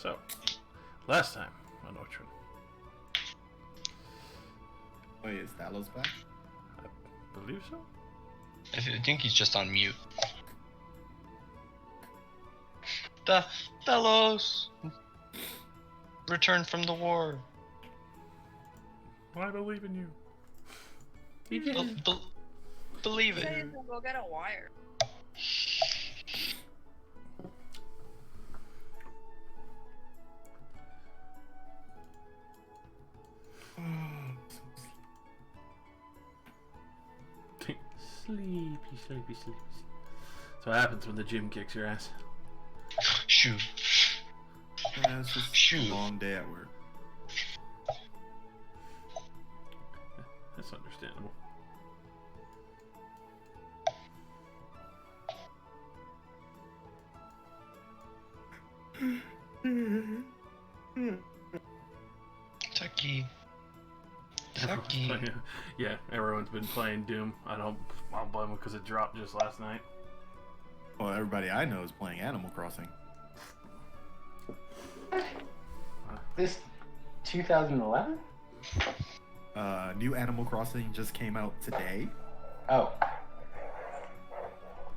So, last time on Otren. Wait, is Talos back? I believe so? I think he's just on mute. Delos! Return from the war. I believe in you. Believe Say it. we'll go get a wire. Sleepy, sleepy, sleepy. That's what happens when the gym kicks your ass. Shoot. Yeah, it's just Shoot. a long day at work. That's understandable. Tucky. Tucky. Yeah, everyone's been playing Doom. I don't blame them because it dropped just last night. Well, everybody I know is playing Animal Crossing. This 2011? New Animal Crossing just came out today. Oh,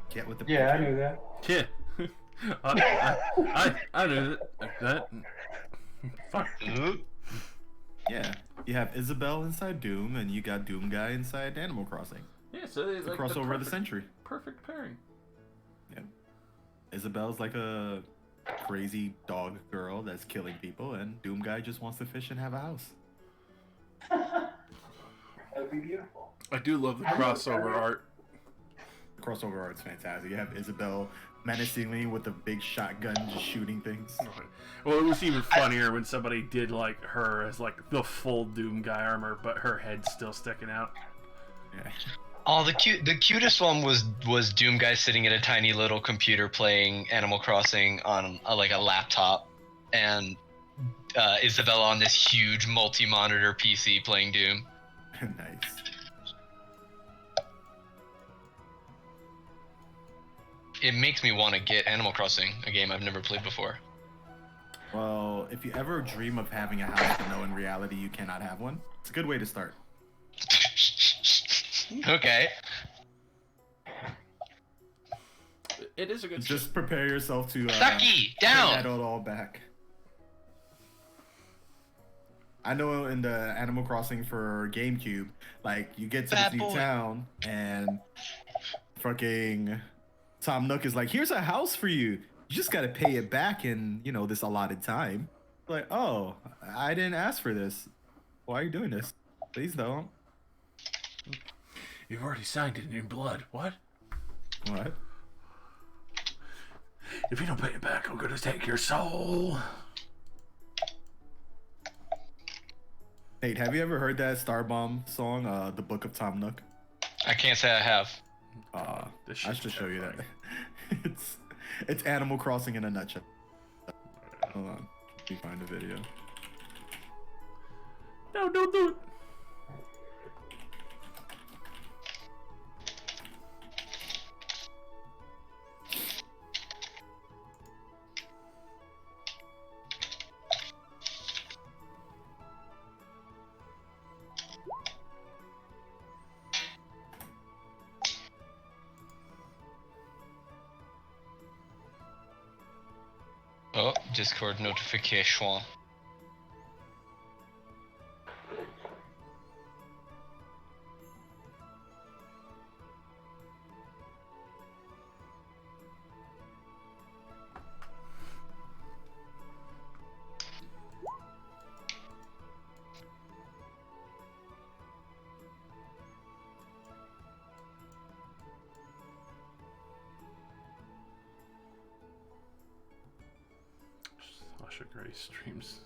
Get with the yeah, I picture. knew that. Yeah. I knew that. Fuck. Yeah, you have Isabelle inside Doom, and you got Doom Guy inside Animal Crossing. Yeah, so it's The like crossover of the century. Perfect pairing. Yeah, Isabelle's like a crazy dog girl that's killing people, and Doom Guy just wants to fish and have a house. That would be beautiful. I do love the crossover art. The crossover art's fantastic. You have Isabelle menacingly with a big shotgun just shooting things. Well, it was even funnier when somebody did like her as like the full Doom Guy armor, but her head's still sticking out. Yeah. Oh, the cutest one was Doom Guy sitting at a tiny little computer playing Animal Crossing on like a laptop, and Isabella on this huge multi-monitor PC playing Doom. Nice. It makes me want to get Animal Crossing, a game I've never played before. Well, if you ever dream of having a house but know in reality you cannot have one, it's a good way to start. Okay. It is a good. Just prepare yourself to Tucky, bring down! that all back. I know in the Animal Crossing for GameCube, like you get to Bad this new boy. town and fucking Tom Nook is like, "Here's a house for you. You just gotta pay it back in this allotted time." Like, oh, I didn't ask for this. Why are you doing this? Please don't. You've already signed it in blood. What? What? If you don't pay it back, I'm gonna take your soul. Nate, have you ever heard that Starbomb song, "The Book of Tom Nook"? I can't say I have. This I shit's should show you that. terrifying. it's Animal Crossing in a nutshell. Hold on, let me find the video. No, don't do it. Oh, Discord notification. Sasha Gray streams.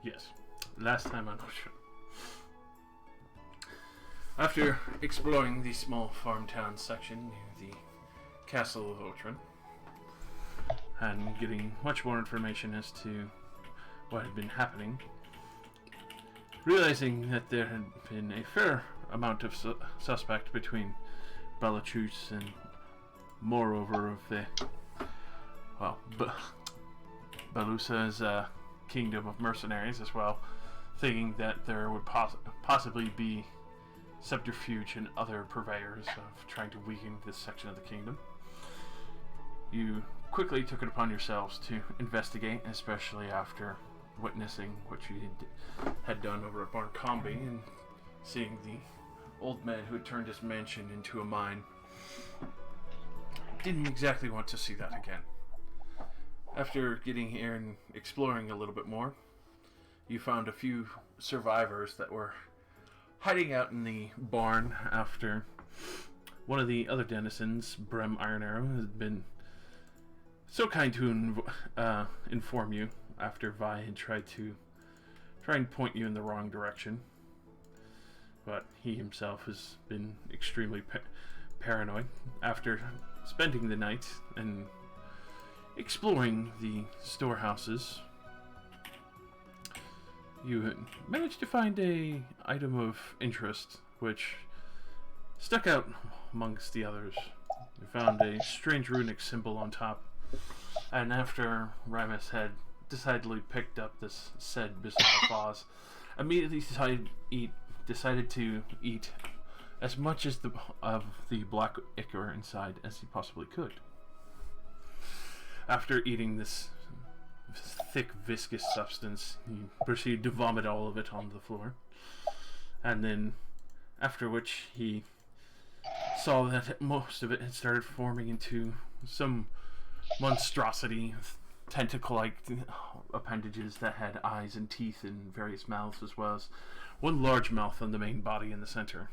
Yes, last time on Ocean. After exploring the small farm town section near the castle of Otren, and getting much more information as to what had been happening, realizing that there had been a fair amount of suspect between Belachus and moreover of the, well, Belusa's kingdom of mercenaries as well, thinking that there would possibly be subterfuge and other purveyors of trying to weaken this section of the kingdom. You quickly took it upon yourselves to investigate, especially after witnessing what you had done over at Barncombe and seeing the old man who had turned his mansion into a mine. Didn't exactly want to see that again. After getting here and exploring a little bit more, you found a few survivors that were hiding out in the barn after one of the other denizens, Brem Iron Arrow, had been so kind to inform you after Vi had tried to point you in the wrong direction. But he himself has been extremely paranoid after spending the night and exploring the storehouses. You managed to find a item of interest which stuck out amongst the others. You found a strange runic symbol on top, and after Ramus had decidedly picked up this said bizarre vase, immediately decided to eat as much as of the black ichor inside as he possibly could. After eating this thick, viscous substance, he proceeded to vomit all of it on the floor, and then after which he saw that most of it had started forming into some monstrosity, tentacle-like appendages that had eyes and teeth in various mouths, as well as one large mouth on the main body in the center.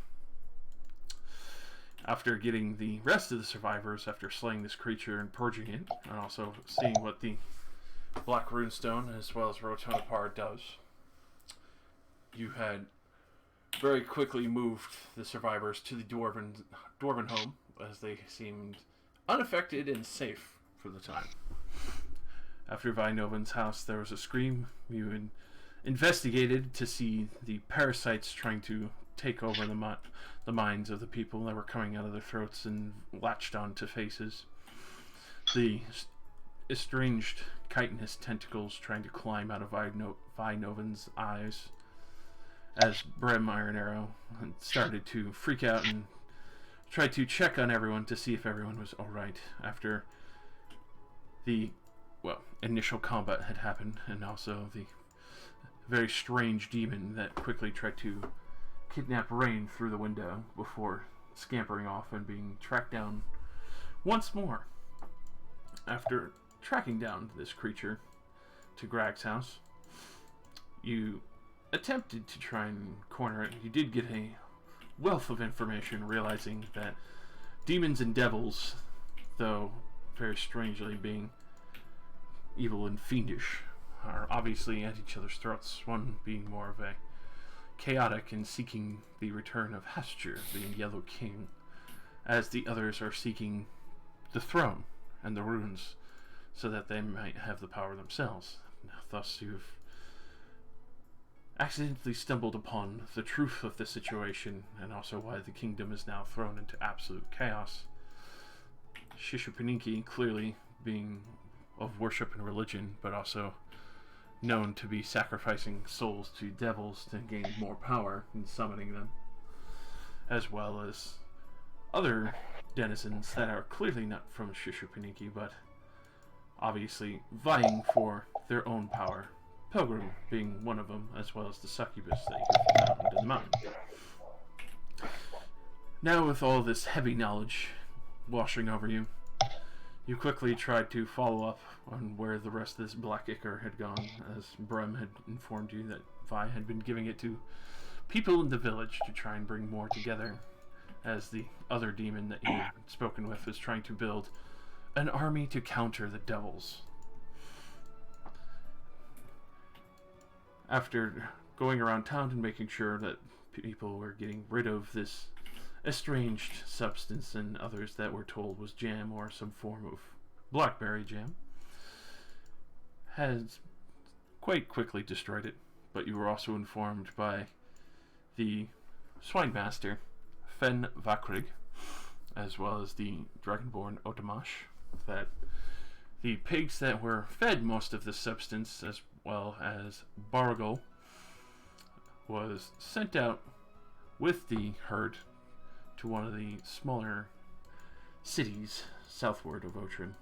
After getting the rest of the survivors, after slaying this creature and purging it, and also seeing what the Black Runestone as well as Rotona Par does, you had very quickly moved the survivors to the dwarven home, as they seemed unaffected and safe for the time. After Vinovan's house, there was a scream. You investigated to see the parasites trying to take over the minds of the people that were coming out of their throats and latched onto faces. The estranged chitinous tentacles trying to climb out of Vinovan's eyes, as Brem Iron Arrow started to freak out and try to check on everyone to see if everyone was alright after the, well, initial combat had happened, and also the very strange demon that quickly tried to kidnap Rain through the window before scampering off and being tracked down once more. After tracking down this creature to Grag's house, you attempted to try and corner it. You did get a wealth of information, realizing that demons and devils, though very strangely being evil and fiendish, are obviously at each other's throats, one being more of a chaotic and seeking the return of Hastur, the Yellow King, as the others are seeking the throne and the runes so that they might have the power themselves. Thus you've accidentally stumbled upon the truth of the situation, and also why the kingdom is now thrown into absolute chaos. Shishupaninki clearly being of worship and religion, but also known to be sacrificing souls to devils to gain more power and summoning them, as well as other denizens that are clearly not from Shishupaninki, but obviously vying for their own power. Pilgrim being one of them, as well as the succubus that you found in the mountain. Now, with all this heavy knowledge washing over you, you quickly tried to follow up on where the rest of this black ichor had gone, as Brem had informed you that Vi had been giving it to people in the village to try and bring more together, as the other demon that you had spoken with was trying to build an army to counter the devils. After going around town and making sure that people were getting rid of this estranged substance and others that were told was jam or some form of blackberry jam, has quite quickly destroyed it. But you were also informed by the swine master Fen Vakrig, as well as the dragonborn Otamash, that the pigs that were fed most of the substance, as well as Bargol, was sent out with the herd to one of the smaller cities southward of Otren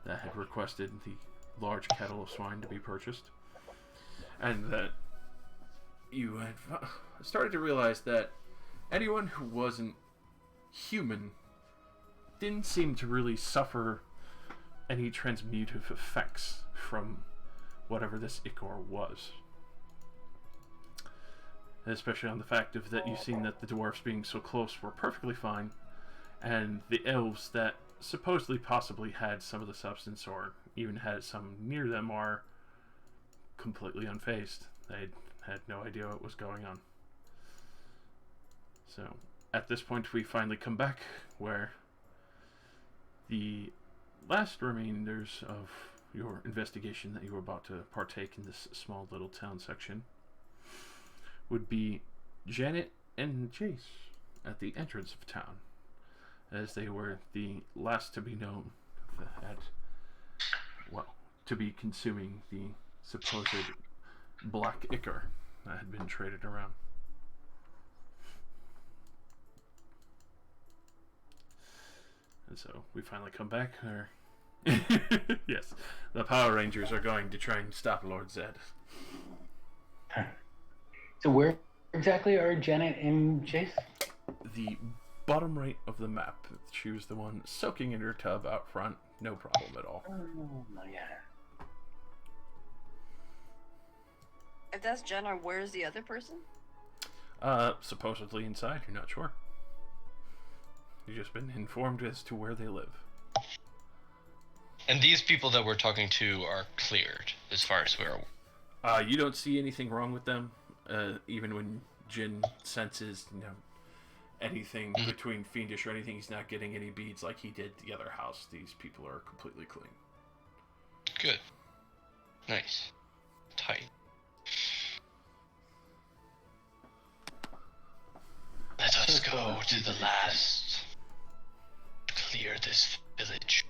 that had requested the large cattle of swine to be purchased, and that you had started to realize that anyone who wasn't human didn't seem to really suffer any transmutive effects from whatever this ichor was. Especially on the fact of that you've seen that the dwarfs being so close were perfectly fine, and the elves that supposedly possibly had some of the substance or even had some near them are completely unfazed. They had no idea what was going on. So at this point we finally come back where the last remainders of your investigation that you were about to partake in this small little town section would be Janet and Jace at the entrance of town, as they were the last to be known at, well, to be consuming the supposed black ichor that had been traded around. And so we finally come back, or yes, the Power Rangers are going to try and stop Lord Zed. So where exactly are Janet and Chase? The bottom right of the map. She was the one soaking in her tub out front. No problem at all. Oh, yeah. If that's Jenna, where's the other person? Supposedly inside. You're not sure. You've just been informed as to where they live. And these people that we're talking to are cleared, as far as we're aware. You don't see anything wrong with them. Even when Jin senses, anything between fiendish or anything, he's not getting any beads like he did the other house. These people are completely clean. Good. Nice. Tight. Let us go to the last. Clear this village.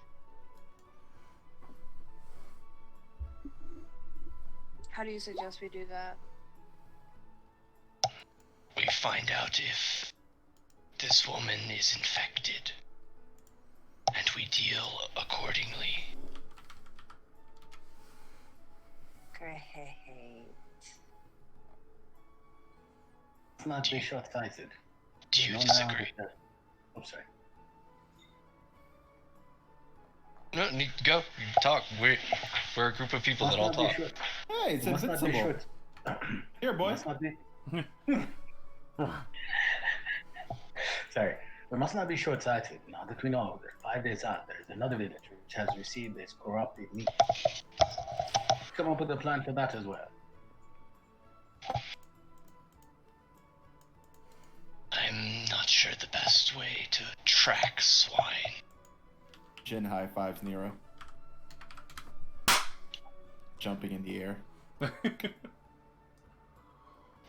How do you suggest we do that? We find out if this woman is infected, and we deal accordingly. Great. Let's not be short-sighted. Do you No, disagree? I'm sorry. No, go. Talk. We're a group of people that all talk. Hey, it's Must not be invincible. short. Here, boy. Must not be. Sorry. We must not be short-sighted. Now that we know that 5 days out, there is another village which has received this corrupted meat. Come up with a plan for that as well. I'm not sure the best way to track swine. Jin high fives Nero. Jumping in the air.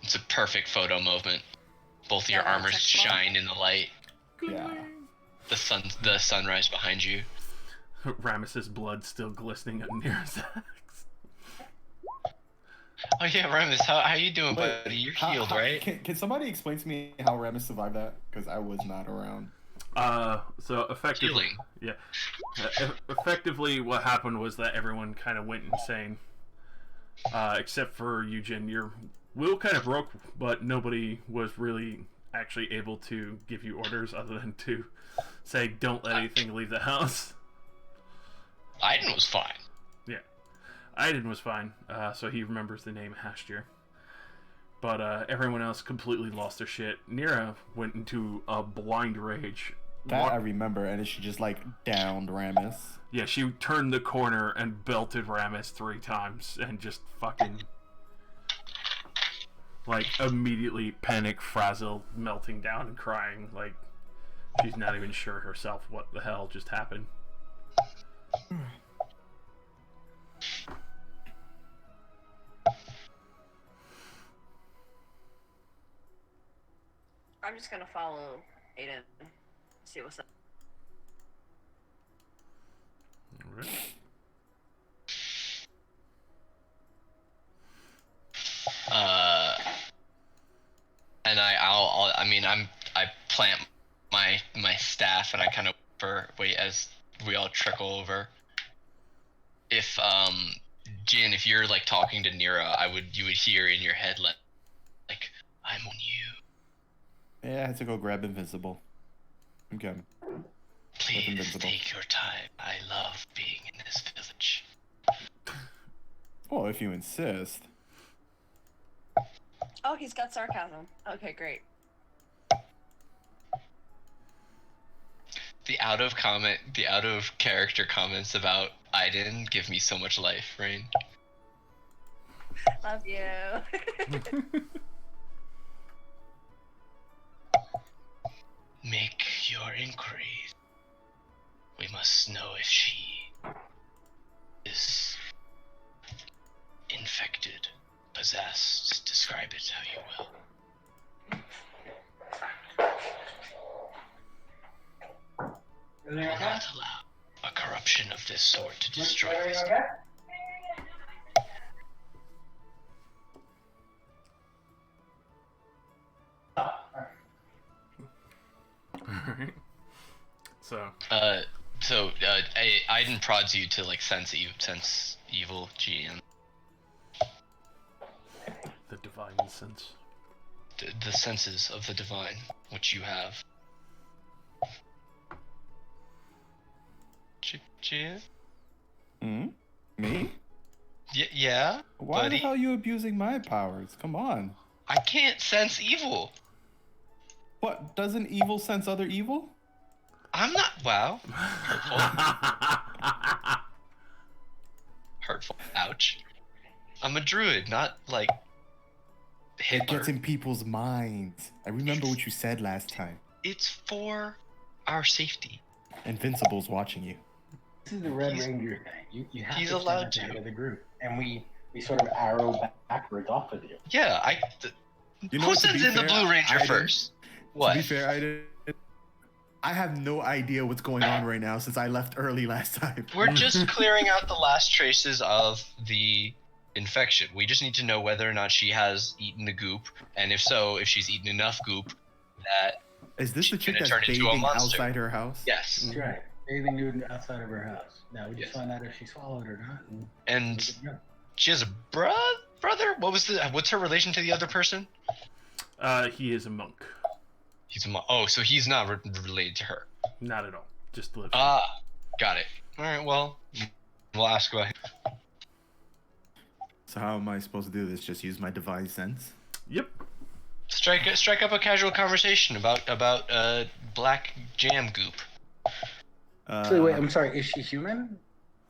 It's a perfect photo moment. Both of your Yeah, armors that's excellent. shine in the light. Yeah. The sunrise behind you. Rames's blood still glistening on Nira's axe. Oh yeah, Remus, how you doing, Wait, buddy? You're How- healed, how- right? Can somebody explain to me how Remus survived that? Because I was not around. So effectively, Healing. yeah. Effectively, what happened was that everyone kind of went insane, except for Eugen. Your will kind of broke, but nobody was really actually able to give you orders other than to say, "Don't let anything leave the house." Aiden was fine. Yeah, Aiden was fine, so he remembers the name Hashtir. But everyone else completely lost their shit. Nira went into a blind rage. That I remember, and she just like downed Ramus. Yeah, she turned the corner and belted Ramus 3 times and just fucking, like, immediately panic, frazzled, melting down and crying. Like, she's not even sure herself what the hell just happened. I'm I'm just gonna follow Aiden. See what's up. Alright. And I plant my staff and I kind of wait as we all trickle over. If Jin, if you're like talking to Nira, you would hear in your head like I'm on you. Yeah, I had to go grab Invincible. Okay. Please Invincible. take your time. I love being in this village. Well, if you insist. Oh, he's got sarcasm. Okay, great. The out of character comments about Aiden give me so much life, Rain. Love you. Make your inquiries. We must know if she is infected, possessed. Describe it how you will. Will not allow a corruption of this sort to destroy this. Alright. So. Aiden prods you to like sense evil, GM. The divine sense. The senses of the divine, which you have. GM? Me? Yeah. Why buddy? the hell are you abusing my powers? Come on. I can't sense evil. What? Doesn't evil sense other evil? I'm not. Wow. Hurtful. Hurtful. Ouch. I'm a druid, not like It Hitler. gets in people's minds. I remember what you said last time. It's for our safety. Invincible's watching you. This is the Red Ranger thing. You have he's to allowed stand at the to. head of the group, and we sort of arrow backwards off of you. Yeah, You know who what, to sends be in the fair, Blue Ranger I didn't- first? What? To be fair, I have no idea what's going on right now since I left early last time. We're just clearing out the last traces of the infection. We just need to know whether or not she has eaten the goop, and if so, if she's eaten enough goop that Is this the She's chick gonna that's turn into a bathing monster. outside her house? yes. That's right. Bathing nude outside of her house. Now we just Yes. find out if she swallowed or not. And And we're good to go. she has a brother. What's her relation to the other person? He is a monk. He's a oh, so he's not related to her. Not at all. Just lives. Ah, got it. All right, well, we'll ask about him. So how am I supposed to do this? Just use my divine sense? Yep. Strike up a casual conversation about black jam goop. Actually, wait, I'm sorry. Is she human?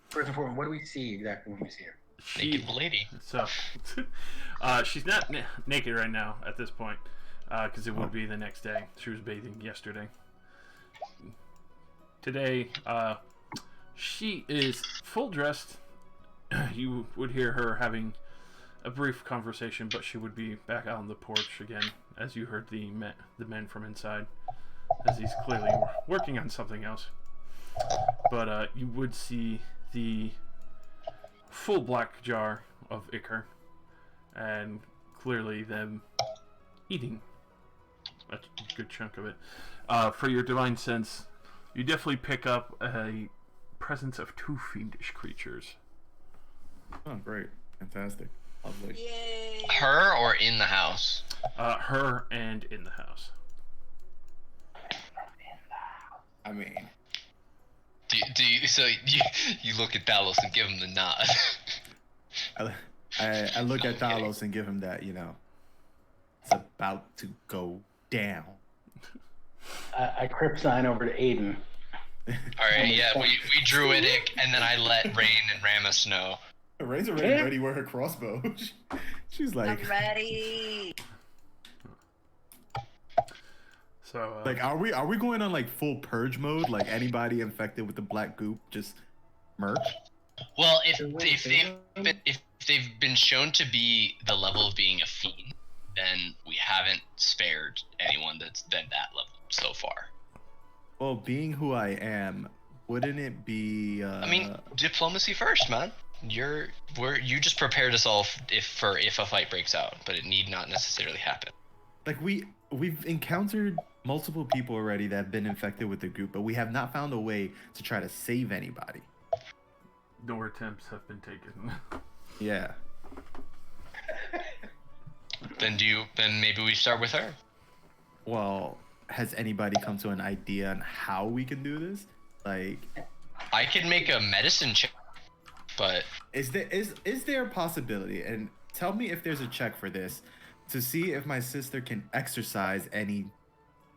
First and foremost, what do we see exactly when we see her? Naked lady. So, she's not naked right now at this point, because it would be the next day. She was bathing yesterday. Today, she is full dressed. You would hear her having a brief conversation, but she would be back out on the porch again, as you heard the men from inside, as he's clearly working on something else. But you would see the full black jar of ichor, and clearly them eating a good chunk of it. For your divine sense, you definitely pick up a presence of 2 fiendish creatures. Oh, great. Fantastic. Lovely. Yay! Her or in the house? Her and in the house. I mean, Do you look at Talos and give him the nod? I look at I'm Talos and give him that, it's about to go down. I crip sign over to Aiden. All right, yeah, we druidic, and then I let Rain and Ramus know. Ray's already ready with her crossbow. She's like, I'm ready. So, like, are we going on like full purge mode? Like anybody infected with the black goop just murk? Well, if they've been shown to be the level of being a fiend, and we haven't spared anyone that's been that level so far. Well, being who I am, wouldn't it be? I mean, diplomacy first, man. You just prepared us all if a fight breaks out, but it need not necessarily happen. like we've encountered multiple people already that have been infected with the group, but we have not found a way to try to save anybody. No attempts have been taken. Yeah. Then maybe we start with her. Well, has anybody come to an idea on how we can do this? Like, I could make a medicine check, but is there a possibility? And tell me if there's a check for this to see if my sister can exorcise any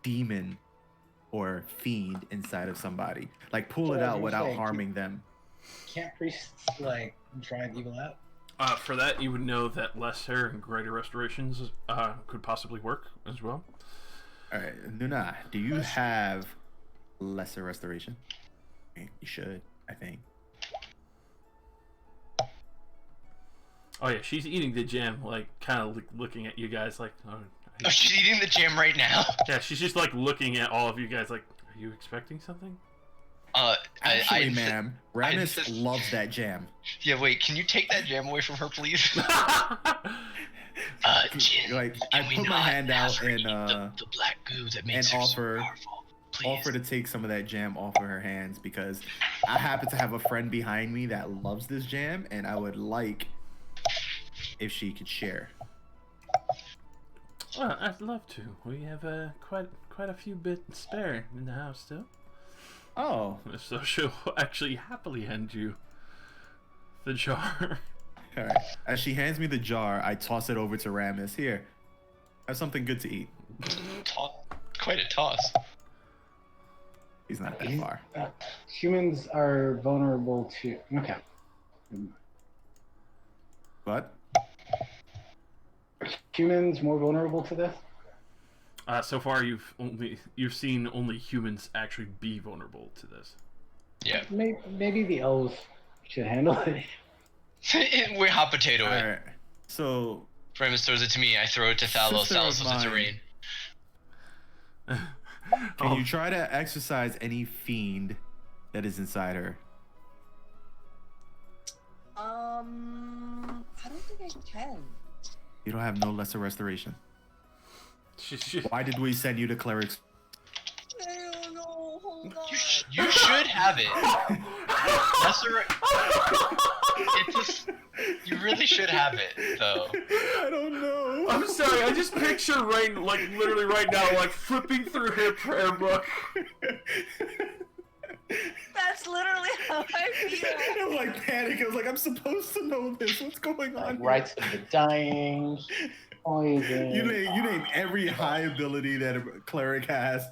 demon or fiend inside of somebody, like pull it So, out you without say, harming them. Can't priests like drive evil out? For that, you would know that lesser and greater restorations could possibly work as well. All right, Nuna, do you have lesser restoration? You should, I think. Oh yeah, she's eating the jam, like kind of looking at you guys, like. oh, she's eating the jam right now. Yeah, she's just like looking at all of you guys, like, are you expecting something? Actually, ma'am, Ramis loves that jam. Yeah, wait, can you take that jam away from her, please? Jin, Like, can I we put my not hand have out her and eat the black goo that makes and her offer- so powerful? Please. offer to take some of that jam off of her hands because I happen to have a friend behind me that loves this jam, and I would like if she could share. Well, I'd love to. We have quite a few bits spare in the house still. Oh, So she'll actually happily hand you the jar. all right. As she hands me the jar, I toss it over to Ramis. Here, have something good to eat. Quite a toss. He's not that He's- far. Humans are vulnerable to. Okay. But Humans more vulnerable to this? So far, you've seen only humans actually be vulnerable to this. Yeah. Maybe the elves should handle it. We hot potato all it. right. So Remus throws it to me. I throw it to Thalos. Sister Thalos of throws it to mine. Rain. can you try to exorcise any fiend that is inside her? I don't think I can. You don't have no lesser restoration. She- Why did we send you to clerics? I don't know. Hold on. You should have it. You really should have it, though. I don't know. I'm sorry, I just picture Rain, like, literally right now, like, flipping through her prayer book. That's literally how I feel. I'm like panic. I was like, I'm supposed to know this. What's going on? Like here? rights of the dying, poison. You name every high ability that a cleric has.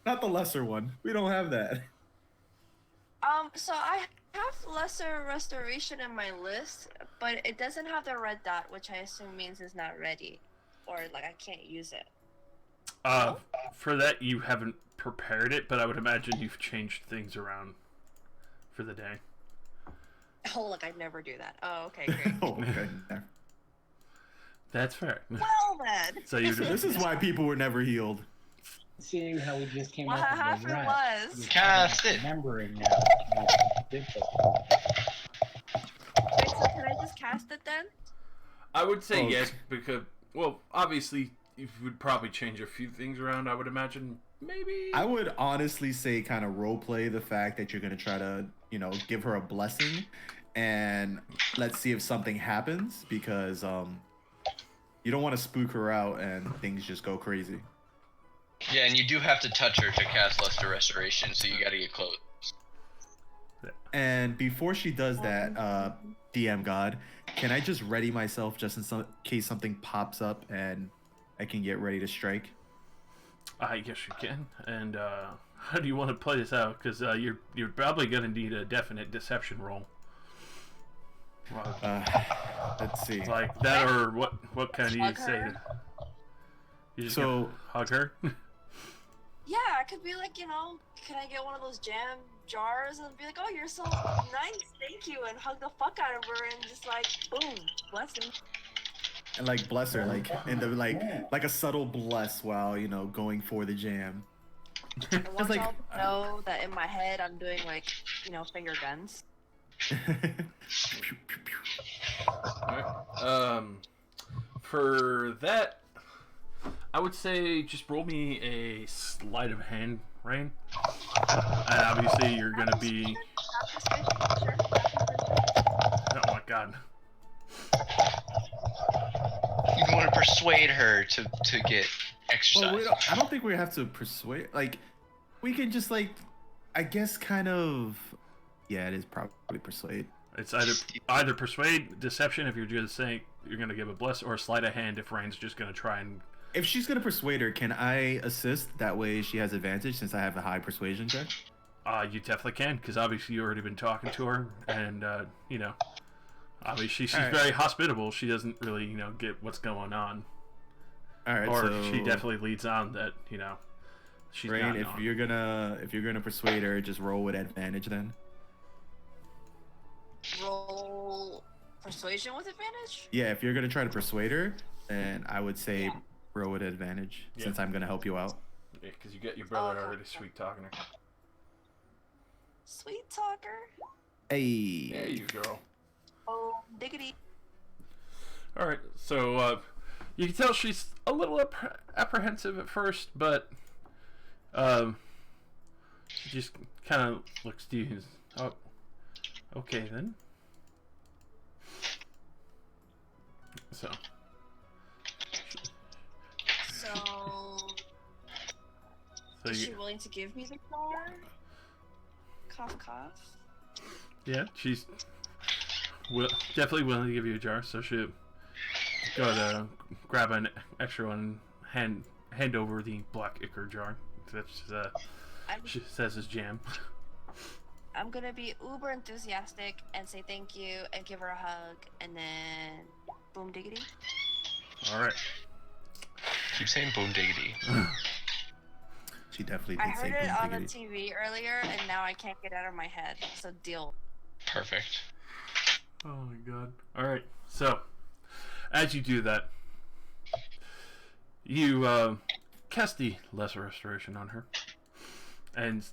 Not the lesser one. We don't have that. So I have lesser restoration in my list, but it doesn't have the red dot, which I assume means it's not ready, or like I can't use it. For that, you haven't prepared it, but I would imagine you've changed things around for the day. Oh, look, I'd never do that. Oh, okay, great. Oh, okay. That's fair. Well then. So you This is why people were never healed. Seeing how we just came Well, up half with it the rat, was. you're Cast it. remembering now. Wait, so can I just cast it then? I would say Oh. yes, because, well, obviously, you would probably change a few things around, I would imagine. Maybe. I would honestly say kind of roleplay the fact that you're going to try to, give her a blessing and let's see if something happens because you don't want to spook her out and things just go crazy. Yeah, and you do have to touch her to cast Luster Restoration, so you gotta get close. And before she does that, DM God, can I just ready myself just in case something pops up and I can get ready to strike? I guess you can. And how do you want to play this out? Because you're probably going to need a definite deception roll. Let's see. Like that, or what can you Hug say? her? You just So- gonna hug her? Yeah, I could be like, can I get one of those jam jars and be like, oh, you're so nice, thank you, and hug the fuck out of her and just like, boom, blessing. and like bless her, like and the like a subtle bless while going for the jam. I want like- y'all to know that in my head I'm doing like, finger guns. Alright. For that, I would say just roll me a sleight of hand, Rain. And obviously you're gonna be. Sure. Oh my god. You want to persuade her to get exercise. Well, I don't think we have to persuade. Like, we can just I guess kind of. Yeah, it is probably persuade. It's either persuade, deception if you're just saying you're gonna give a bless, or sleight of hand if Rain's just gonna try and. If she's gonna persuade her, can I assist? That way she has advantage since I have a high persuasion check. You definitely can, because obviously you already been talking to her, and obviously she's All right. very hospitable. She doesn't really get what's going on, All right, or so she definitely leads on that she's Rain, not if on. you're gonna persuade her, just roll with advantage then. Roll persuasion with advantage? Yeah, if you're gonna try to persuade her, then I would say roll with advantage Yeah. since I'm gonna help you out. Yeah, because you get your brother Okay. already sweet talking her. Sweet talker. Hey. There you go. Oh, diggity. All right, so you can tell she's a little apprehensive at first, but she just kind of looks to you. Oh, okay then. So Is you, she willing to give me the jar? Cough, cough. yeah, she's definitely willing to give you a jar. So she'll go to grab an extra one, hand over the black ichor jar. That's she says is jam. I'm gonna be uber enthusiastic and say thank you and give her a hug and then boom diggity. All right. Keep saying boom diggity. She definitely I did say heard it boom on the diggity. TV earlier and now I can't get it out of my head. So deal. Perfect. Oh my god. All right. So as you do that, you cast the lesser restoration on her, and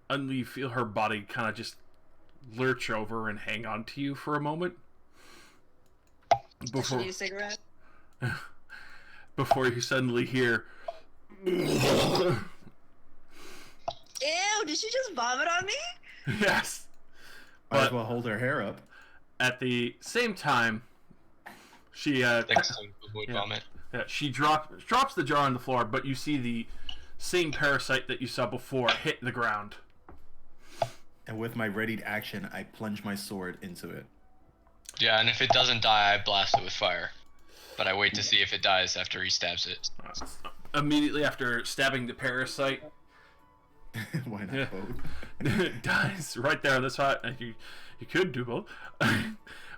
suddenly you feel her body kind of just lurch over and hang on to you for a moment Does she need a cigarette? before you suddenly hear Ew, did she just vomit on me? yes. Might as But well hold her hair up. at the same time, she Next time, avoid Yeah. vomit. she drops the jar on the floor, but you see the same parasite that you saw before hit the ground. And with my readied action, I plunge my sword into it. Yeah, and if it doesn't die, I blast it with fire. But I wait to see if it dies after he stabs it. Immediately after stabbing the parasite, Why not Yeah. both? it dies right there on the spot. You could do both.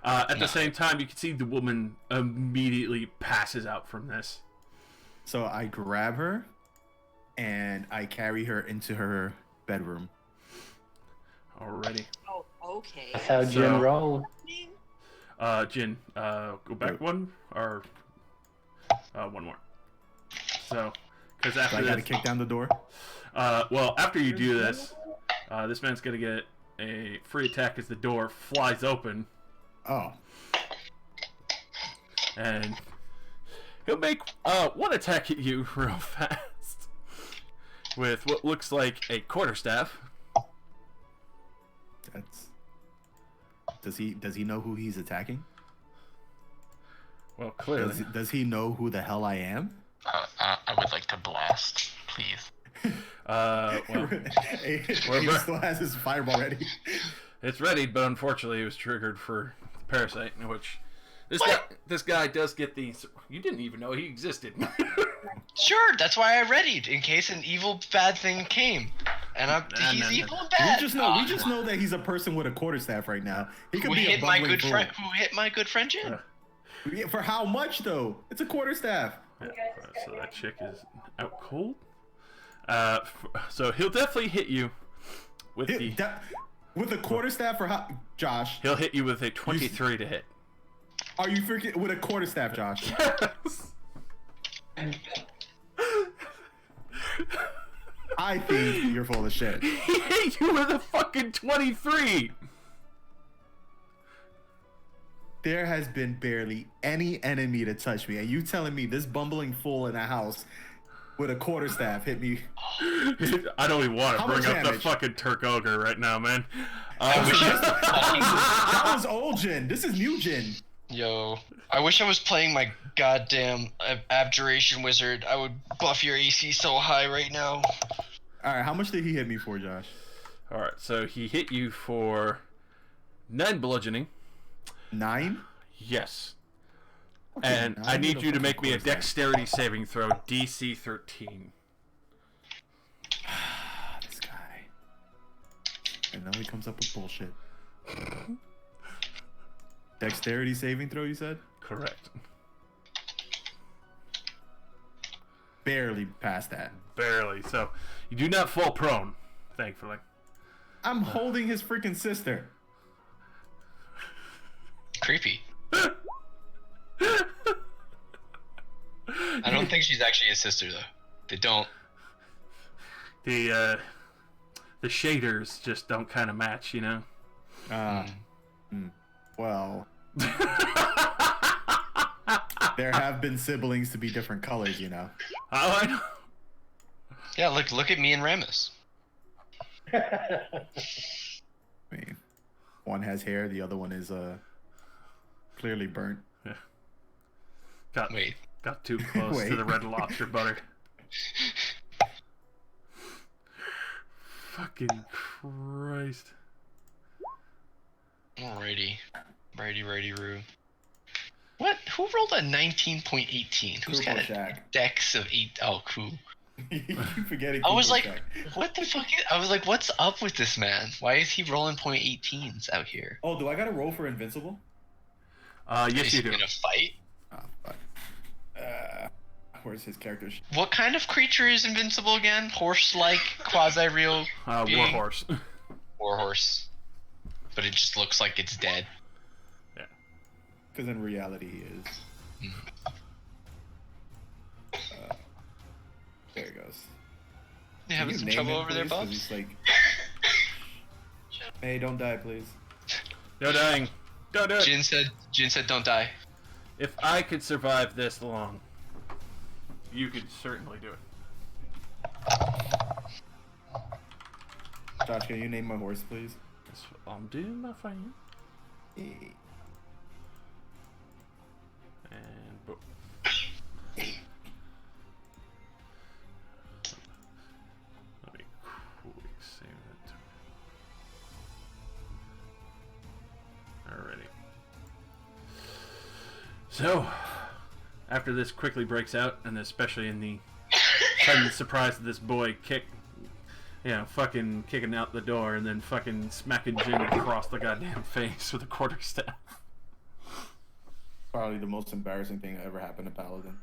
At the same time, you can see the woman immediately passes out from this. So I grab her and I carry her into her bedroom. Already. Oh, okay. That's how So- Jin roll. Jin, go back one, or one more. So, because So after I gotta this, kick down the door. well, after you do this, this man's gonna get a free attack as the door flies open, Oh. and he'll make one attack at you real fast with what looks like a quarterstaff. That's. Does he know who he's attacking? Well, clearly. Does he know who the hell I am? I would like to blast, please. Well, he still has his fireball ready. it's ready, but unfortunately, it was triggered for the parasite, in which this guy does get the. You didn't even know he existed. Sure, that's why I readied in case an evil bad thing came, and he's no. evil and bad. We just know that he's a person with a quarterstaff right now. He could Who be a hit my bumbling good fool. friend? Who hit my good friend Jin? Yeah, for how much though? It's a quarterstaff. Yeah, so that chick is out cold. So he'll definitely hit you with With a quarterstaff for how? Josh. He'll hit you with a 23 to hit. Are you freaking with a quarterstaff, Josh? Yes. I think you're full of shit. He hit you with a fucking 23. There has been barely any enemy to touch me, and you telling me this bumbling fool in a house with a quarterstaff hit me? I don't even want to How bring much up the damage? fucking Turk Ogre right now, man. That was old gen. This is new gen. Yo, I wish I was playing my goddamn Abjuration Wizard. I would buff your AC so high right now. All right, how much did he hit me for, Josh? All right, so he hit you for 9 bludgeoning. 9? Yes. Okay, And I 9 need with you to fucking make me a quarterstaff. dexterity saving throw, DC 13. This guy. And now he comes up with bullshit. Dexterity saving throw, you said? Correct. Barely past that. Barely. So you do not fall prone, thankfully. I'm holding his freaking sister. Creepy. I don't think she's actually his sister though. They don't. The shaders just don't kind of match, you know. Well, there have been siblings to be different colors, you know. Oh, I know. Yeah, look at me and Ramus. I mean, one has hair, the other one is clearly burnt. Got too close to Wait. the red lobster butter. Fucking Christ. Alrighty. Righty, Roo. What? Who rolled a 19.18? Who's got Kupo a Shack. dex of 8? Oh, cool. You keep forgetting. I was Kupo like, Shack. what the fuck? I was like, what's up with this man? Why is he rolling .18s out here? Oh, do I gotta roll for invincible? Yes, Is you he do. in a fight? Oh, fuck. Where's his character? What kind of creature is invincible again? Horse-like, quasi-real being? Warhorse. Warhorse. But it just looks like it's dead. Because in reality he is. There he goes. You having Can some name trouble him, over there, please? 'Cause Bubs? he's like, hey, don't die, please. No dying. Don't do it. Jin said don't die. If I could survive this long, you could certainly do it. Josh, can you name my horse, please? That's what I'm doing, my friend. Hey. And boom. Let me quick save that. Alrighty. So, after this quickly breaks out, and especially in the sudden surprise of this boy fucking kicking out the door and then fucking smacking Jin across the goddamn face with a quarterstaff. Probably the most embarrassing thing that ever happened to Paladin.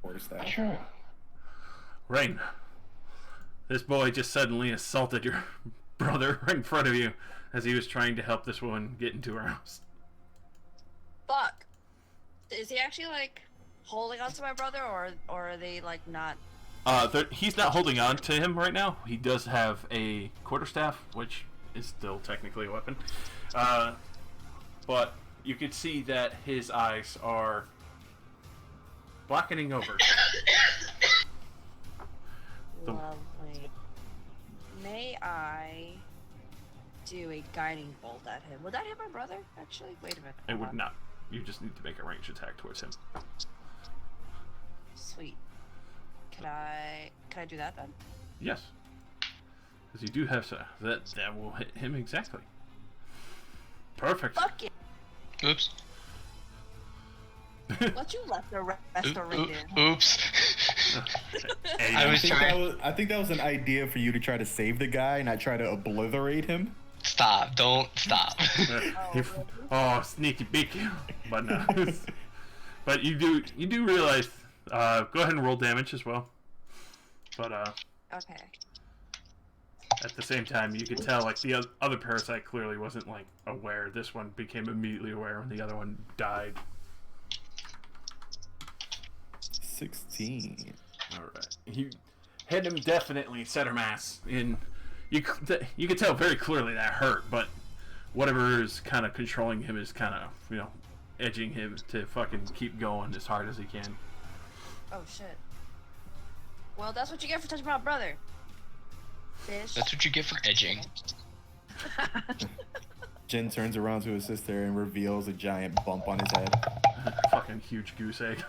Quarterstaff. Sure. Rain, this boy just suddenly assaulted your brother right in front of you as he was trying to help this woman get into her house. Fuck. Is he actually like holding on to my brother, or are they like not? He's not holding on to him right now. He does have a quarterstaff, which is still technically a weapon. But you can see that his eyes are blackening over. Lovely. May I do a guiding bolt at him? Would that hit my brother? Actually, wait a minute. It hold would on. not. You just need to make a ranged attack towards him. Sweet. Can I do that then? Yes. Because you do have that will hit him exactly. Perfect. Fuck it. Oops. What you left the restorated? Oops. Hey, I I was think, trying. I think that was an idea for you to try to save the guy, not try to obliterate him. Stop! Don't stop. Oh, sneaky beaky. But no. But you do realize. Go ahead and roll damage as well. But Okay. At the same time, you could tell, like, the other parasite clearly wasn't, like, aware. This one became immediately aware when the other one died. 16. Alright. You hit him definitely, center mass. And you could tell very clearly that hurt, but whatever is kind of controlling him is kind of, edging him to fucking keep going as hard as he can. Oh shit. Well, that's what you get for touching my brother. Fish. That's what you get for edging. Jin turns around to his sister and reveals a giant bump on his head. Fucking huge goose egg.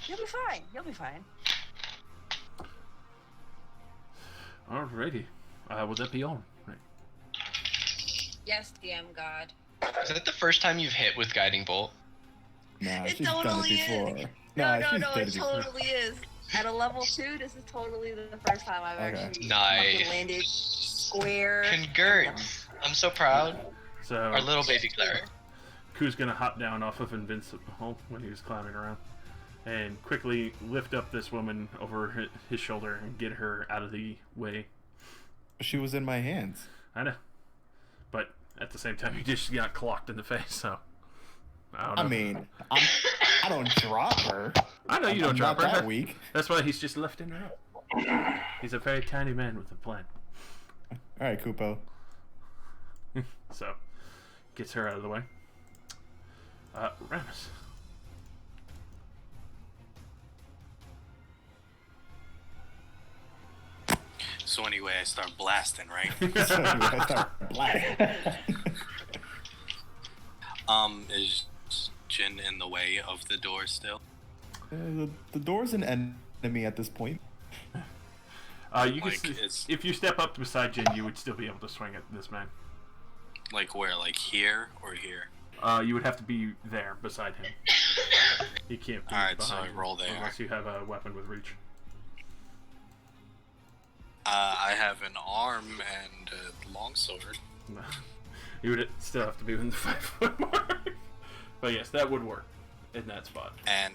You'll be fine. You'll be fine. Alrighty. Would that be all? Right. Yes, DM God. Is that the first time you've hit with Guiding Bolt? Nah, It she's done totally it before. is. Nah, No, she's it done it before. totally is. At a level 2, this is totally the first time I've Okay. actually Nice. fucking landed square. Congrats. I'm so proud. So, Our little baby cleric. Ku's gonna hop down off of Invincible when he was climbing around and quickly lift up this woman over his shoulder and get her out of the way. She was in my hands. I know. But at the same time, he just got clocked in the face, so. I don't know. I mean, I don't drop her. I know you don't I'm drop not her. that weak. That's why he's just lifting her up. He's a very tiny man with a plan. All right, Kupo. So, gets her out of the way. Ramus. So anyway, I start blasting, right? So I start black. Is Jin in the way of the door still? The door's an enemy at this point. You can Like, see, it's- if you step up beside Jin, you would still be able to swing at this man. Like where? Like here or here? You would have to be there beside him. He can't be Alright, so behind I you roll there. unless you have a weapon with reach. I have an arm and a longsword. You would still have to be within the 5 foot mark. But yes, that would work in that spot. And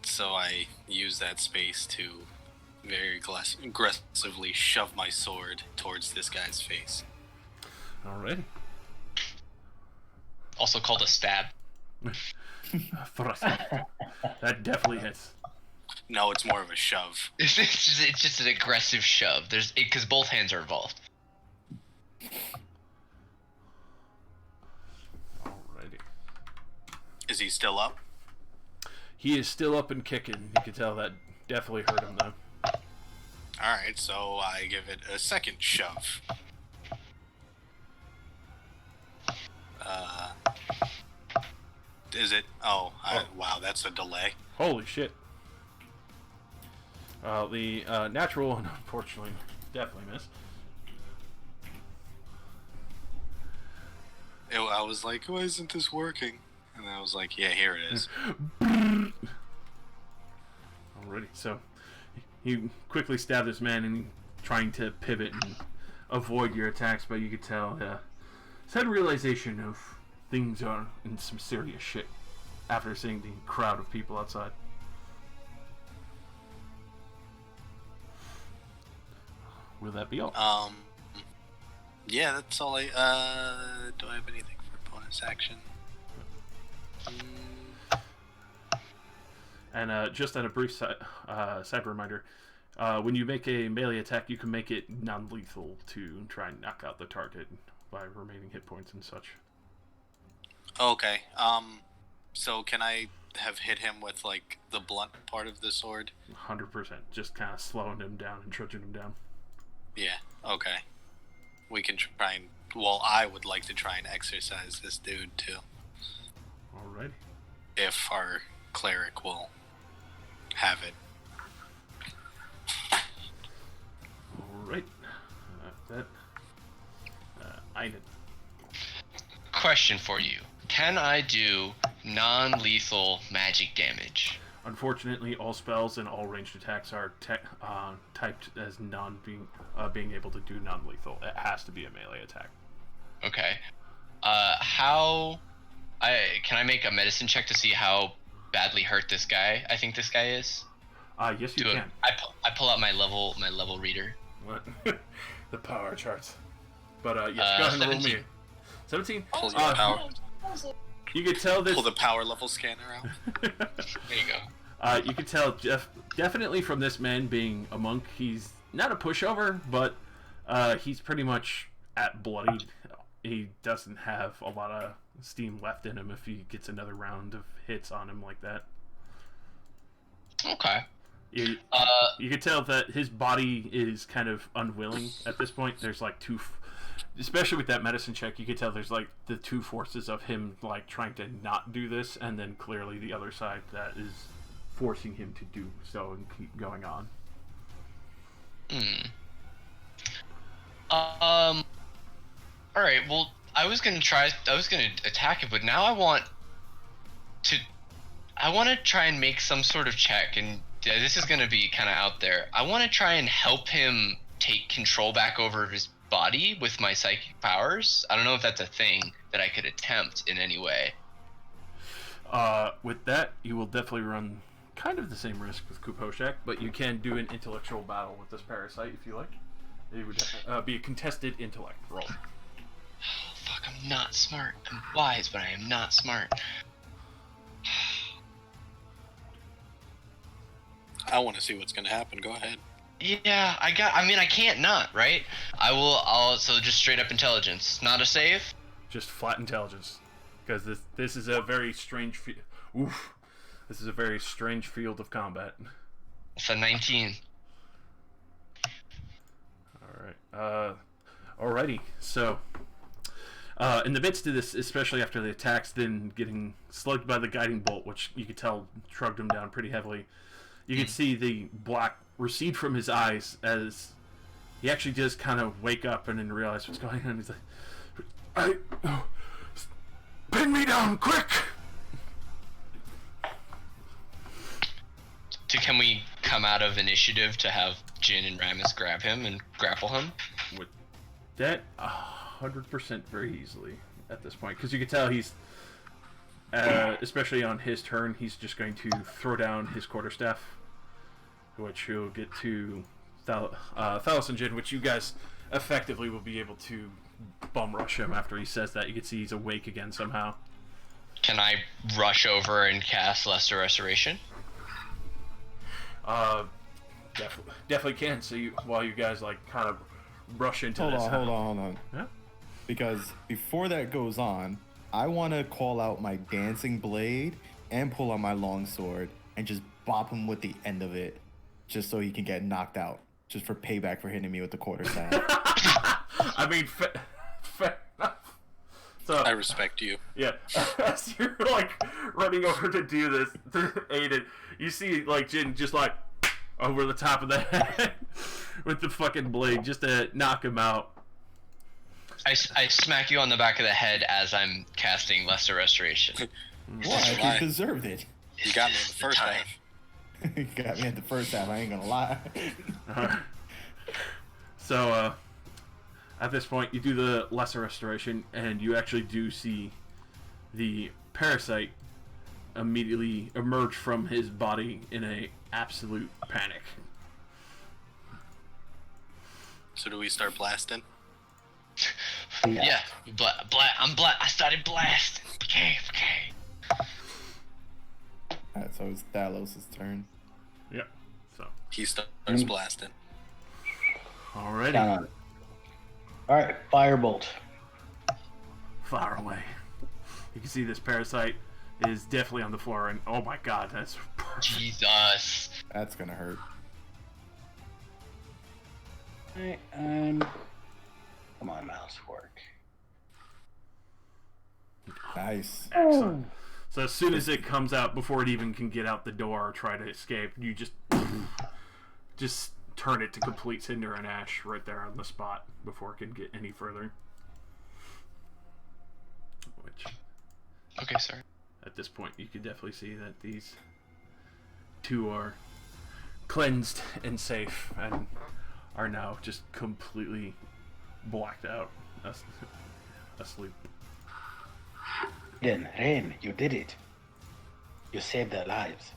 so I use that space to very aggressively shove my sword towards this guy's face. Alrighty. Also called a stab. Thrust. That definitely hits. No, it's more of a shove. It's just an aggressive shove. Because both hands are involved. Alrighty. Is he still up? He is still up and kicking. You can tell that definitely hurt him though. Alright, so I give it a second shove. Is it? Wow, that's a delay. Holy shit. The natural one, unfortunately, definitely missed. I was like, why isn't this working? And I was like, yeah, here it is. Alrighty, so he quickly stabbed this man and trying to pivot and avoid your attacks, but you could tell he's had a realization of things are in some serious shit after seeing the crowd of people outside. Will that be all? Yeah, that's all I, do I have anything for bonus action? And just on a brief side reminder, when you make a melee attack, you can make it non-lethal to try and knock out the target by remaining hit points and such. Okay, so can I have hit him with, like, the blunt part of the sword? 100%. Just kind of slowing him down and trudging him down. Yeah, okay. We can try and, well, I would like to try and exercise this dude, too. Alrighty. If our cleric will have it. Alright. Einen. Question for you. Can I do non-lethal magic damage? Unfortunately, all spells and all ranged attacks are typed as being able to do non-lethal. It has to be a melee attack. Okay. Can I make a medicine check to see how badly hurt this guy I think this guy is? Yes, you can. I pull out my level reader. What? The power charts. But yes, go ahead and roll 17. me. 17. Pull your power. You could tell this. Pull the power level scanner out. There you go. You could tell definitely from this man being a monk, he's not a pushover, but he's pretty much at bloodied. He doesn't have a lot of steam left in him if he gets another round of hits on him like that. Okay. You could tell that his body is kind of unwilling at this point. There's like especially with that medicine check, you could tell there's like the two forces of him like trying to not do this, and then clearly the other side that is forcing him to do so and keep going on. All right. Well, I was gonna attack it, but now I want to try and make some sort of check, and this is gonna be kind of out there. I want to try and help him take control back over his body with my psychic powers. I don't know if that's a thing that I could attempt in any way. With that, you will definitely run kind of the same risk with Kuposhak, but you can do an intellectual battle with this parasite if you like. It would be a contested intellect roll. Oh, fuck, I'm not smart. I'm wise, but I am not smart. I want to see what's going to happen. Go ahead. Yeah, I can't not, right? I'll just straight up intelligence. Not a save? Just flat intelligence. Because this is a very strange this is a very strange field of combat. It's a 19. Alright. Alrighty. So in the midst of this, especially after the attacks, then getting slugged by the guiding bolt, which you could tell shrugged him down pretty heavily, you could see the black recede from his eyes as he actually just kind of wake up and then realize what's going on. He's like, pin me down, quick! Can we come out of initiative to have Jin and Ramus grab him and grapple him? With that, 100% very easily at this point, because you can tell he's, especially on his turn, he's just going to throw down his quarterstaff, which he'll get to Thalos and Jin, which you guys effectively will be able to bum rush him after he says that. You can see he's awake again somehow. Can I rush over and cast Lesser Restoration? Definitely can. So while you guys like kind of rush into Hold this. Hold on. Yeah? Because before that goes on, I want to call out my dancing blade and pull out my longsword and just bop him with the end of it, just so he can get knocked out, just for payback for hitting me with the quarterstaff. I mean, fair enough. So I respect you. Yeah, as you're like running over to do this, to aid it, you see like Jin just like over the top of the head with the fucking blade just to knock him out. I smack you on the back of the head as I'm casting Lesser Restoration. Why? Why? You deserved it. You got me in the first time. half. You got me at the first half, I ain't gonna lie. So, at this point, you do the Lesser Restoration, and you actually do see the parasite immediately emerge from his body in a absolute panic. So do we start blasting? Yeah, I started blasting. Okay. Alright, so it's Thalos' turn. Yep. So, He starts blasting. alrighty. Count on it. All right, firebolt. Far away. You can see this parasite is definitely on the floor, and oh my god, that's perfect. Jesus. That's gonna hurt. All right, come on, mouse work. Nice. Excellent. So as soon as it comes out, before it even can get out the door or try to escape, you just turn it to complete cinder and ash right there on the spot before it can get any further. Which, Okay, sorry. at this point, you can definitely see that these two are cleansed and safe and are now just completely blacked out, asleep. Then, Rain, you did it. You saved their lives.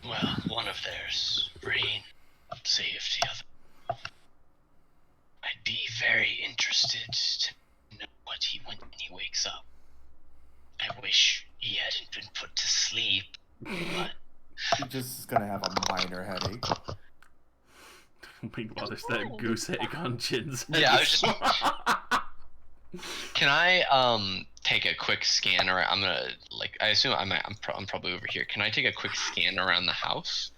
Well, one of theirs, Rain, saved the other. just gonna have a minor headache. Meanwhile, there's that goose egg on Jin's head. Yeah, I was just. Can I take a quick scan around? I'm gonna I assume I'm probably over here. Can I take a quick scan around the house?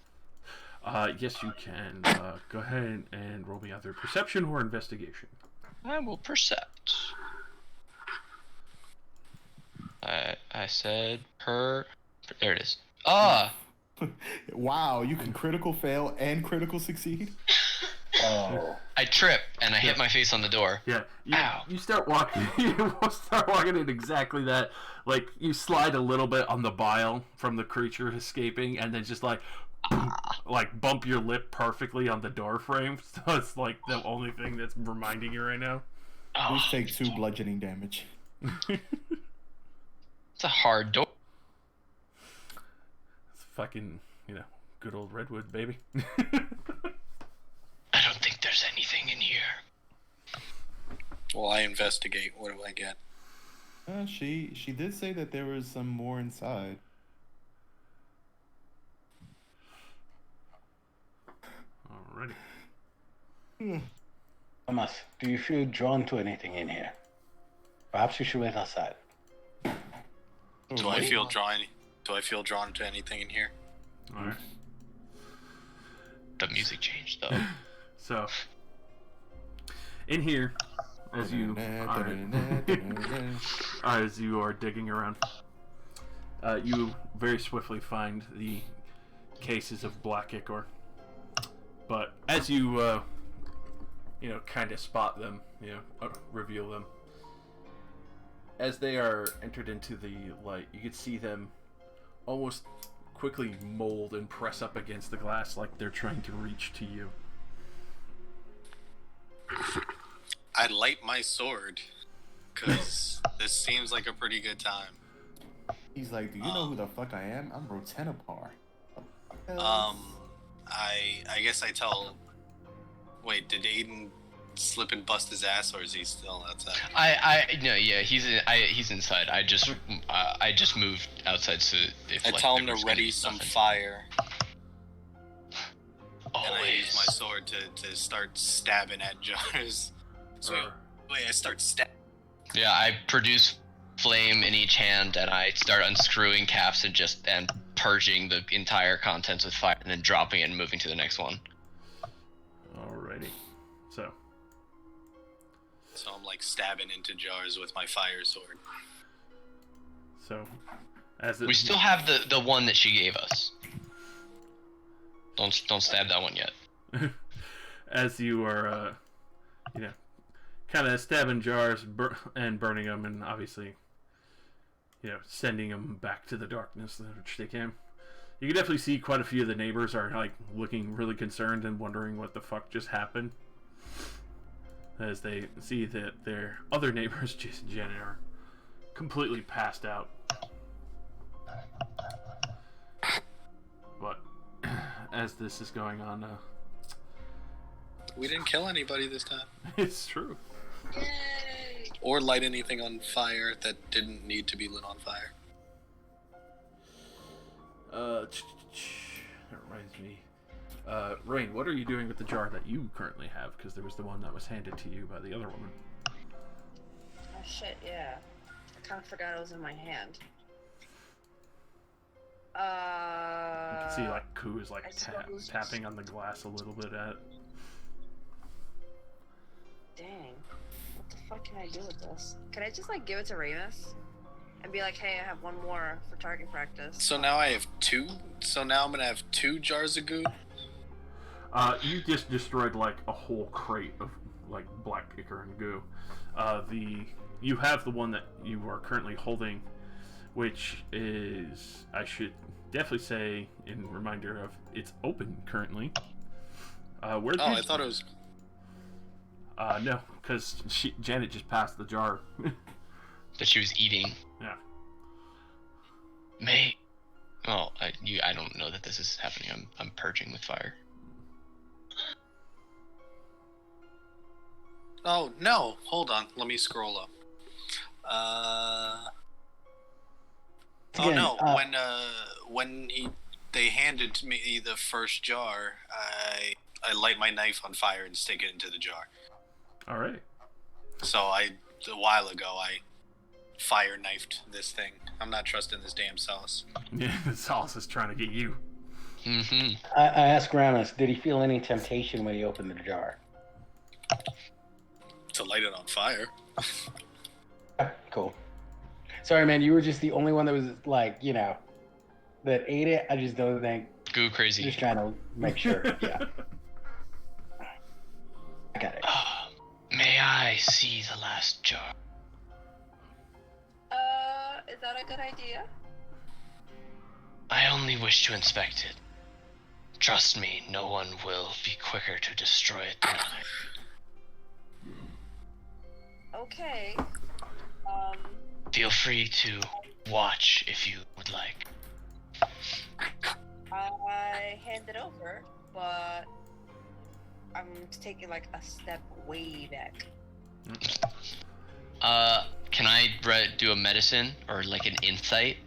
Yes, you can. Go ahead and roll me either perception or investigation. I will percept. I said There it is. Wow, you can critical fail and critical succeed? Oh. I trip and I hit my face on the door. Yeah, Ow. you start walking. You start walking in exactly that. Like you slide a little bit on the bile from the creature escaping, and then just like bump your lip perfectly on the door frame. So it's like the only thing that's reminding you right now. Please take 2 bludgeoning damage. It's a hard door. It's fucking, good old Redwood, baby. I don't think there's anything in here. Well, I investigate. What do I get? She did say that there was some more inside. Alrighty. Thomas, do you feel drawn to anything in here? Perhaps you should wait outside. Do I feel drawn to anything in here? Alright. The music changed though. So, in here, as you are digging around, you very swiftly find the cases of black ichor. But as you, kind of spot them, reveal them, as they are entered into the light, you can see them almost quickly mold and press up against the glass like they're trying to reach to you. I light my sword, because this seems like a pretty good time. He's like, do you know who the fuck I am? I'm Rotenapar. I guess I tell... Wait, did Aiden slip and bust his ass, or is he still outside? No, yeah, he's inside. I just moved outside, so if I tell him to ready some fire. Always. And I use my sword to start stabbing at jars. So wait, I start stabbing. Yeah, I produce flame in each hand, and I start unscrewing caps and purging the entire contents with fire, and then dropping it and moving to the next one. Alrighty. So I'm like stabbing into jars with my fire sword. So, as We still have the one that she gave us. Don't stab that one yet. As you are, kind of stabbing jars and burning them, and obviously, sending them back to the darkness which they came. You can definitely see quite a few of the neighbors are like looking really concerned and wondering what the fuck just happened, as they see that their other neighbors, Jason and Janet, are completely passed out. But as this is going on, We didn't kill anybody this time. it's true. Yay! Or light anything on fire that didn't need to be lit on fire. That reminds me. Rain, what are you doing with the jar that you currently have? Because there was the one that was handed to you by the other woman. Oh shit, yeah. I kind of forgot it was in my hand. You can see like Ku is like I suppose- tapping on the glass a little bit at. Dang. What the fuck can I do with this? Can I just like give it to Ramus? And be like, hey, I have one more for target practice. So now I have 2. So now I'm gonna have 2 jars of goo. You just destroyed like a whole crate of like black ichor and goo. You have the one that you are currently holding, which is, I should definitely say, in reminder of, it's open currently. I thought it was. No, because Janet just passed the jar. That she was eating. Yeah. Mate. Oh, I don't know that this is happening. I'm purging with fire. Oh no! Hold on. Let me scroll up. Oh Again, no! When he they handed me the first jar, I light my knife on fire and stick it into the jar. All right. So a while ago, I fire knifed this thing. I'm not trusting this damn sauce. Yeah, the sauce is trying to get you. Mm-hmm. I asked Ramus, did he feel any temptation when he opened the jar? To light it on fire. Cool. Sorry, man, you were just the only one that was like, that ate it. I just don't think. Goo crazy. Just trying to make sure. Yeah. I got it. May I see the last jar? Is that a good idea? I only wish to inspect it. Trust me, no one will be quicker to destroy it than I. Okay. Feel free to watch if you would like. I hand it over, but I'm taking like a step way back. Can I do a medicine or like an insight?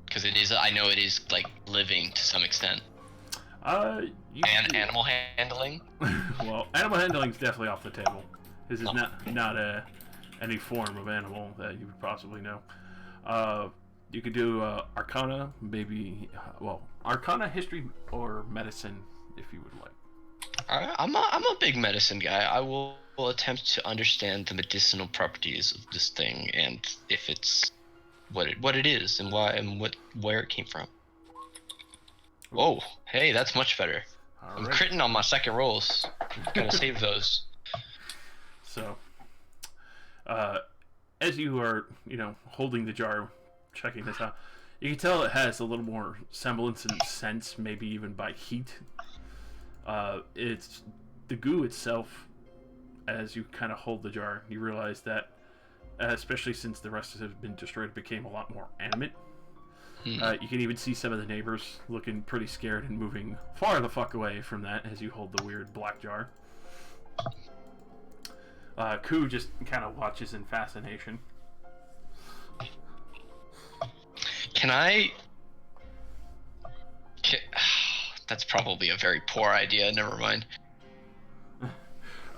Because I know it is like living to some extent. And animal handling. Well, animal handling is definitely off the table. This is not any form of animal that you would possibly know. You could do Arcana, maybe. Arcana, history, or medicine, if you would like. I'm a big medicine guy. I will attempt to understand the medicinal properties of this thing and if it's what it is and why and where it came from. Whoa, hey, that's much better. I'm critting on my second rolls. Gonna save those. So, as you are, holding the jar, checking this out, you can tell it has a little more semblance and sense, maybe even by heat. It's the goo itself. As you kind of hold the jar, you realize that, especially since the rest has been destroyed, it became a lot more animate. You can even see some of the neighbors looking pretty scared and moving far the fuck away from that as you hold the weird black jar. Ku just kind of watches in fascination. That's probably a very poor idea. Never mind.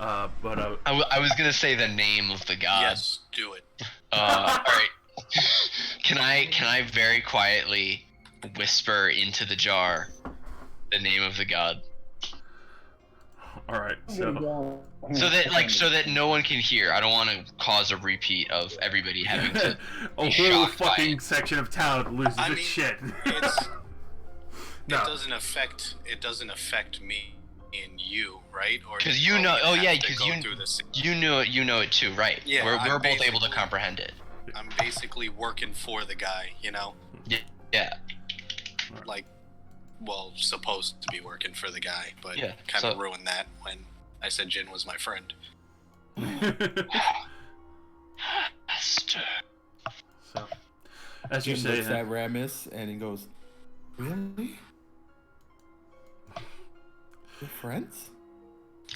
I was gonna say the name of the god. Yes, do it. All right. Can I very quietly whisper into the jar the name of the god? All right. So that no one can hear. I don't want to cause a repeat of everybody having to a whole fucking section of town loses its shit. No. It doesn't affect me and you, right? Because you know. Oh yeah, because you know it too, right? Yeah, we're both able to comprehend it. I'm basically working for the guy, Yeah. Like, well, supposed to be working for the guy, but yeah, kind of ruined that when I said Jin was my friend. Master. So, as you Jin say, looks at Ramus and he goes, "Really? We're friends?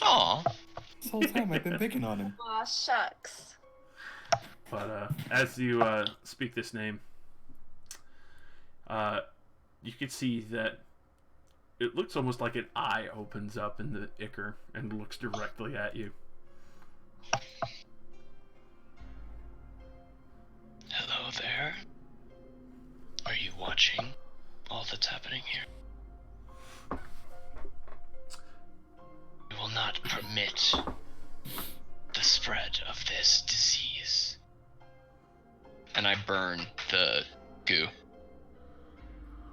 Aw. This whole time I've been picking on him." Aw, shucks. But as you speak this name, you can see that it looks almost like an eye opens up in the ichor and looks directly at you. Hello there. Are you watching all that's happening here? We will not permit the spread of this disease. And I burn the goo.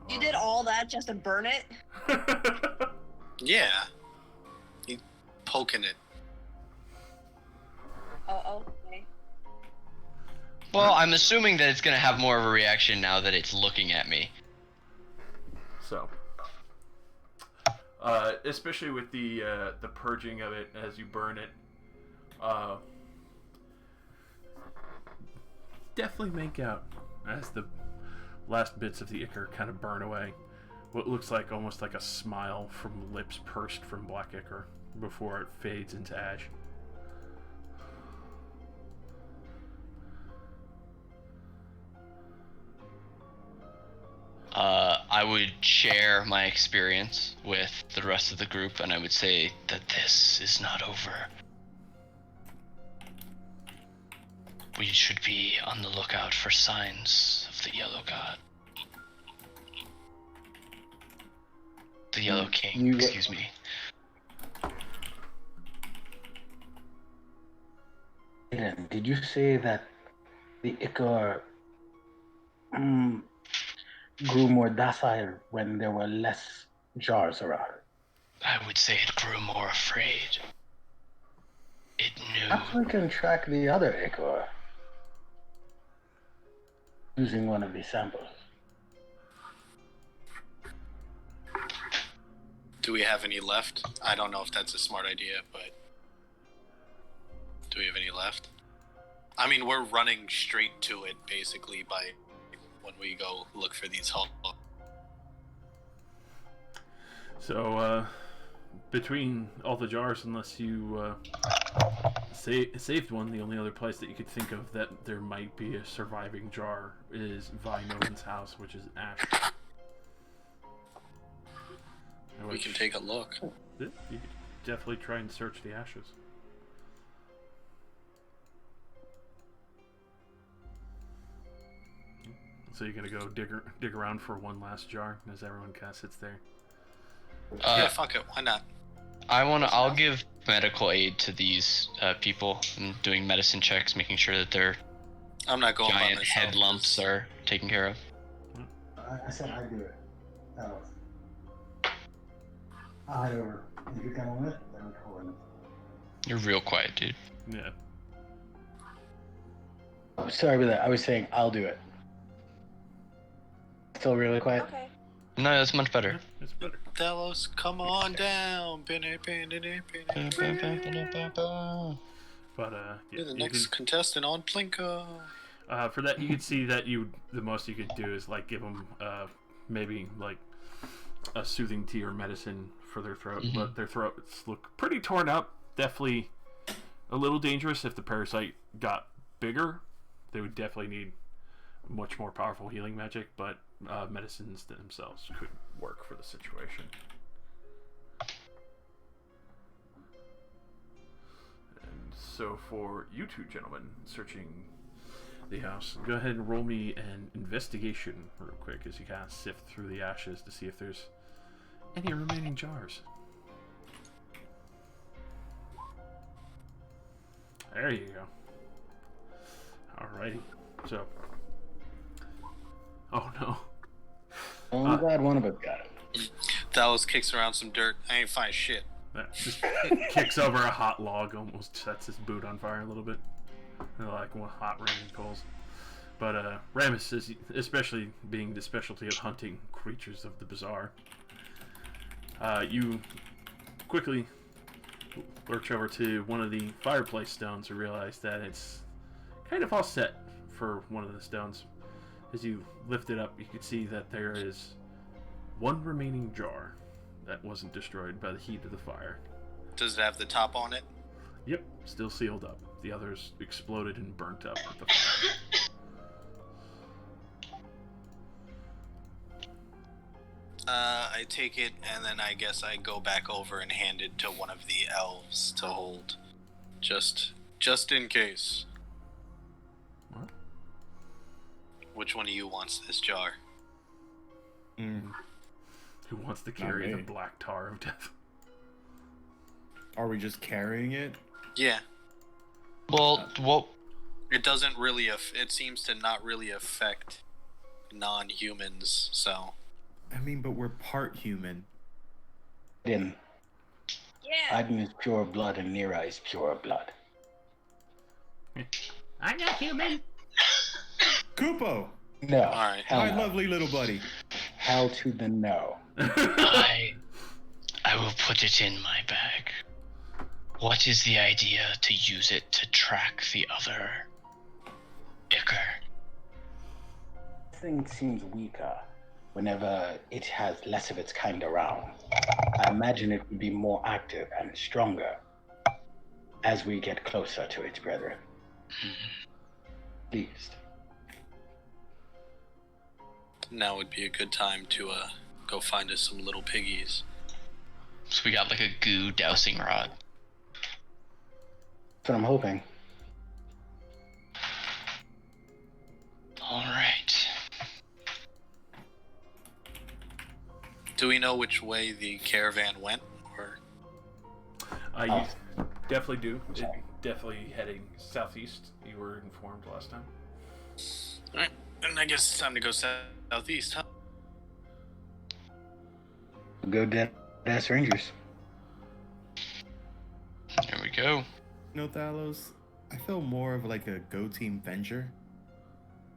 You did all that just to burn it? Yeah. You poking it. Oh, okay. Well, I'm assuming that it's gonna have more of a reaction now that it's looking at me. So, especially with the purging of it as you burn it, definitely make out as the last bits of the ichor kind of burn away. What looks like almost like a smile from lips pursed from black ichor before it fades into ash. I would share my experience with the rest of the group, and I would say that this is not over. We should be on the lookout for signs of the Yellow God. The Yellow King, excuse me. Aiden, did you say that the Ichor grew more docile when there were less jars around? I would say it grew more afraid. It Perhaps knew. we can track the other Ichor using one of these samples. Do we have any left? I don't know if that's a smart idea, but do we have any left? I mean, we're running straight to it basically by when we go look for these hulls. So, between all the jars, unless you saved one, the only other place that you could think of that there might be a surviving jar is Vinovin's house, which is Ash. We can take a look. You could definitely try and search the ashes. So you're gonna go dig around for one last jar as everyone kind of sits there. Yeah, fuck it. Why not? I'll give medical aid to these people and doing medicine checks, making sure that their I'm not going by giant myself. head lumps are taken care of. I said I'd do it. I'll head over. If you come with, then we'll go in. You're real quiet, dude. Yeah. Oh, sorry about that. I was saying I'll do it. Still really quiet? Okay. No, that's much better. Yeah, it's better. Delos, come on down. But You're the next contestant on Plinko. for that, you could see that the most you could do is like give them maybe like a soothing tea or medicine for their throat, but their throats look pretty torn up. Definitely a little dangerous if the parasite got bigger. They would definitely need much more powerful healing magic, but medicines themselves could work for the situation. And so for you two gentlemen searching the house, go ahead and roll me an investigation real quick as you kind of sift through the ashes to see if there's any remaining jars. There you go. Alrighty. So. Oh no. Oh, I'm glad one of us got it. Delos kicks around some dirt. I ain't find shit. That just kicks over a hot log, almost sets his boot on fire a little bit. Like one hot raging coals. But Ramus, is, especially being the specialty of hunting creatures of the bizarre, you quickly lurch over to one of the fireplace stones to realize that it's kind of all set for one of the stones. As you lift it up, you can see that there is one remaining jar that wasn't destroyed by the heat of the fire. Does it have the top on it? Yep, still sealed up. The others exploded and burnt up with the fire. I take it, and then I guess I go back over and hand it to one of the elves to hold. Just in case. What? Which one of you wants this jar? Who wants to carry the black tar of death? Are we just carrying it? Yeah. Well, It doesn't really, it seems to not really affect non-humans, so. I mean, but we're part human. Then Yeah. Aiden is pure blood and Nira is pure blood. I'm not human. Kupo, No. Alright. Hell my no. lovely little buddy. Hell to the no. I will put it in my bag. What is the idea to use it to track the other Ichor? This thing seems weaker whenever it has less of its kind around. I imagine it would be more active and stronger as we get closer to its brethren. Pleased. now would be a good time to go find us some little piggies. So we got like a goo dousing rod. That's what I'm hoping. All right. Do we know which way the caravan went? Or You definitely do. It definitely heading southeast. You were informed last time. alright, and I guess it's time to go southeast, huh? Go dead ass Rangers. There we go. No, Thalos. I feel more of like a Go Team Venture.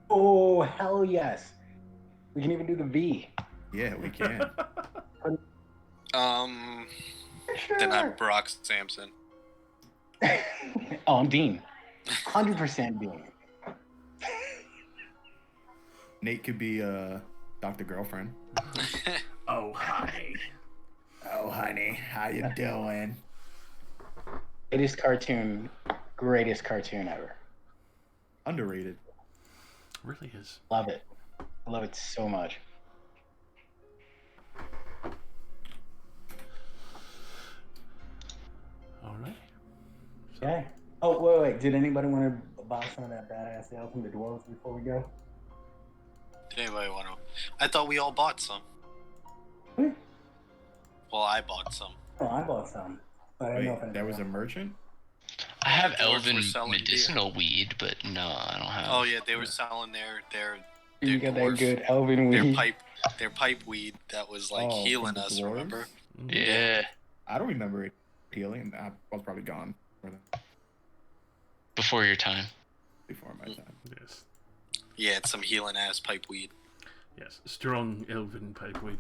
Oh hell yes! We can even do the V. Yeah, we can. Then I'm Brock Sampson. Oh, I'm Dean. 100% Dean. Nate could be Dr. Girlfriend. Oh, hi. Oh, honey, how you doing? Greatest cartoon ever. Underrated. Really is. Love it. I love it so much. All right. Okay. Oh, wait. Did anybody want to buy some of that badass ale from the dwarves before we go? Did anybody want to? I thought we all bought some. Hmm? Well, I bought some. Oh, I bought some. But I don't know if Wait, that was a merchant? I have Dwarves were elven selling medicinal weed, but no, I don't have. Oh yeah, they were selling their You got that dwarf- good elven weed. their pipe weed that was like Oh, healing from the us. dwarves? Remember? Yeah. I don't remember it healing. I was probably gone Before your time. before my time. Yes. Yeah, it's some healing ass pipe weed. Yes. Strong elven pipeweed.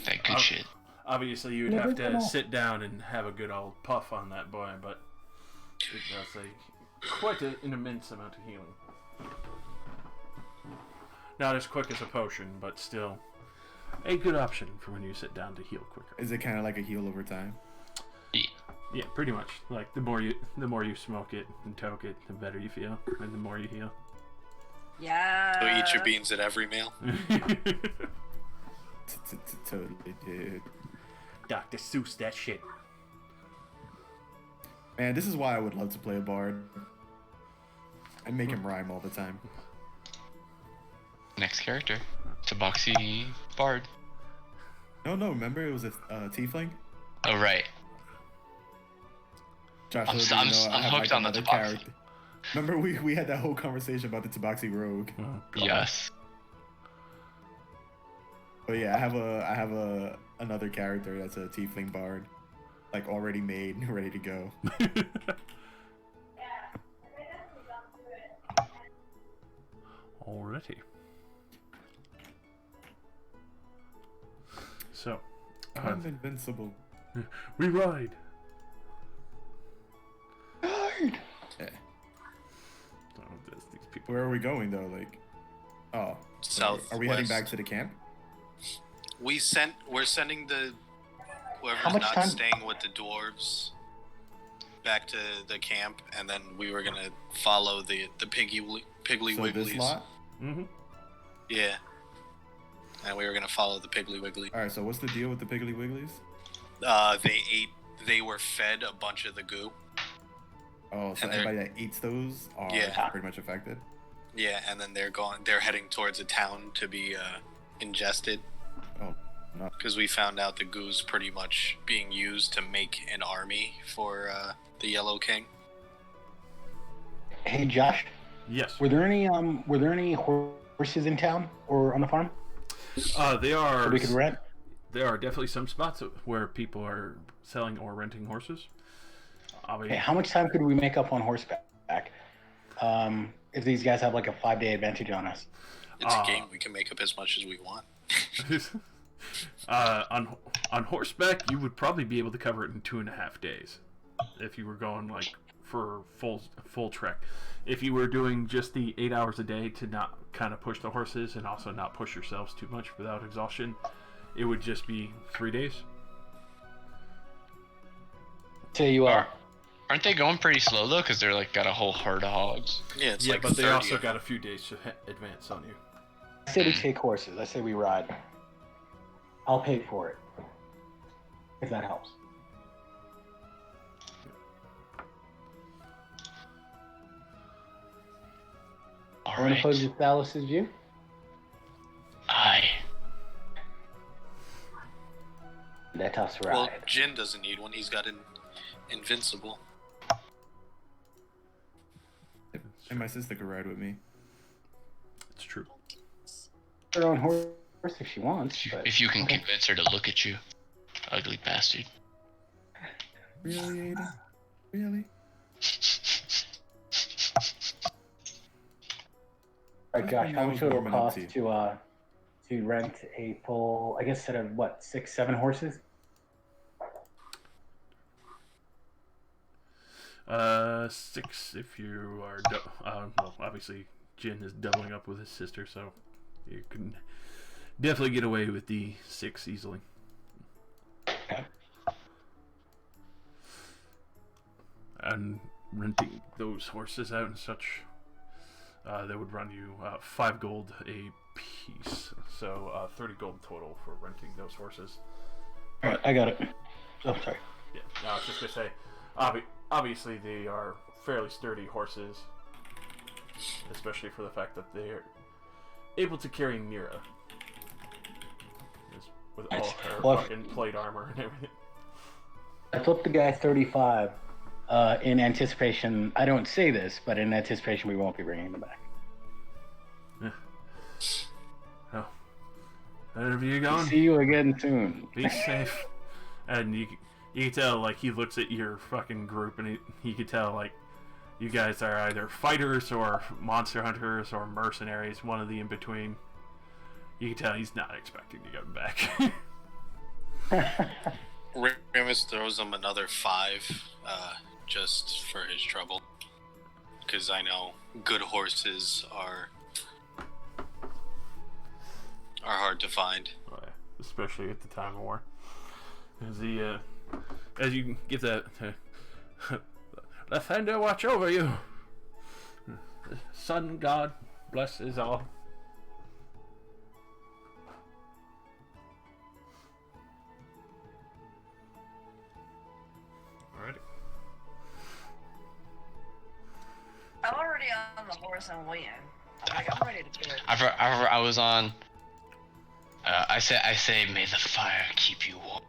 That good shit. Obviously, you would Yeah, have come to on. sit down and have a good old puff on that boy, but it does quite an immense amount of healing. Not as quick as a potion, but still a good option for when you sit down to heal quicker. Is it kind of like a heal over time? Yeah, pretty much. Like the more you smoke it and toke it, the better you feel, and the more you heal. Yeah. So eat your beans at every meal. Totally, dude. Dr. Seuss, that shit. Man, this is why I would love to play a bard. I'd make him rhyme all the time. Next character. Tabaxi Bard. No, remember it was a tiefling? Oh, right. Josh, I'm little do you know, I I'm have, hooked on the another Tabaxi. Remember we had that whole conversation about the Tabaxi rogue. Oh, God. Yes. But yeah, I have another character that's a tiefling bard, like already made, ready to go. Alrighty. So, I'm invincible. we ride. Yeah. Oh, these people. Where are we going though? Like, oh, South. are we heading back to the camp? We're sending the How whoever's much not time- staying with the dwarves back to the camp, and then we were gonna follow the Piggly So Wigglies. this lot. Mm-hmm. Yeah. And we were gonna follow the Piggly Wiggly. All right. So what's the deal with the Piggly Wigglies? They were fed a bunch of the goo. Oh, so And they're- anybody that eats those are Yeah. pretty much affected. Yeah, and then they're heading towards a town to be ingested. Oh, no. Because we found out the goo's pretty much being used to make an army for the Yellow King. Hey Josh, Yes. were there any horses in town or on the farm They are. that we could rent? There are definitely some spots where people are selling or renting horses. Hey, how much time could we make up on horseback? If these guys have like a 5-day advantage on us. It's a game. We can make up as much as we want. On horseback, you would probably be able to cover it in 2.5 days, if you were going like for full trek. If you were doing just the 8 hours a day to not kind of push the horses and also not push yourselves too much without exhaustion, it would just be 3 days. Tell you what, Aren't they going pretty slow though? Because they're like got a whole herd of hogs. Yeah, it's Yeah, like but they 30 also of got them. a few days to advance on you. I say we take horses. I say we ride. I'll pay for it. If that helps. All I want to right. pose with Thalus's view. Aye. Let us ride. Well, Jin doesn't need one. He's got an invincible. And my sister could ride with me. It's true. Her own horse if she wants. But... If you can convince her to look at you, ugly bastard. Really, Aiden? Really? Alright, Josh, how much would it warming up cost to you. to rent a full, I guess, set of what, 6, 7 horses? 6 if you are. Well, obviously, Jin is doubling up with his sister, so you can definitely get away with the 6 easily. Okay. And renting those horses out and such, they would run you 5 gold a piece, so 30 gold total for renting those horses. Alright, I got it. Oh, sorry. Yeah, no, I was just gonna say, obviously they are fairly sturdy horses, especially for the fact that they're able to carry Mira. With all her Well, fucking plate armor and everything. I flipped the guy 35 in anticipation. I don't say this, but in anticipation we won't be bringing them back. Yeah. Oh. Wherever you going? See you again soon. Be safe. And you can tell, like, he looks at your fucking group and he can tell, like, you guys are either fighters or monster hunters or mercenaries, one of the in between. You can tell he's not expecting to get back. Ramus throws him another 5, just for his trouble. Because I know good horses are hard to find. Oh, yeah. Especially at the time of war. As you get that, Lathander, watch over you. The sun god blesses all. Alrighty. I'm already on the horse and waiting. I'm ready to do it. I was on. I say, may the fire keep you warm.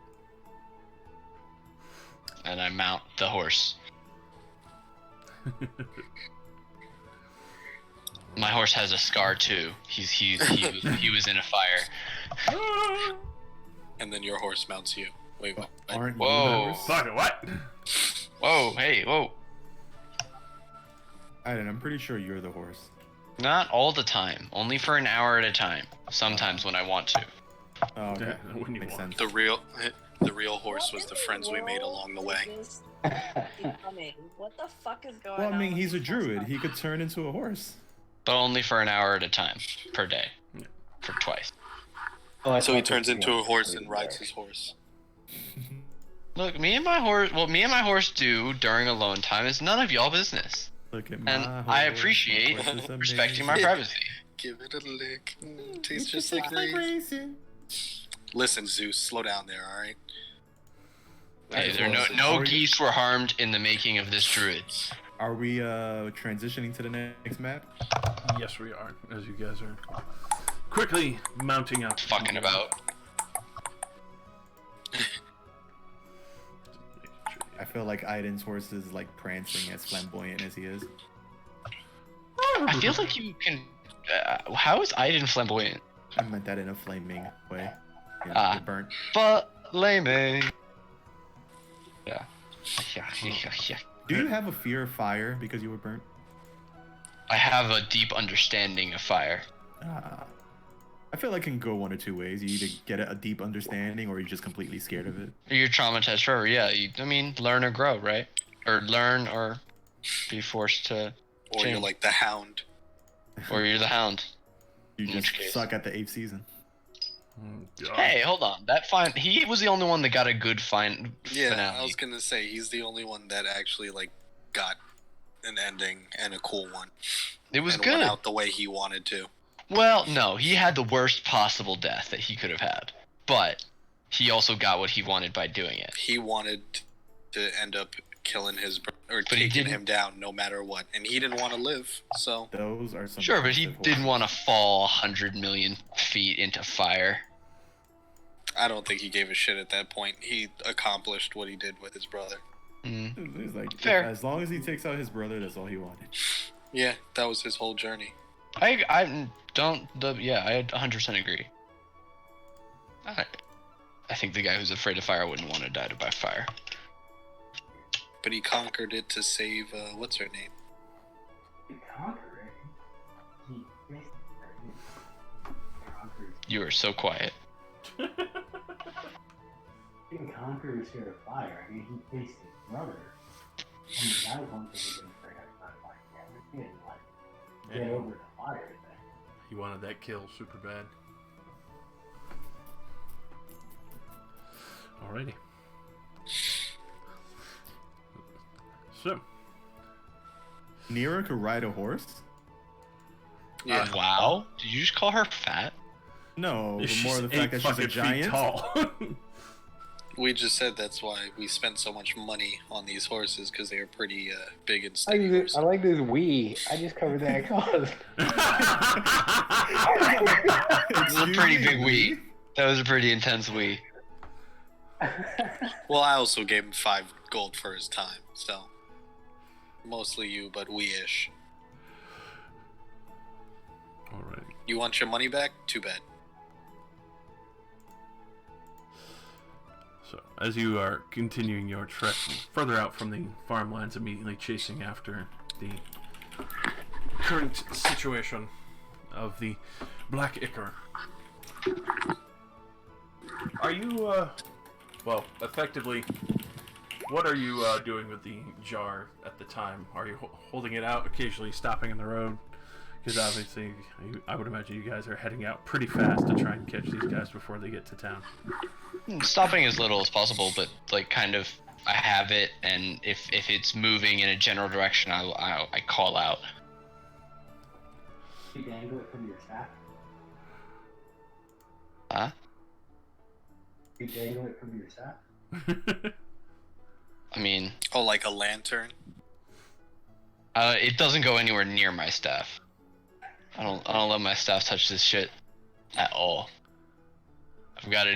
And I mount the horse. My horse has a scar too. He was in a fire. And then your horse mounts you. Wait, what? Aren't Whoa. you the horse? Fuck it, what? Whoa, hey, whoa. Aiden, I'm pretty sure you're the horse. Not all the time. Only for an hour at a time. Sometimes when I want to. Oh, okay. Yeah, when you Makes want. sense. The real horse was the friends we made along the way. What the fuck is going on? Well, I mean, with he's a this druid. horse? He could turn into a horse. But only for an hour at a time. Per day. Yeah. For twice. Oh, I So he thought turns this into a was horse pretty and rides rare. his horse. Look, me and my horse do during alone time is none of y'all business. Look at my And horse. I My appreciate horse is respecting my amazing. privacy. Give it a lick. Tastes It just like raisins. raisin. Listen, Zeus, slow down there, alright? Hey, Right, there well, no are we- geese were harmed in the making of this druid. Are we transitioning to the next map? Yes, we are. As you guys are quickly mounting up. Fucking about. I feel like Aiden's horse is like prancing as flamboyant as he is. I feel like you can. How is Aiden flamboyant? I meant that in a flaming way. You know, Ah. you're burnt. Flaming. Yeah. Do you have a fear of fire because you were burnt? I have a deep understanding of fire. I feel like it can go one or two ways. You either get a deep understanding or you're just completely scared of it. You're traumatized forever. Yeah. Learn or grow, right? Or learn or be forced to. Or you're Change. like the hound. Or you're the hound. You In just which case- suck at the 8th season. God. Hey, hold on. He was the only one that got a good finale. Yeah, I was gonna say he's the only one that actually got an ending and a cool one. It was and good. Went out the way he wanted to. Well, no, he had the worst possible death that he could have had, but he also got what he wanted by doing it. He wanted to end up killing his or But he taking didn't- him down no matter what, and he didn't want to live. So Those are some. Sure, but he impressive didn't horses. want to fall 100 million feet into fire. I don't think he gave a shit at that point. He accomplished what he did with his brother. He's like, Fair. as long as he takes out his brother, that's all he wanted. Yeah, that was his whole journey. I 100% agree. I think the guy who's afraid of fire wouldn't want to die by fire. But he conquered it to save what's her name? He conquered it. He basically conquers. You are so quiet. He didn't conquer his fear of fire. I mean, he faced his brother. I mean, that was one thing he didn't figure out. He didn't get over the fire thing. He wanted that kill super bad. Alrighty. So, Nira could ride a horse? Yeah. Wow. Did you just call her fat? No, but she's more the fact 8 that she's a fucking feet giant. tall. We just said that's why we spent so much money on these horses because they are pretty big and I steady horses. like this we. I just covered that cause. It was a pretty big wee. That was a pretty intense wee. Well, I also gave him 5 gold for his time, so mostly you, but we-ish. Alright. You want your money back? Too bad. So, as you are continuing your trek further out from the farmlands, immediately chasing after the current situation of the Black Ichor, are you, well, effectively, what are you doing with the jar at the time? Are you holding it out, occasionally stopping in the road? Because obviously, I would imagine you guys are heading out pretty fast to try and catch these guys before they get to town. Stopping as little as possible, but kind of, I have it, and if it's moving in a general direction, I call out. You dangle it from your staff. Huh? You dangle it from your staff. I mean, Oh, like a lantern? it doesn't go anywhere near my staff. I don't let my staff touch this shit at all. I've got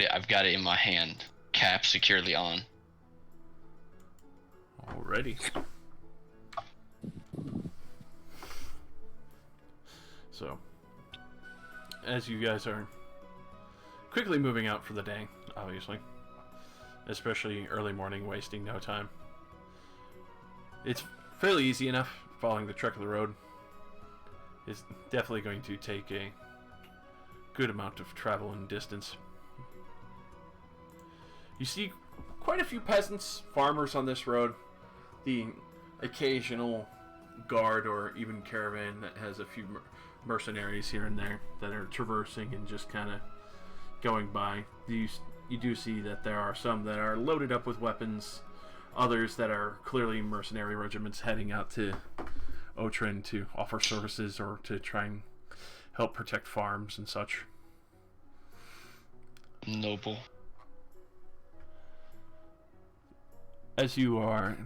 it in my hand, cap securely on. Alrighty. So, as you guys are quickly moving out for the day, obviously, especially early morning, wasting no time, it's fairly easy enough following the trek of the road. It's definitely going to take a good amount of travel and distance. You see quite a few peasants, farmers on this road, the occasional guard or even caravan that has a few mercenaries here and there that are traversing and just kind of going by. You do see that there are some that are loaded up with weapons, others that are clearly mercenary regiments heading out to Otren to offer services or to try and help protect farms and such. Noble. As you are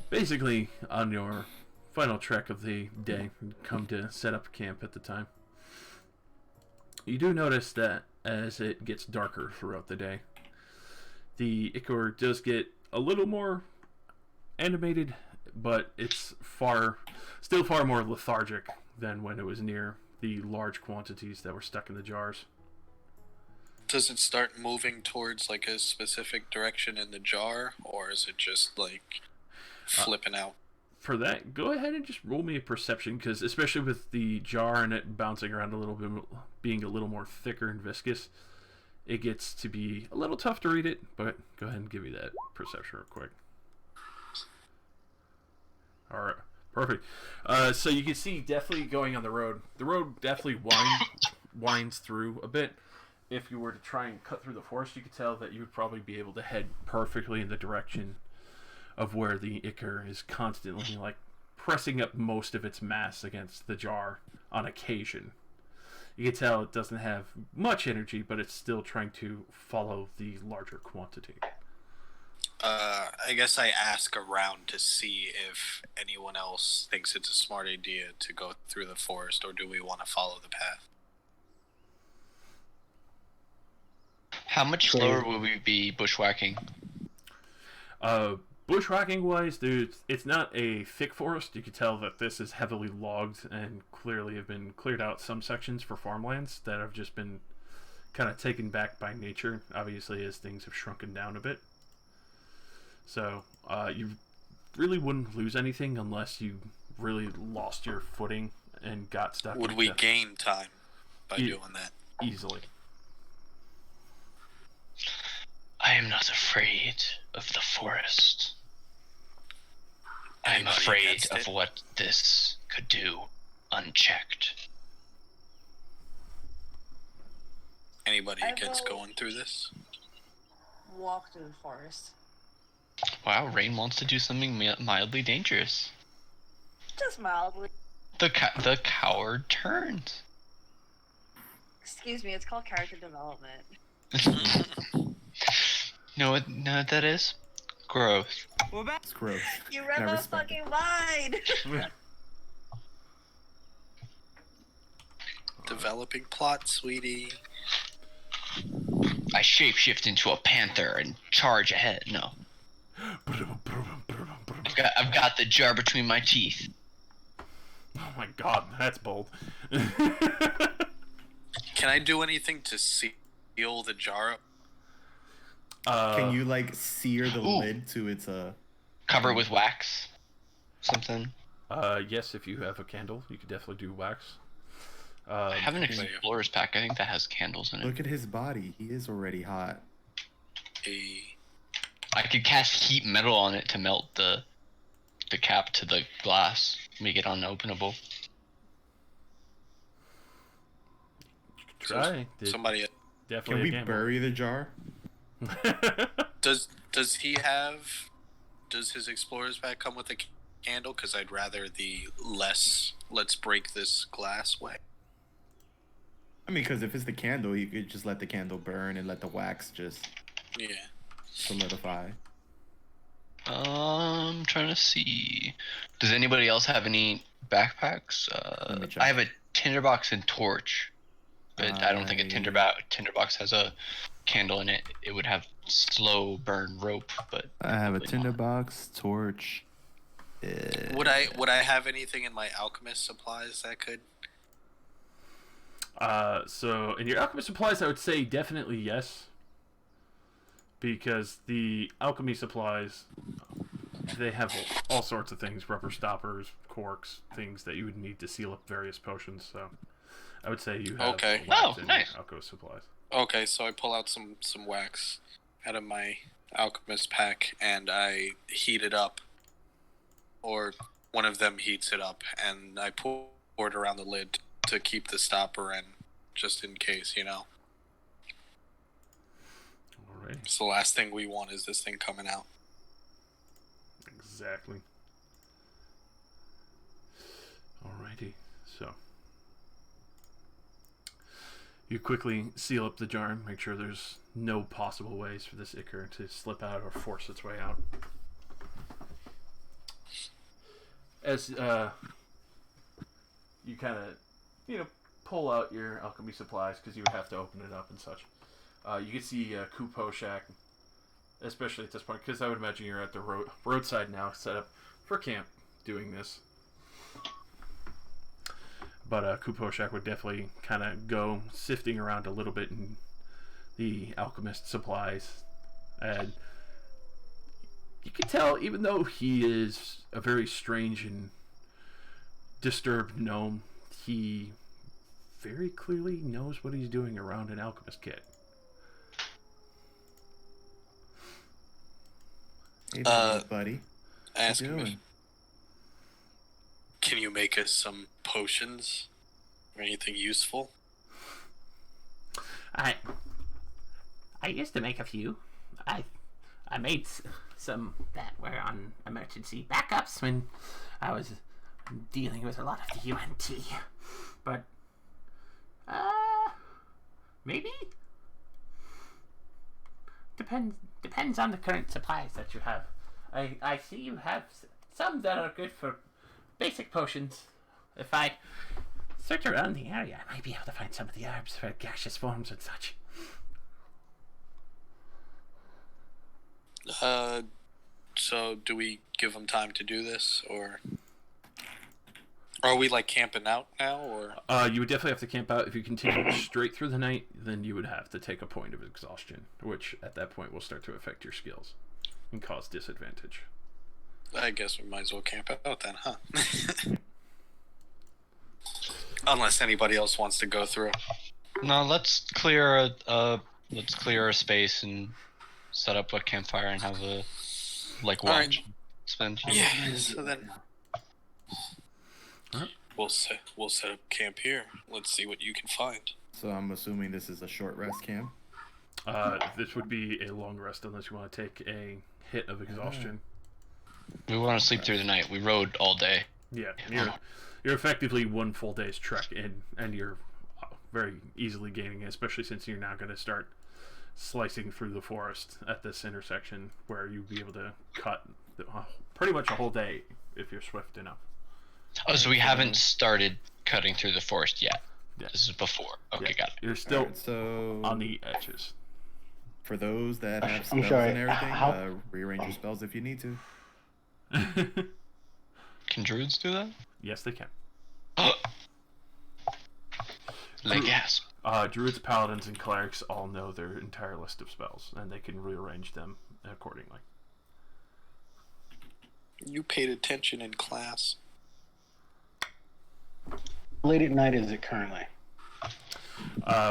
basically on your final trek of the day, come to set up camp at the time, you do notice that as it gets darker throughout the day, the Ichor does get a little more animated, but it's still far more lethargic than when it was near the large quantities that were stuck in the jars. Does it start moving towards like a specific direction in the jar, or is it just like flipping out? For that, go ahead and just roll me a perception, because especially with the jar and it bouncing around a little bit, being a little more thicker and viscous, it gets to be a little tough to read it, but go ahead and give me that perception real quick. Alright, perfect. So you can see definitely going on the road. The road definitely winds through a bit. If you were to try and cut through the forest, you could tell that you would probably be able to head perfectly in the direction of where the ichor is constantly like pressing up most of its mass against the jar on occasion. You can tell it doesn't have much energy, but it's still trying to follow the larger quantity. I guess I ask around to see if anyone else thinks it's a smart idea to go through the forest, or do we want to follow the path? How much slower will we be bushwhacking? Bushwhacking wise, dude, it's not a thick forest. You can tell that this is heavily logged and clearly have been cleared out some sections for farmlands that have just been kind of taken back by nature, obviously, as things have shrunken down a bit. So, you really wouldn't lose anything unless you really lost your footing and got stuck. Would we gain time by doing that? Easily. I am not afraid of the forest. I am Anybody afraid against of it? what this could do unchecked. Anybody I against will- going through this? Walk through the forest. Wow, Rain wants to do something mildly dangerous. Just mildly. The coward turns. Excuse me, it's called character development. Know what that is? Growth. It's gross. You read I my respect fucking mind! Developing plot, sweetie. I shapeshift into a panther and charge ahead. No, I've got the jar between my teeth. Oh my god, that's bold. Can I do anything to seal the jar up? Can you like sear the Ooh. lid to its Cover it with wax. Something. Yes, if you have a candle, you could definitely do wax. I have an explorer's pack. I think that has candles in it. Look at his body. He is already hot. I could cast heat metal on it to melt the cap to the glass, make it unopenable. Try. Somebody Definitely Can we a gamble. bury the jar? does his explorer's pack come with a candle? Because I'd rather the less let's break this glass way. I mean, because if it's the candle, you could just let the candle burn and let the wax just Yeah. solidify. Trying to see. Does anybody else have any backpacks? Let me check. I have a tinderbox and torch, but I don't think a tinderbox has a candle in it. It would have slow burn rope, but I have a probably not. tinderbox, torch. Would I have anything in my alchemist supplies that could? So in your alchemy supplies, I would say definitely yes. Because the alchemy supplies, they have all sorts of things, rubber stoppers, corks, things that you would need to seal up various potions, so I would say you have Okay. wax Oh, in nice. your alchemy supplies. Okay, so I pull out some wax out of my alchemist pack and I heat it up, or one of them heats it up, and I pour it around the lid to keep the stopper in, just in case, you know. Alright, So the last thing we want is this thing coming out. exactly. Alrighty, so you quickly seal up the jar and make sure there's no possible ways for this ichor to slip out or force its way out. As you kind of, pull out your alchemy supplies, because you would have to open it up and such. You can see Kupo Shack, especially at this point, because I would imagine you're at the roadside now, set up for camp, doing this. But Kupo Shack would definitely kind of go sifting around a little bit in the alchemist supplies, and you can tell, even though he is a very strange and disturbed gnome, he very clearly knows what he's doing around an alchemist kit. Hey, buddy. Ask What you him if, doing? can you make us some potions or anything useful? I used to make a few. I made some that were on emergency backups when I was dealing with a lot of the UNT. But maybe depends on the current supplies that you have. I see you have some that are good for basic potions. If I search around the area, I might be able to find some of the herbs for gaseous forms and such. So do we give them time to do this, or are we like camping out now, or? You would definitely have to camp out. If you continue straight through the night, then you would have to take a point of exhaustion, which at that point will start to affect your skills and cause disadvantage. I guess we might as well camp out then, huh? Unless anybody else wants to go through. No, let's clear a space and set up a campfire and have a watch. Alright. Spend. Yeah. So then Alright. we'll set up camp here. Let's see what you can find. So I'm assuming this is a short rest camp. This would be a long rest unless you want to take a hit of exhaustion. We want to sleep through the night. We rode all day. Yeah, you're effectively one full day's trek in, and you're very easily gaining it, especially since you're now going to start slicing through the forest at this intersection where you'll be able to cut pretty much a whole day if you're swift enough. Oh, so we haven't started cutting through the forest yet. Yeah. This is before. Okay, Yeah. got it. You're still Alright, so on the edges. for those that have I'm spells sorry, and everything, how- rearrange your spells if you need to. Can druids do that? Yes, they can. Like gas. Druids, paladins, and clerics all know their entire list of spells, and they can rearrange them accordingly. You paid attention in class. Late at night is it currently?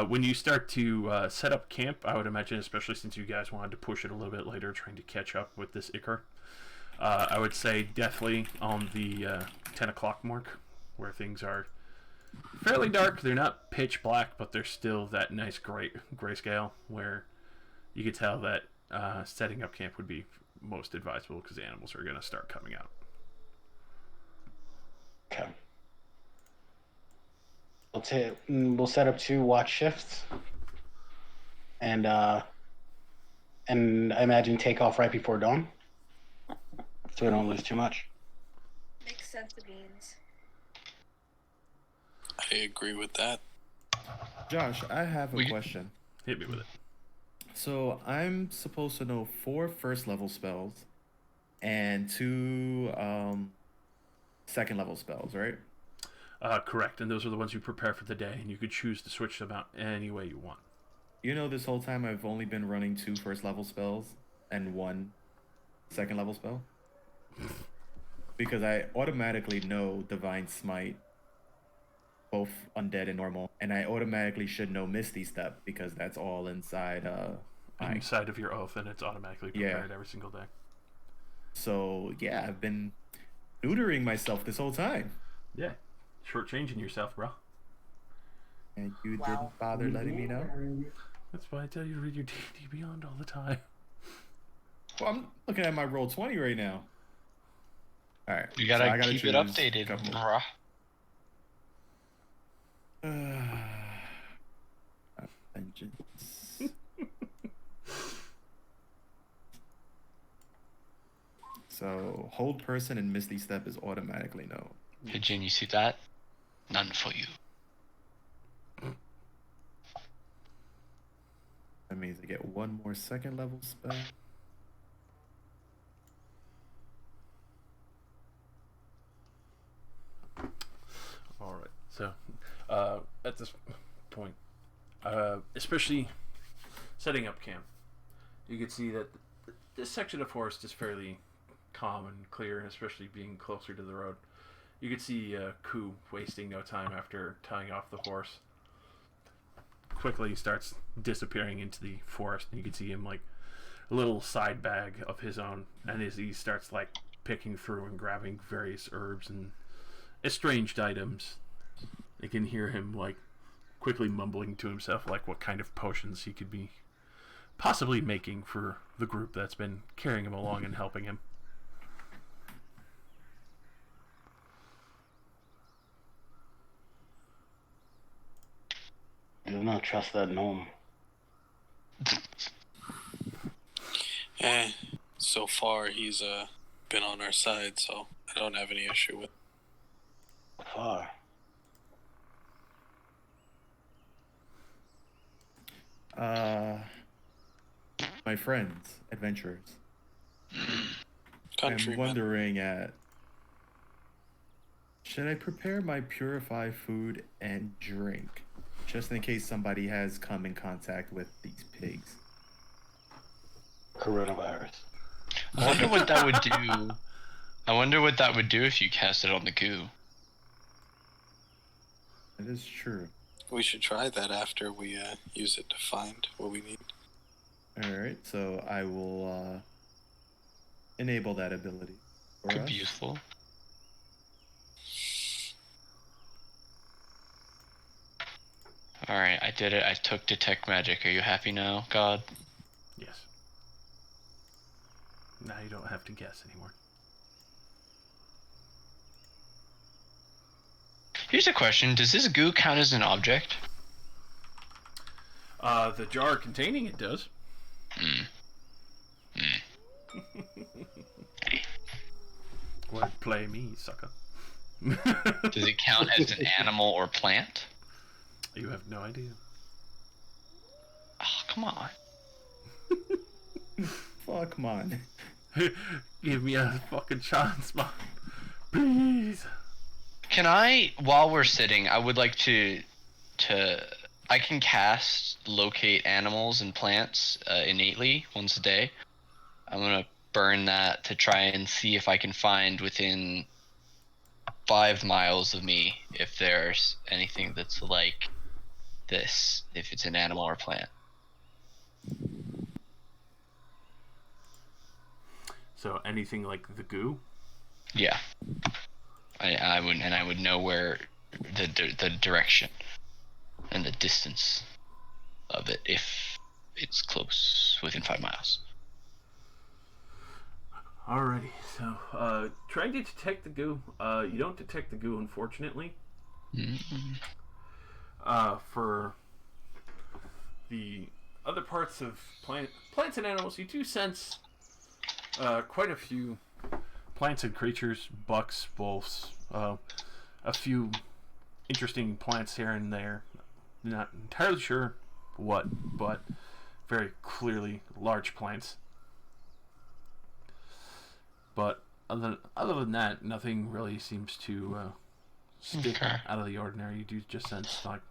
When you start to set up camp, I would imagine, especially since you guys wanted to push it a little bit later, trying to catch up with this Icar, I would say definitely on the 10 o'clock mark, where things are fairly dark. They're not pitch black, but they're still that nice grayscale where you could tell that setting up camp would be most advisable because the animals are going to start coming out. Okay. We'll set up 2 watch shifts, and I imagine take off right before dawn, so we don't lose too much. Makes sense to beans. I agree with that. Josh, I have a question. Hit me with it. So I'm supposed to know 4 first level spells and 2 second level spells, right? Correct, and those are the ones you prepare for the day, and you could choose to switch them out any way you want. You know, this whole time I've only been running 2 first level spells and 1 second level spell. Because I automatically know Divine Smite, both undead and normal, and I automatically should know Misty Step because that's all inside Inside of your oath, and it's automatically prepared every single day. So yeah, I've been neutering myself this whole time. Yeah, shortchanging yourself, bro. And you didn't bother letting me know? That's why I tell you to read your D&D Beyond all the time. Well, I'm looking at my roll 20 right now. Alright. You gotta, so I gotta keep it choose updated, a couple. bruh. Vengeance. So, hold person and Misty Step is automatically no. Hey, Jin, you see that? None for you. That means I get 1 more second level spell. Alright, so at this point, especially setting up camp, you can see that this section of forest is fairly calm and clear, especially being closer to the road. You can see Ku wasting no time after tying off the horse. Quickly starts disappearing into the forest, and you can see him like a little side bag of his own, and as he starts like picking through and grabbing various herbs and estranged items, you can hear him like quickly mumbling to himself like what kind of potions he could be possibly making for the group that's been carrying him along and helping him. I do not trust that gnome. So far he's been on our side, so I don't have any issue with. Far. My friends, adventurers. Countrymen. I'm wondering should I prepare my purify food and drink, just in case somebody has come in contact with these pigs? Coronavirus. I wonder what that would do. I wonder what that would do if you cast it on the goo. That is true. We should try that after we use it to find what we need. Alright, so I will enable that ability for Could us. be useful. Alright, I did it. I took detect magic. Are you happy now, God? Yes. Now you don't have to guess anymore. Here's a question. Does this goo count as an object? The jar containing it does. Play me, sucker. Does it count as an animal or plant? You have no idea. Oh, come on. Fuck, man. Give me a fucking chance, man. Please. Can I, while we're sitting, I would like to I can cast locate animals and plants innately once a day. I'm gonna burn that to try and see if I can find within 5 miles of me if there's anything that's like this, if it's an animal or plant. So anything like the goo? Yeah. I would know where the direction and the distance of it if it's close within 5 miles. Alrighty, so trying to detect the goo. You don't detect the goo, unfortunately. Mm-hmm. For the other parts of plants and animals, you do sense quite a few plants and creatures, bucks, wolves, a few interesting plants here and there. Not entirely sure what, but very clearly large plants. But other than that, nothing really seems to stick out of the ordinary. You do just sense like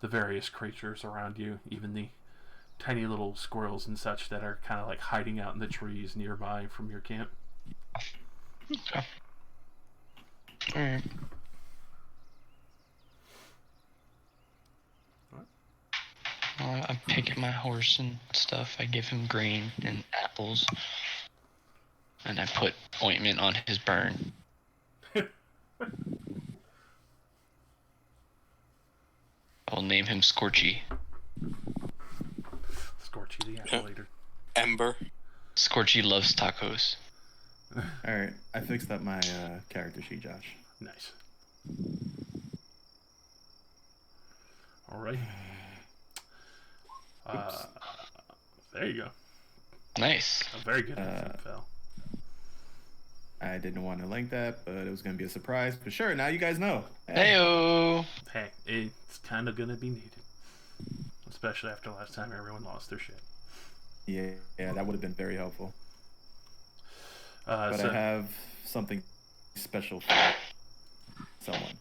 the various creatures around you, even the tiny little squirrels and such that are kind of like hiding out in the trees nearby from your camp. Okay. Alright. I'm picking my horse and stuff. I give him grain and apples. And I put ointment on his burn. I'll name him Scorchy. Scorchy the Appalator. Ember. Scorchy loves tacos. Alright, I fixed up my character sheet, Josh. Nice. Alright. There you go. Nice. A very good infant fell. I didn't want to link that, but it was going to be a surprise. But sure, now you guys know. Heyo. Hey, it's kind of gonna be needed, especially after last time everyone lost their shit. Yeah, that would have been very helpful. But So, I have something special for someone.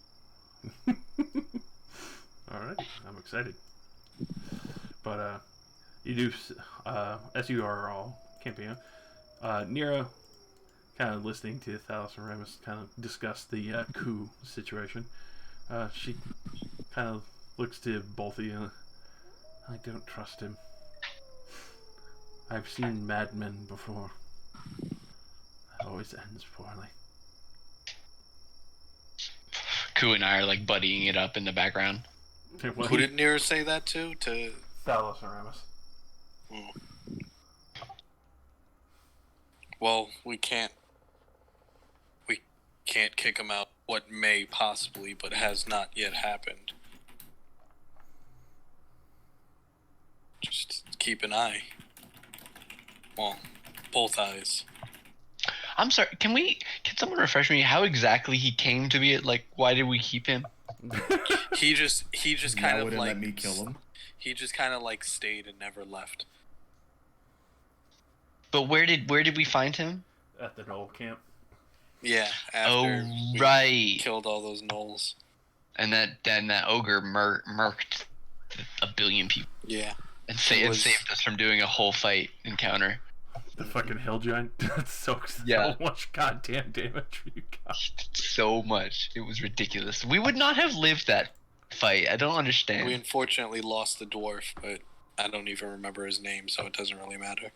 alright, I'm excited. But you do, as you are all camping out, Nero, kind of listening to Thalos and Remus kind of discuss the coup situation. She kind of looks to both of you. I don't trust him. I've seen madmen before. It always ends poorly. Ku and I are like buddying it up in the background. Who did Nira say that to? To Thalos and Ramus. Well, we can't kick him out. What may possibly, but has not yet happened. Just keep an eye. Well, both eyes. I'm sorry. Can someone refresh me how exactly he came to be? Like, why did we keep him? He just kind of wouldn't like let me kill him. He just kind of like stayed and never left. But where did we find him? At the Knoll camp. Yeah. After we right. killed all those gnolls. And that ogre murked a billion people. Yeah. And saved us from doing a whole fight encounter. The fucking hill giant. That's so much goddamn damage you got. So much. It was ridiculous. We would not have lived that fight. I don't understand. We unfortunately lost the dwarf, but I don't even remember his name, so it doesn't really matter.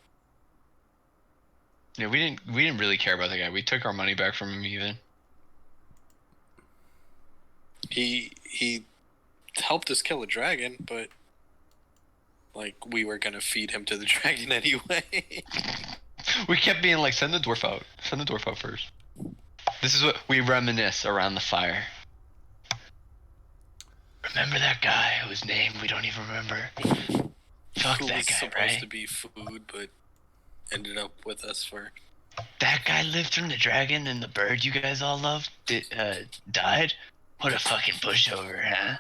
Yeah, we didn't really care about the guy. We took our money back from him even. He helped us kill a dragon, but like we were gonna feed him to the dragon anyway. We kept being like, send the dwarf out. Send the dwarf out first. This is what we reminisce around the fire. Remember that guy whose name we don't even remember? Fuck Who that was guy, supposed right? to be food, but ended up with us for. That guy lived from the dragon and the bird you guys all loved died? What a fucking pushover, huh?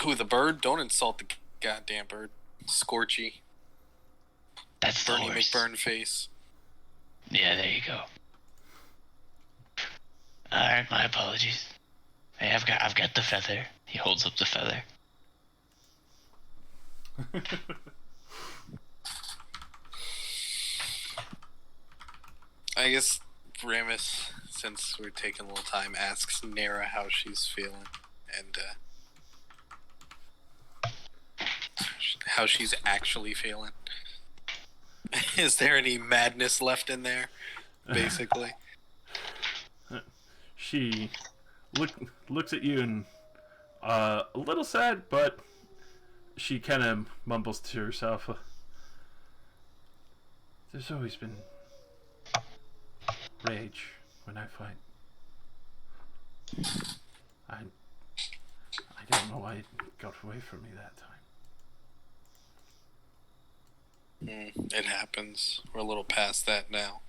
Who, the bird? Don't insult the goddamn bird. Scorchy. That's the Bernie horse. McBurn face. Yeah, there you go. Alright, my apologies. Hey, I've got the feather. He holds up the feather. I guess Ramus, since we're taking a little time, asks Nera how she's feeling and how she's actually feeling. Is there any madness left in there? Basically. She looks at you and a little sad, but she kind of mumbles to herself. There's always been rage when I fight. I don't know why it got away from me that time. It happens. We're a little past that now.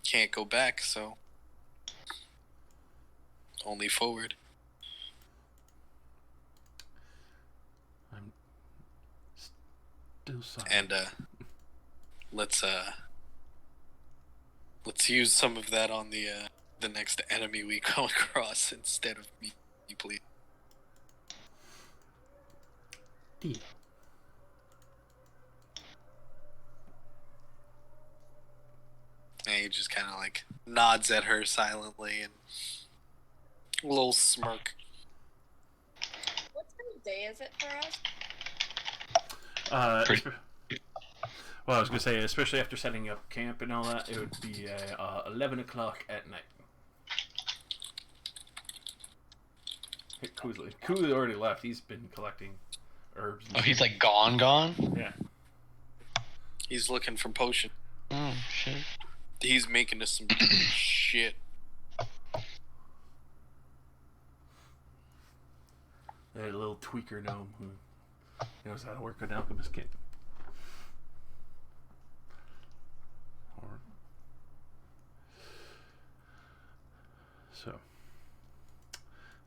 Can't go back, so only forward. I'm still silent. And let's use some of that on the next enemy we come across instead of me, please. Deal. And he just kind of like nods at her silently and a little smirk. What time of day is it for us? Well, I was gonna say, especially after setting up camp and all that, it would be 11 o'clock at night. Kuzli already left. He's been collecting herbs. Oh, he's like gone? Yeah. He's looking for potion. Oh, shit. He's making us some shit. A little tweaker gnome who knows how to work an alchemist kit. So,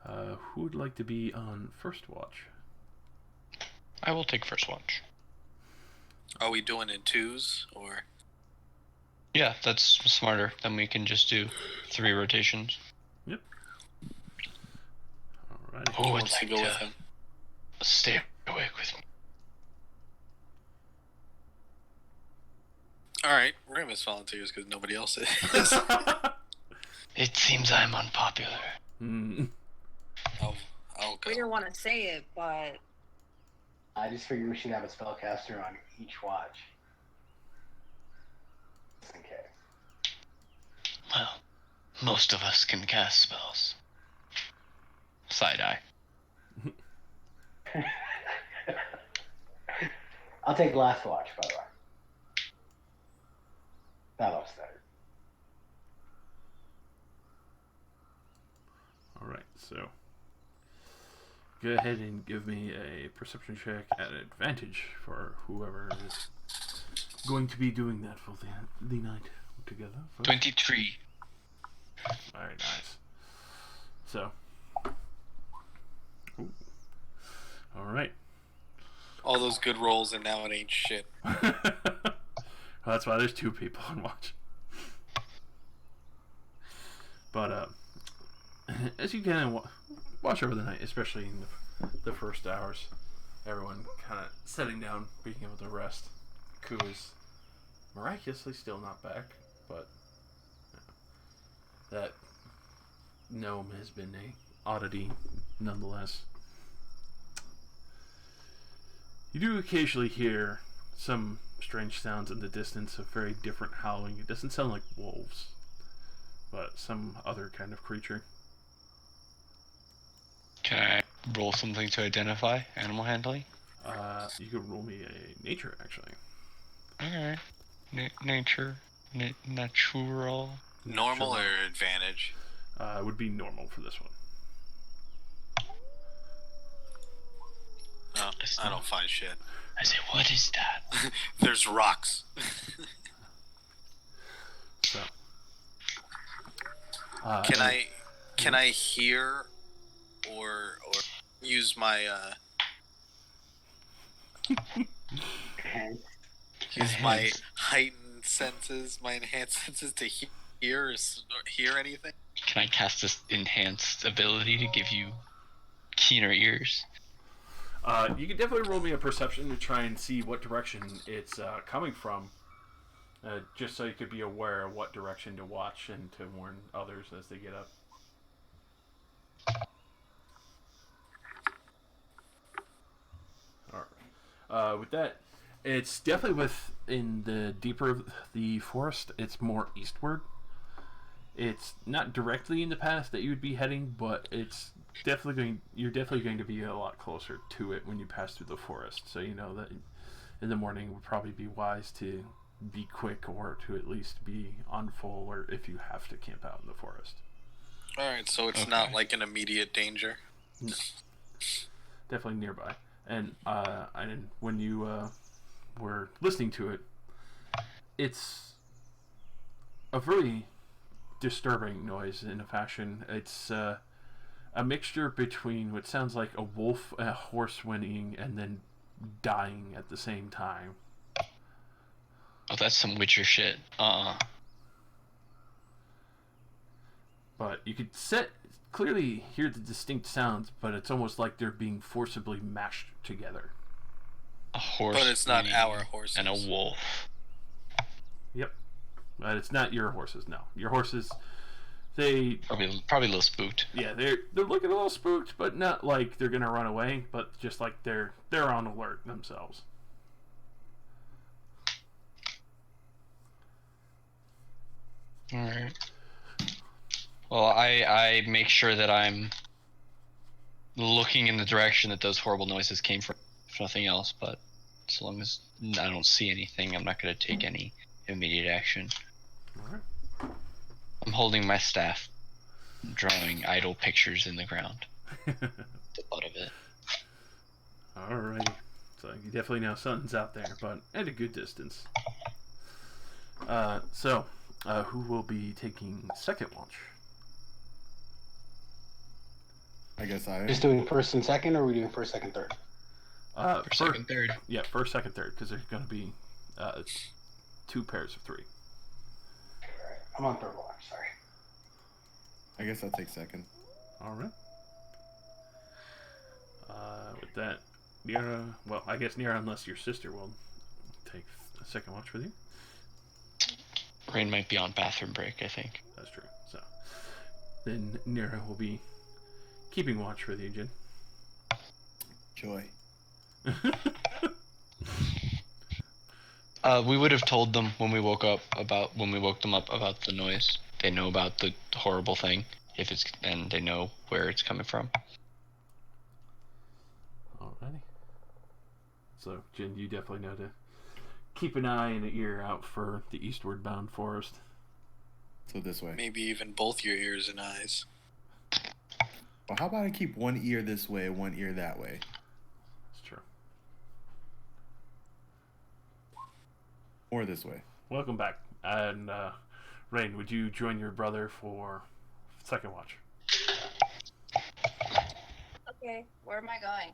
who would like to be on first watch? I will take first watch. Are we doing in twos or? Yeah, that's smarter. Then we can just do 3 rotations. Yep. Alright. Who Who would wants to like go to with him? stay awake with me? All right, Ramus volunteers because nobody else is. It seems I'm unpopular. I'll go. We didn't want to say it, but I just figured we should have a spellcaster on each watch. Well, most of us can cast spells. Side eye. I'll take last watch, by the way. That looks better. Alright, so go ahead and give me a perception check at advantage for whoever is going to be doing that for the night together. First. 23. Very nice. So, alright. All those good rolls, and now it ain't shit. Well, that's why there's 2 people on watch. But, as you can watch over the night, especially in the first hours, everyone kind of sitting down, being able to rest. Ku is miraculously still not back, but that gnome has been a oddity nonetheless. You do occasionally hear some strange sounds in the distance of very different howling. It doesn't sound like wolves, but some other kind of creature. Can I roll something to identify animal handling? You could roll me a nature, actually. Alright. Nature. Natural. Normal or advantage? It would be normal for this one. No, I don't find shit. I say, what is that? There's rocks. So, Can I hear or use my use my heightened senses, my enhanced senses to hear anything? Can I cast this enhanced ability to give you keener ears? You could definitely roll me a perception to try and see what direction it's coming from, just so you could be aware of what direction to watch and to warn others as they get up. Alright. With that, it's definitely within the deeper of the forest. It's more eastward. It's not directly in the path that you would be heading, but you're definitely going to be a lot closer to it when you pass through the forest. So you know that in the morning it would probably be wise to be quick, or to at least be on full, or if you have to camp out in the forest. Alright, so it's not like an immediate danger. No. Definitely nearby. And when you were listening to it, it's a very disturbing noise in a fashion. It's a mixture between what sounds like a wolf and a horse whinnying and then dying at the same time. Oh, that's some Witcher shit. But you could clearly hear the distinct sounds, but it's almost like they're being forcibly mashed together. A horse. But it's not our horses. And a wolf. Yep. But it's not your horses, no. Your horses, they... Probably a little spooked. Yeah, they're looking a little spooked, but not like they're gonna run away, but just like they're on alert themselves. Alright. Well, I make sure that I'm looking in the direction that those horrible noises came from, if nothing else, but as long as I don't see anything, I'm not going to take any immediate action. Alright. I'm holding my staff, drawing idle pictures in the ground. The butt of it. Alright. So you definitely know something's out there, but at a good distance. So, who will be taking second watch? I guess I. Just doing first and second, or are we doing first, second, third? First, second, third. Yeah, first, second, third, because there's going to be 2 pairs of 3. Alright, I'm on third watch, sorry. I guess I'll take second. Alright. With that, Nira, well, I guess Nira, unless your sister will take a second watch with you. Rain might be on bathroom break, I think. That's true. So, then Nira will be keeping watch with you, Jin. Joy. We would have told them when we woke them up about the noise. they know about the horrible thing, and they know where it's coming from. Alrighty. So, Jin, you definitely know to keep an eye and an ear out for the eastward bound forest. So this way. Maybe even both your ears and eyes. Well, how about I keep one ear this way, one ear that way? That's true. Or this way. Welcome back. And, Rain, would you join your brother for second watch? Okay, where am I going?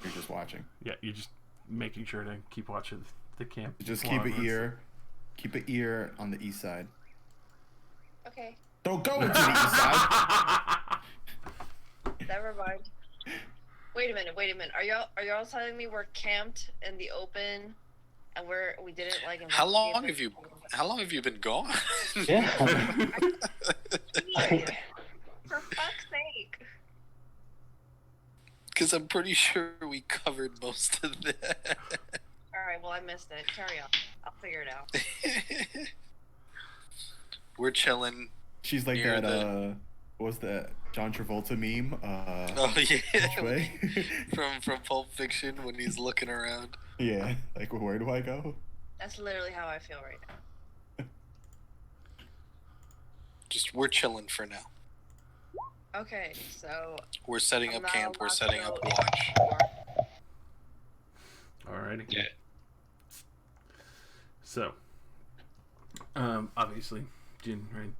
You're just watching. Yeah, you're just making sure to keep watching the camp. Just keep an ear on the east side. Okay, Don't go into the east side. never mind. Wait a minute. Are y'all telling me we're camped in the open, and we didn't like? How long have you been gone? Yeah. Jeez, for fuck's sake! Because I'm pretty sure we covered most of that. All right, well I missed it. Carry on. I'll figure it out. We're chilling. She's like Near that. What was that John Travolta meme? Oh yeah. Which way? from Pulp Fiction when he's looking around. Yeah. Like, where do I go? That's literally how I feel right now. Just we're chilling for now. Okay, so We're setting I'm up not camp. We're allowed to setting go up in watch. anymore. Alrighty. Yeah. So, obviously, Jin, right?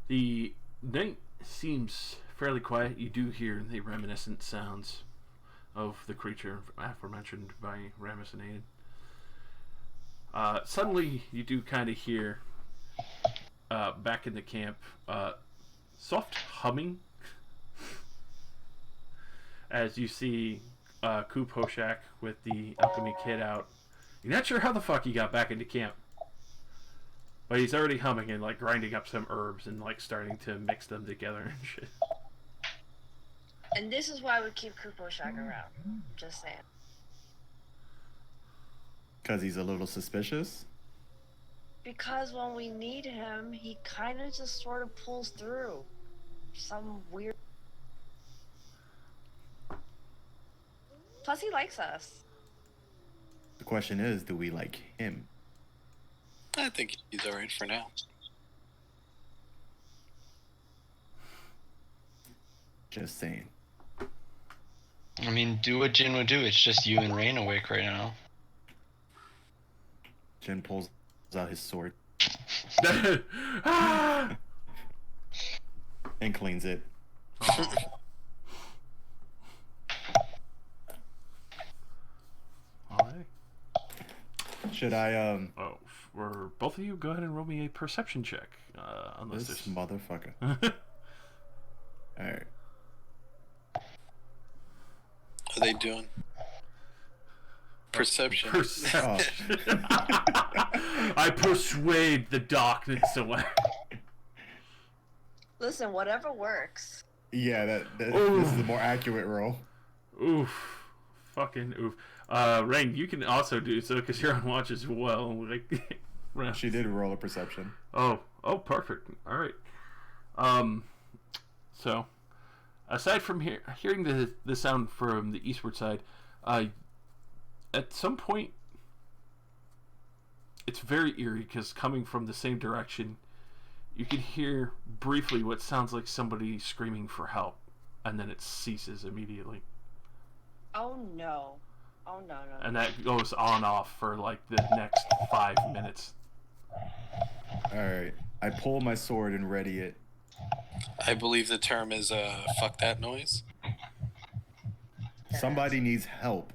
The night seems fairly quiet. You do hear the reminiscent sounds of the creature aforementioned by Ramus and Aiden. Suddenly, you do kind of hear, back in the camp, soft humming as you see Kuposhak with the alchemy kit out. You're not sure how the fuck he got back into camp, but he's already humming and like grinding up some herbs and like starting to mix them together and shit. And this is why we keep Kuposhak around. Just saying. Because he's a little suspicious. Because when we need him, he kind of just sort of pulls through. Some weird. Plus, he likes us. The question is, do we like him? I think he's alright for now. Just saying. I mean, do what Jin would do. It's just you and Rain awake right now. Jin pulls out his sword Ah! and cleans it. Alright. Should I Oh, for both of you, go ahead and roll me a perception check. Unless this there's... motherfucker. All right. What are they doing? Perception. Perception. I persuade the darkness away. Listen, whatever works. Yeah, that this is the more accurate roll. Oof. Fucking oof. Rain, you can also do so because you're on watch as well. Like, She did roll a perception. Oh, perfect. All right. So, aside from hearing the sound from the eastward side, at some point, it's very eerie because coming from the same direction, you can hear briefly what sounds like somebody screaming for help, and then it ceases immediately. Oh no. Oh no. And that goes on off for like the next 5 minutes. All right. I pull my sword and ready it. I believe the term is fuck that noise. Somebody needs help.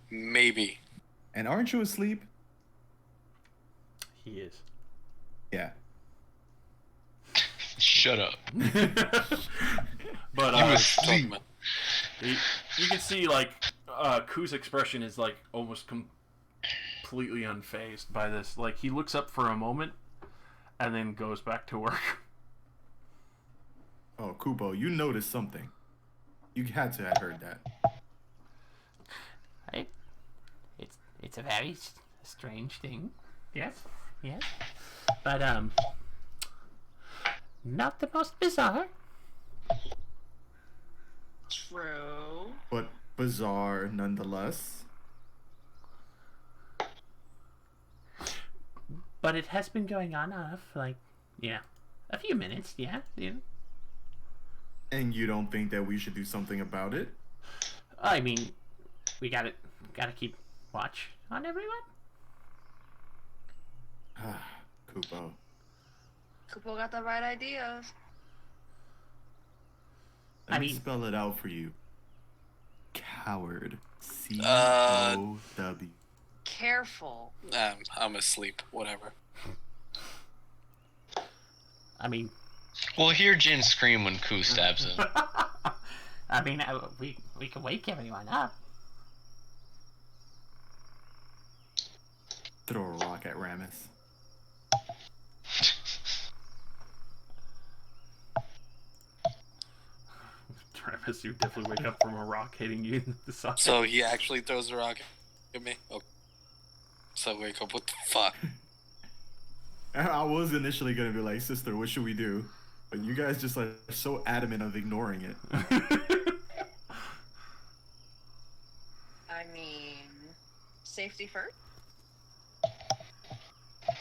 Maybe. And aren't you asleep? He is. Yeah. Shut up. But You Talking asleep. about- you can see like Ku's expression is like almost completely unfazed by this. Like he looks up for a moment and then goes back to work. Oh, Kubo, you noticed something. You had to have heard that. It's a very strange thing. Yes, yes. But, not the most bizarre. True. But bizarre nonetheless. But it has been going on for, like, a few minutes, yeah. And you don't think that we should do something about it? I mean, we gotta keep watch on everyone. Kupo. Kupo got the right ideas. Let I me mean- spell it out for you. Coward. C-O-W. Careful. I'm asleep. Whatever. I mean, We'll hear Jin scream when Ku stabs him. I mean, we can wake everyone up. Throw a rock at Ramus. Travis, you definitely wake up from a rock hitting you in the side. So he actually throws a rock at me. Okay. So I wake up. What the fuck? I was initially gonna be like, sister, what should we do? But you guys just like are so adamant of ignoring it. I mean, safety first.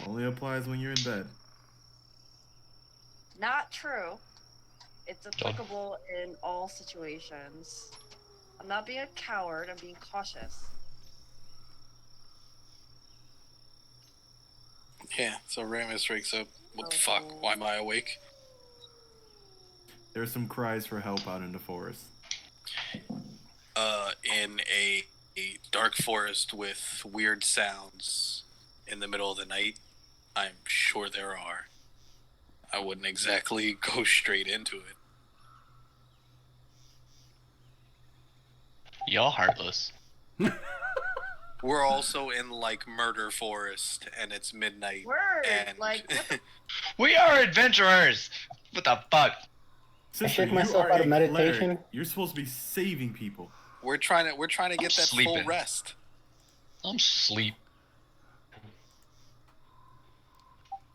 Only applies when you're in bed. Not true. It's applicable in all situations. I'm not being a coward. I'm being cautious. Yeah. So Ramus wakes up. What the fuck? Why am I awake? There's some cries for help out in the forest. In a dark forest with weird sounds in the middle of the night, I'm sure there are. I wouldn't exactly go straight into it. Y'all heartless. We're also in like murder forest, and it's midnight. Word! And Like, what the We are adventurers! What the fuck? Sister, shake you myself are out of a meditation. cleric. You're supposed to be saving people. we're trying to get that full sleeping. rest. I'm sleep.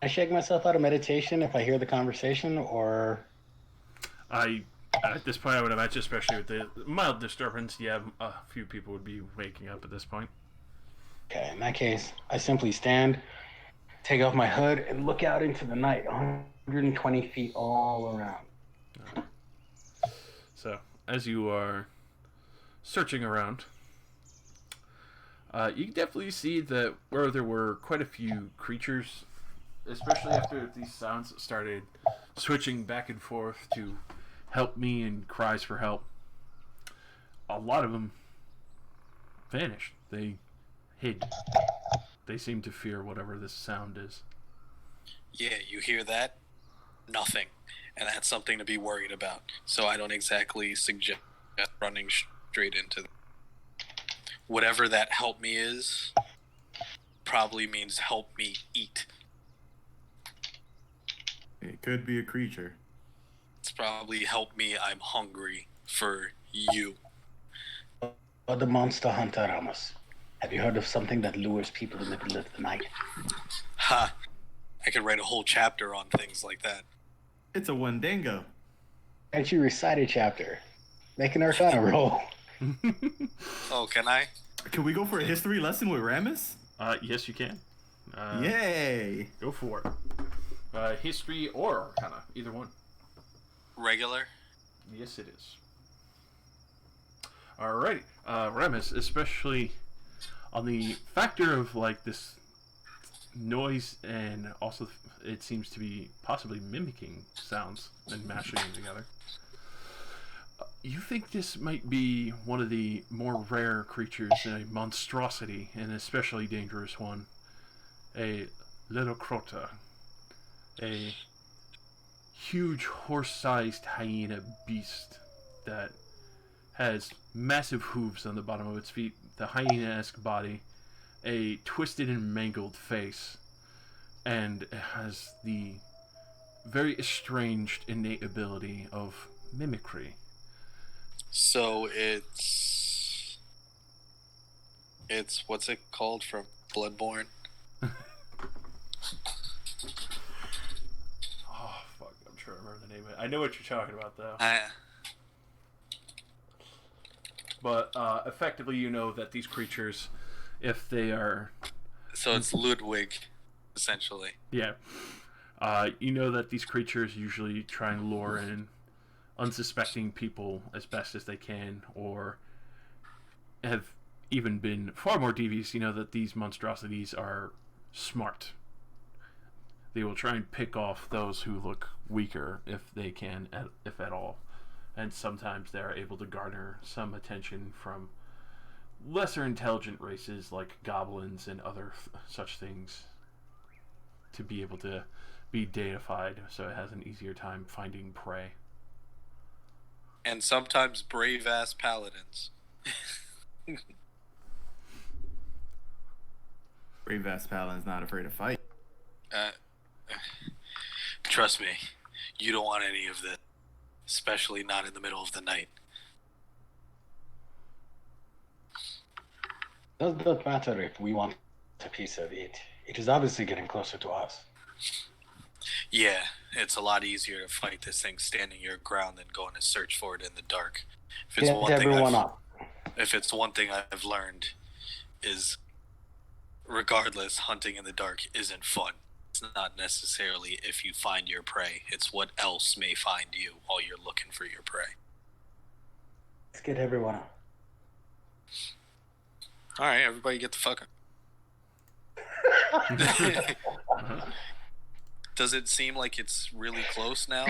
I shake myself out of meditation if I hear the conversation, or At this point, I would imagine, especially with the mild disturbance, yeah, a few people would be waking up at this point. okay. In that case, I simply stand, take off my hood, and look out into the night, 120 feet all around. So, as you are searching around, you can definitely see that where there were quite a few creatures, especially after these sounds started switching back and forth to help me and cries for help, a lot of them vanished. They hid. They seem to fear whatever this sound is. Yeah, you hear that? Nothing. And that's something to be worried about. So I don't exactly suggest running straight into them. Whatever that help me is, probably means help me eat. It could be a creature. It's probably help me, I'm hungry for you. But the monster hunter, Ramos. Have you heard of something that lures people in the middle of the night? Ha! I could write a whole chapter on things like that. It's a Wendigo. Can't you recite a chapter? Make an Arcana roll. Oh, can I? Can we go for a history lesson with Ramus? Yes, you can. Yay! Go for it. History or Arcana, either one. Regular? Yes, it is. Alrighty. Remus, especially on the factor of like this noise, and also it seems to be possibly mimicking sounds and mashing them together. You think this might be one of the more rare creatures, a monstrosity, and especially dangerous one, a little crota, a huge horse-sized hyena beast that has massive hooves on the bottom of its feet, the hyena-esque body, a twisted and mangled face, and it has the very estranged innate ability of mimicry. So it's what's it called from Bloodborne? I know what you're talking about, though. I, But effectively, you know that these creatures, if they are, so it's Ludwig, essentially. yeah, you know that these creatures usually try and lure in unsuspecting people as best as they can, or have even been far more devious. You know that these monstrosities are smart. They will try and pick off those who look weaker if they can, if at all. And sometimes they're able to garner some attention from lesser intelligent races like goblins and other such things to be able to be deified, so it has an easier time finding prey. And sometimes brave ass paladins. Brave ass paladin's not afraid to fight. Trust me, you don't want any of this, especially not in the middle of the night. Does not matter if we want a piece of it. It is obviously getting closer to us. Yeah, it's a lot easier to fight this thing standing your ground than going to search for it in the dark. If it's Get everyone up. If it's one thing I've learned, is regardless, hunting in the dark isn't fun. It's not necessarily if you find your prey. It's what else may find you while you're looking for your prey. Let's get everyone up. All right, everybody get the fuck up. Does it seem like it's really close now?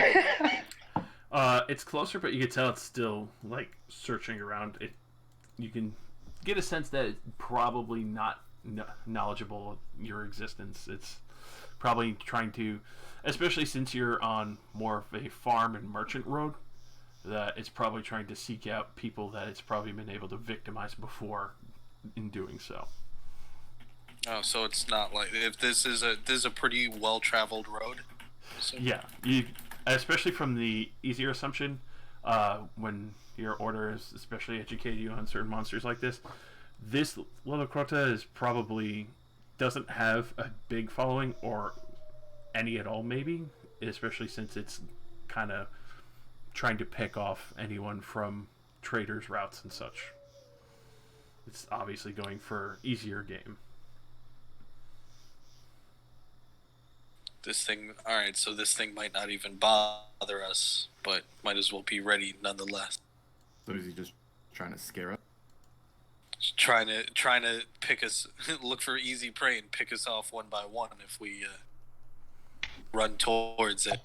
It's closer, but you can tell it's still like searching around. You can get a sense that it's probably not knowledgeable of your existence. It's probably trying to, especially since you're on more of a farm and merchant road, that it's probably trying to seek out people that it's probably been able to victimize before in doing so. Oh, so it's not like if this is a pretty well traveled road. So. Yeah, especially from the easier assumption, when your order has especially educated you on certain monsters like this Lillocrota is probably doesn't have a big following or any at all, maybe, especially since it's kind of trying to pick off anyone from traders' routes and such. It's obviously going for easier game. This thing, alright, so this thing might not even bother us, but might as well be ready nonetheless. So is he just trying to scare us? Just trying to pick us, look for easy prey and pick us off one by one if we run towards it.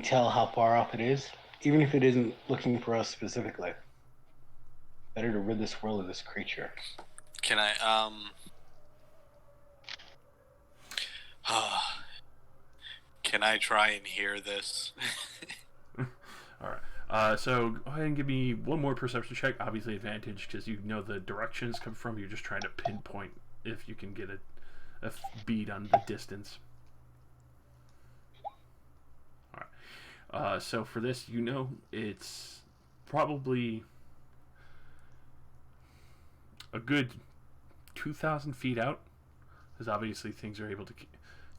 Tell how far off it is, even if it isn't looking for us specifically. Better to rid this world of this creature. Can I, can I try and hear this? Alright. So go ahead and give me one more perception check. Obviously advantage because you know the directions come from. You're just trying to pinpoint if you can get a bead on the distance. Alright. So for this, you know it's probably a good 2,000 feet out, because obviously things are able to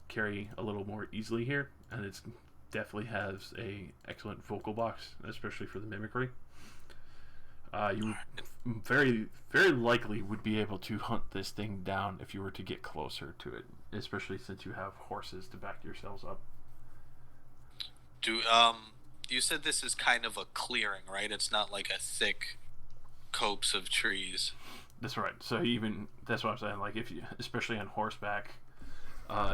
carry a little more easily here, and it's definitely has a excellent vocal box, especially for the mimicry. You very, very likely would be able to hunt this thing down if you were to get closer to it, especially since you have horses to back yourselves up. You said this is kind of a clearing, right? It's not like a thick copse of trees. That's right. So even that's what I'm saying. Like if you, especially on horseback,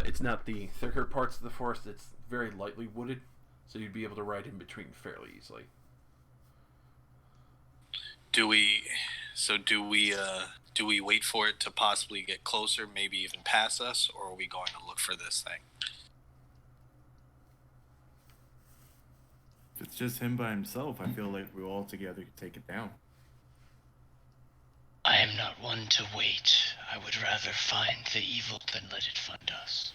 it's not the thicker parts of the forest. It's very lightly wooded, so you'd be able to ride in between fairly easily. Do we wait for it to possibly get closer, maybe even pass us, or are we going to look for this thing? If it's just him by himself, I feel like we all together could take it down. I am not one to wait. I would rather find the evil than let it find us.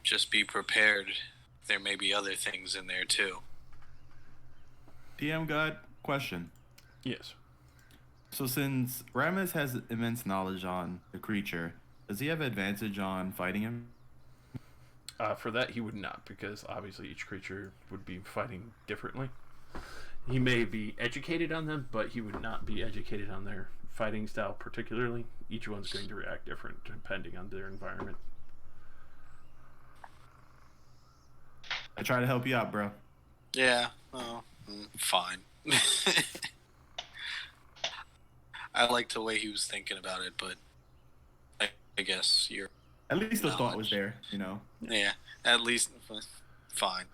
Just be prepared. There may be other things in there too. DM God, question. Yes. So since Ramis has immense knowledge on the creature, Does he have advantage on fighting him? For that, he would not, because obviously each creature would be fighting differently. He may be educated on them, but he would not be educated on their fighting style particularly. Each one's going to react different depending on their environment. I try to help you out, bro. Yeah. Oh, fine. I liked the way he was thinking about it, but I guess you're. At least the thought was there, you know. Yeah. At least fine.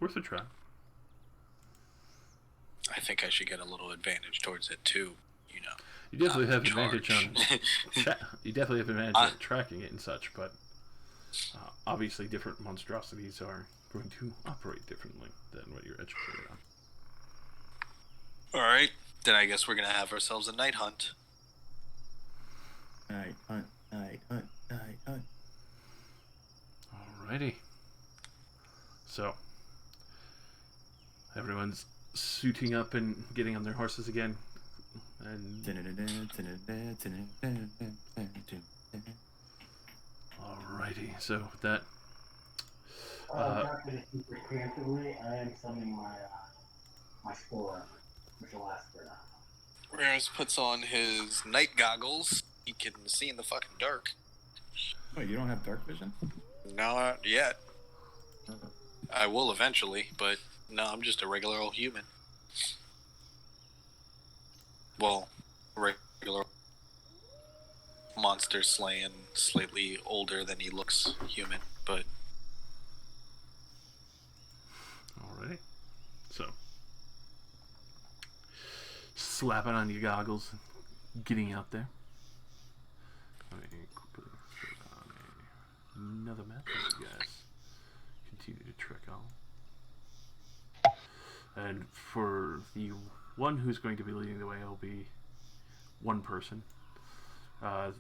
Worth a try. I think I should get a little advantage towards it too. You know. You definitely have advantage charge. on. You definitely have advantage on tracking it and such, but obviously different monstrosities are going to operate differently than what you're educated on. All right. Then I guess we're gonna have ourselves a night hunt. Night hunt, night hunt, night hunt. Alrighty. So everyone's suiting up and getting on their horses again. And alrighty, so with that. Not to speak preemptively, I am summoning my spore, which will last for now. Ramirez puts on his night goggles. He can see in the fucking dark. Wait, you don't have dark vision? Not yet. I will eventually, but no, I'm just a regular old human. Well, regular monster slaying, slightly older than he looks human, but Alrighty. So slapping on your goggles, getting out there. Let me quickly put on another map as you guys continue to trek on. And for the one who's going to be leading the way, will be one person.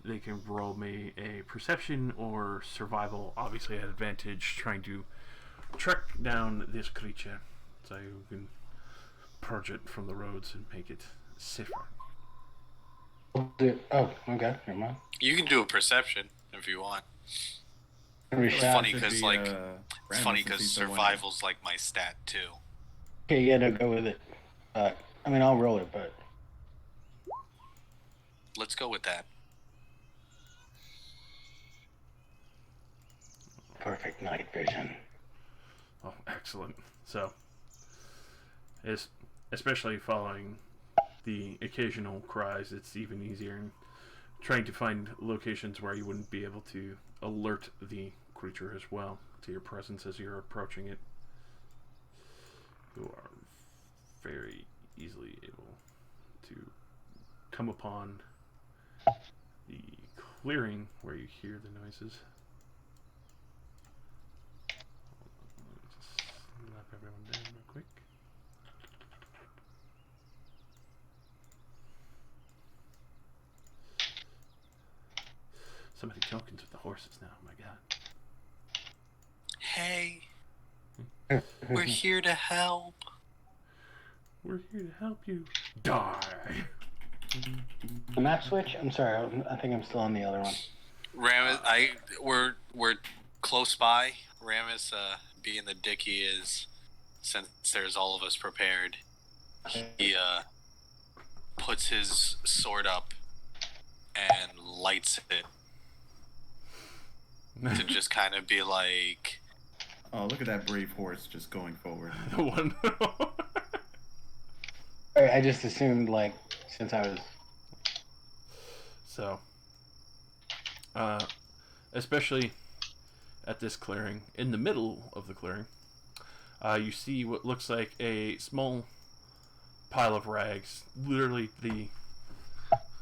They can roll me a perception or survival, obviously at advantage, trying to track down this creature so you can purge it from the roads and make it safer. Oh, okay, never mind. you can do a perception if you want. It's funny Should 'cause, be, like, random It's funny since because he's the one- survival's like my stat too. Okay, yeah, no, go with it. I mean, I'll roll it, but Let's go with that. perfect night vision. Oh, excellent. So, especially following the occasional cries, it's even easier in trying to find locations where you wouldn't be able to alert the creature as well to your presence as you're approaching it. You are very easily able to come upon the clearing where you hear the noises. Let me just slap everyone down real quick. Somebody tokens with the horses now, oh my god. Hey, we're here to help. We're here to help you. Die! The map switch? I'm sorry, I think I'm still on the other one. Ramus, we're close by. Ramus, being the dick he is, since there's all of us prepared, he puts his sword up and lights it to just kind of be like, Oh, look at that brave horse just going forward. The one. I just assumed, like, since I was... So, especially at this clearing, in the middle of the clearing, you see what looks like a small pile of rags, literally the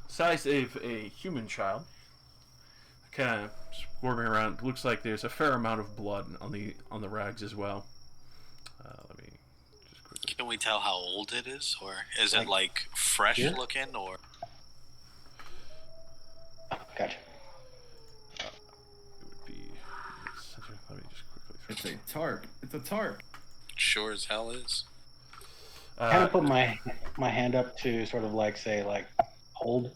size of a human child, kind of swarming around. Looks like there's a fair amount of blood on the rags as well. Let me just quickly. can we tell how old it is, or is it like fresh here? looking, or Gotcha. It would be. Let me just quickly. It's a tarp. It's a tarp. sure as hell is? Kind of put my hand up to sort of like say, like, hold.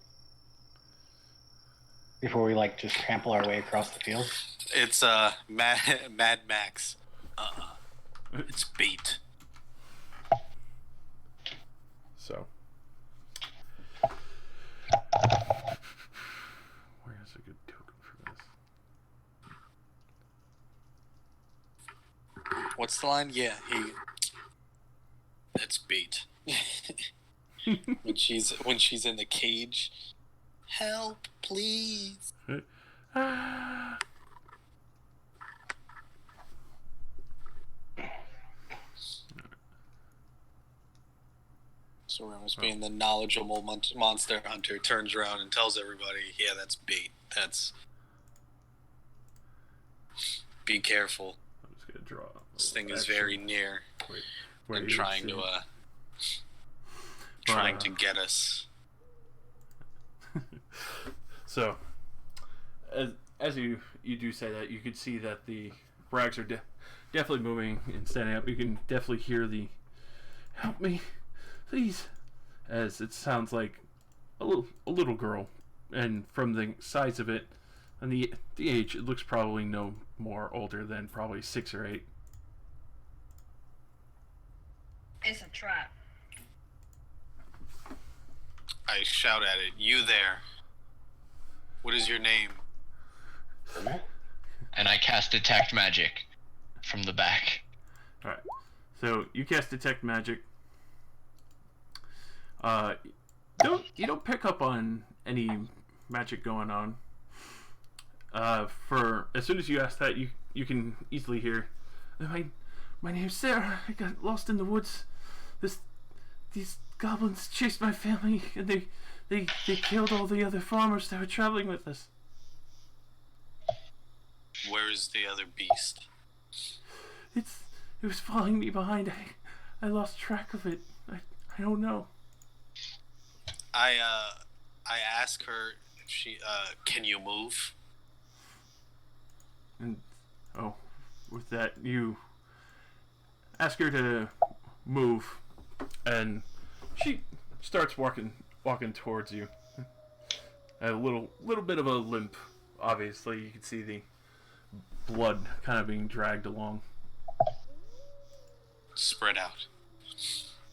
before we like just trample our way across the field? It's Mad Max. It's bait. So, where's a good token for this? What's the line? Yeah, That's bait. when she's in the cage. Help, please. So Remus, being the knowledgeable monster hunter, turns around and tells everybody, "Yeah, that's bait. That's be careful. I'm just gonna draw. This thing is very near Wait, and trying to get us." So, as you do say that, you can see that the rags are definitely moving and standing up. You can definitely hear the "Help me, please," as it sounds like a little girl, and from the size of it and the age, it looks probably no more older than probably 6 or 8. It's a trap. I shout at it, "You there? What is your name?" And I cast Detect Magic from the back. All right, so you cast Detect Magic. You don't pick up on any magic going on. For as soon as you ask that, you can easily hear, my name's Sarah. I got lost in the woods. These goblins chased my family, and they killed all the other farmers that were traveling with us. Where is the other beast? It was following me behind. I lost track of it. I don't know. I ask her if she can you move? And with that, you ask her to move, and she starts walking towards you. A little bit of a limp. Obviously, you can see the blood kind of being dragged along. Spread out.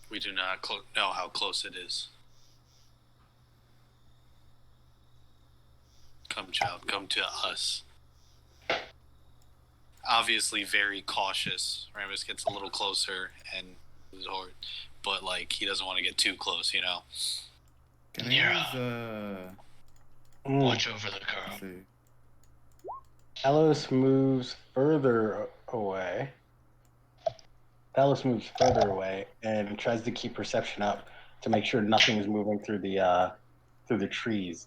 We do not know how close it is. Come, child, come to us. Obviously very cautious. Ramus gets a little closer and but like he doesn't want to get too close, you know. Can Yeah. I use Watch over the girl. let's see. Talos moves further away. And tries to keep perception up to make sure nothing is moving through the trees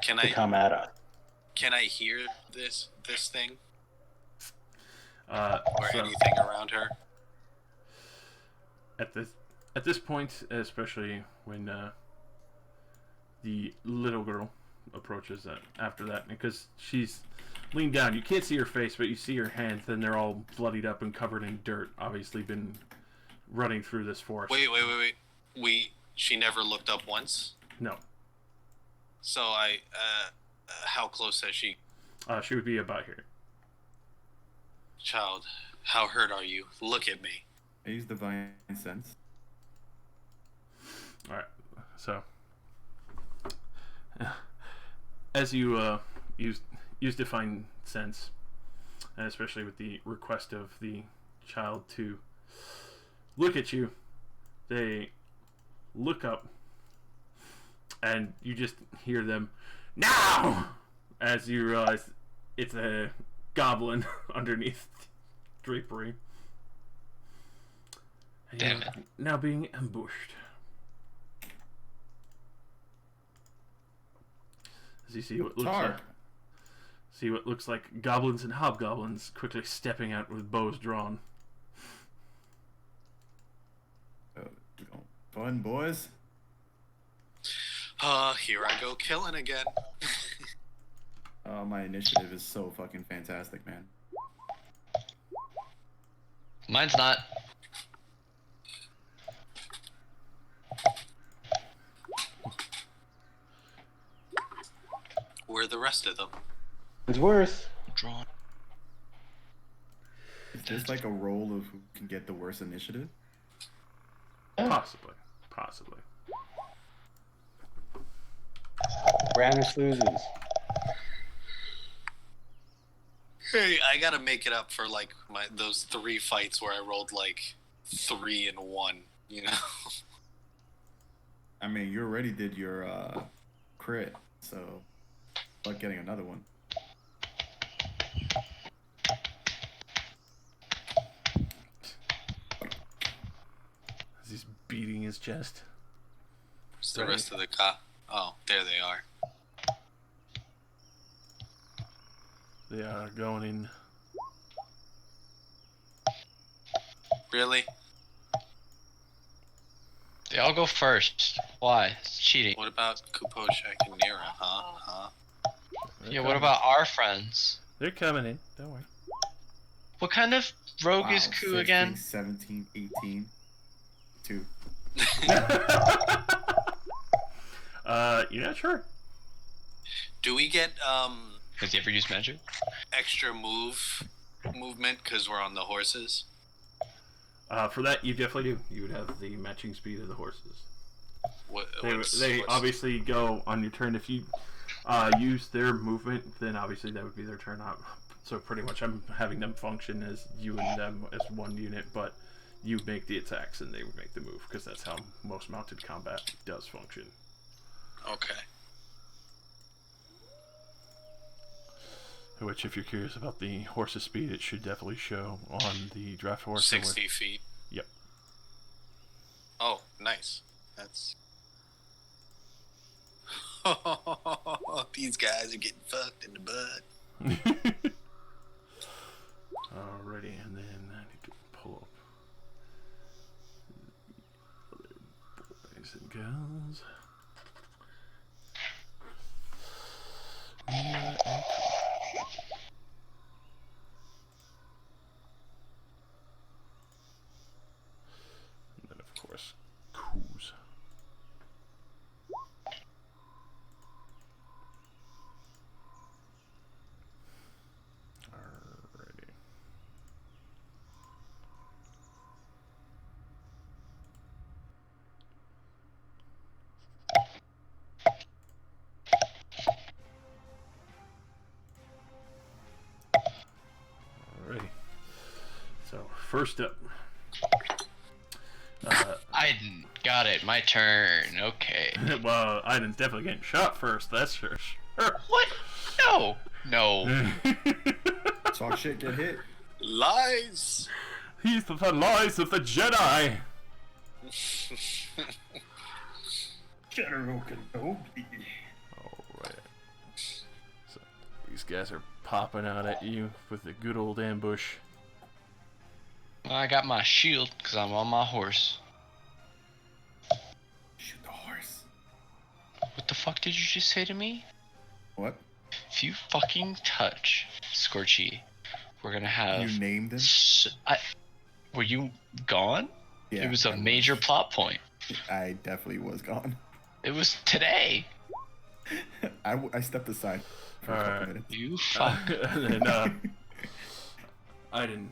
Can to come at us. Can I hear this thing Or or anything around her? At this point, especially when the little girl approaches after that, because she's leaned down, you can't see her face, but you see her hands, and they're all bloodied up and covered in dirt. Obviously, been running through this forest. Wait. She never looked up once. No, So how close is she? she would be about here. Child, how hurt are you? Look at me. I use Divine Sense. All right, so as you use Divine Sense, and especially with the request of the child to look at you, they look up, and you just hear them now as you realize it's a goblin underneath drapery. And Damn you're now being ambushed. As you see what looks like goblins and hobgoblins quickly stepping out with bows drawn. Fun, boys. Here I go killing again. Oh, my initiative is so fucking fantastic, man. Mine's not. Where are the rest of them? It's worse. Drawn. Is this like a roll of who can get the worst initiative? Possibly. Rannis loses. Hey, I gotta make it up for like those 3 fights where I rolled like 3 and 1. You know. I mean, you already did your crit, so like getting another one. He's beating his chest. Where's the rest of the Oh, there they are. They are going in. Really? They all go first. Why? It's cheating. What about Kuposhek and Nira, huh? They're Yeah, what coming. about our friends? They're coming in. Don't worry. What kind of rogue is Wow, Ku 16, again? 17, 18, 2. You're not sure. Do we get Has he ever used magic? extra movement because we're on the horses? For that, you definitely do. You would have the matching speed of the horses. They What's obviously go on your turn. If you use their movement, then obviously that would be their turn up. So pretty much I'm having them function as you and them as one unit, but you make the attacks and they would make the move, because that's how most mounted combat does function. Okay. Which, if you're curious about the horse's speed, it should definitely show on the draft horse. 60 feet. Yep. Oh, nice. That's. These guys are getting fucked in the butt. Alrighty, and then I need to pull up the boys and girls. Yeah, and then, of course, Coos. Alrighty. Alrighty. So, first up. Got it. My turn. Okay. Well, Iden's definitely getting shot first, that's for sure. What? No. No. Talk shit, get hit. Lies! He's the lies of the Jedi! General Kenobi. Alright. So, these guys are popping out at you with a good old ambush. I got my shield because I'm on my horse. Shoot the horse. What the fuck did you just say to me? What? If you fucking touch Scorchy, we're gonna have. You named him? Were you gone? Yeah. It was I a major plot point. I definitely was gone. It was today. I stepped aside for a couple Alright. minutes. You fuck. And then, Iden,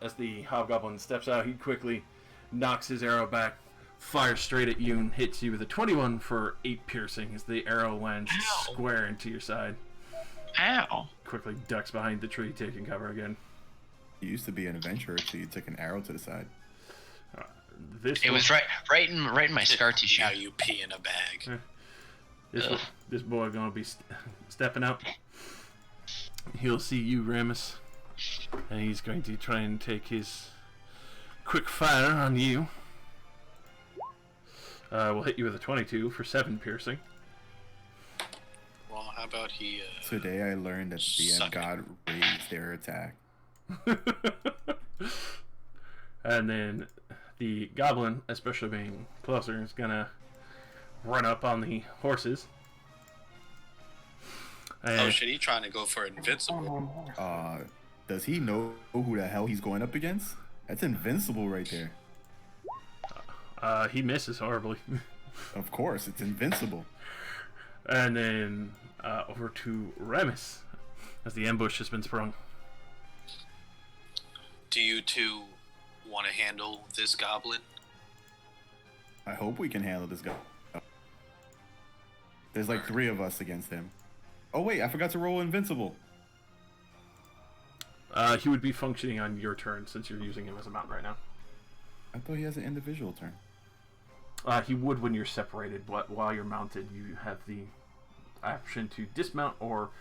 as the hobgoblin steps out, he quickly knocks his arrow back, fires straight at you, and hits you with a 21 for 8 piercing as the arrow lands square into your side. Ow. Quickly ducks behind the tree, taking cover again. You used to be an adventurer, so you took an arrow to the side. This It was right in my scar tissue. Now you pee in a bag. This boy gonna be stepping out. He'll see you, Ramus, and he's going to try and take his quick fire on you. We'll hit you with a 22 for 7 piercing. Well, how about he, Today I learned that the DM Suck it. God raised their attack. And then the goblin, especially being closer, is gonna run up on the horses. oh And shit, he trying to go for invincible. Does he know who the hell he's going up against? That's invincible right there. he misses horribly. Of course, it's invincible. And then over to Remus, as the ambush has been sprung. Do you two want to handle this goblin? I hope we can handle this guy. There's like 3 of us against him. Oh wait, I forgot to roll invincible. He would be functioning on your turn since you're using him as a mount right now. I thought he has an individual turn. He would when you're separated, but while you're mounted, you have the option to dismount or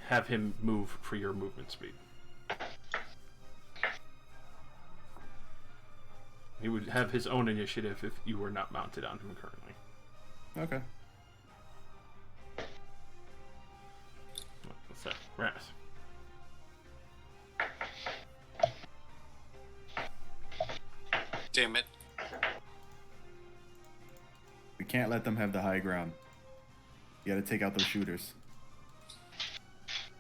have him move for your movement speed. He would have his own initiative if you were not mounted on him currently. Okay. What's that? Ramus. Damn it. We can't let them have the high ground. You gotta take out those shooters.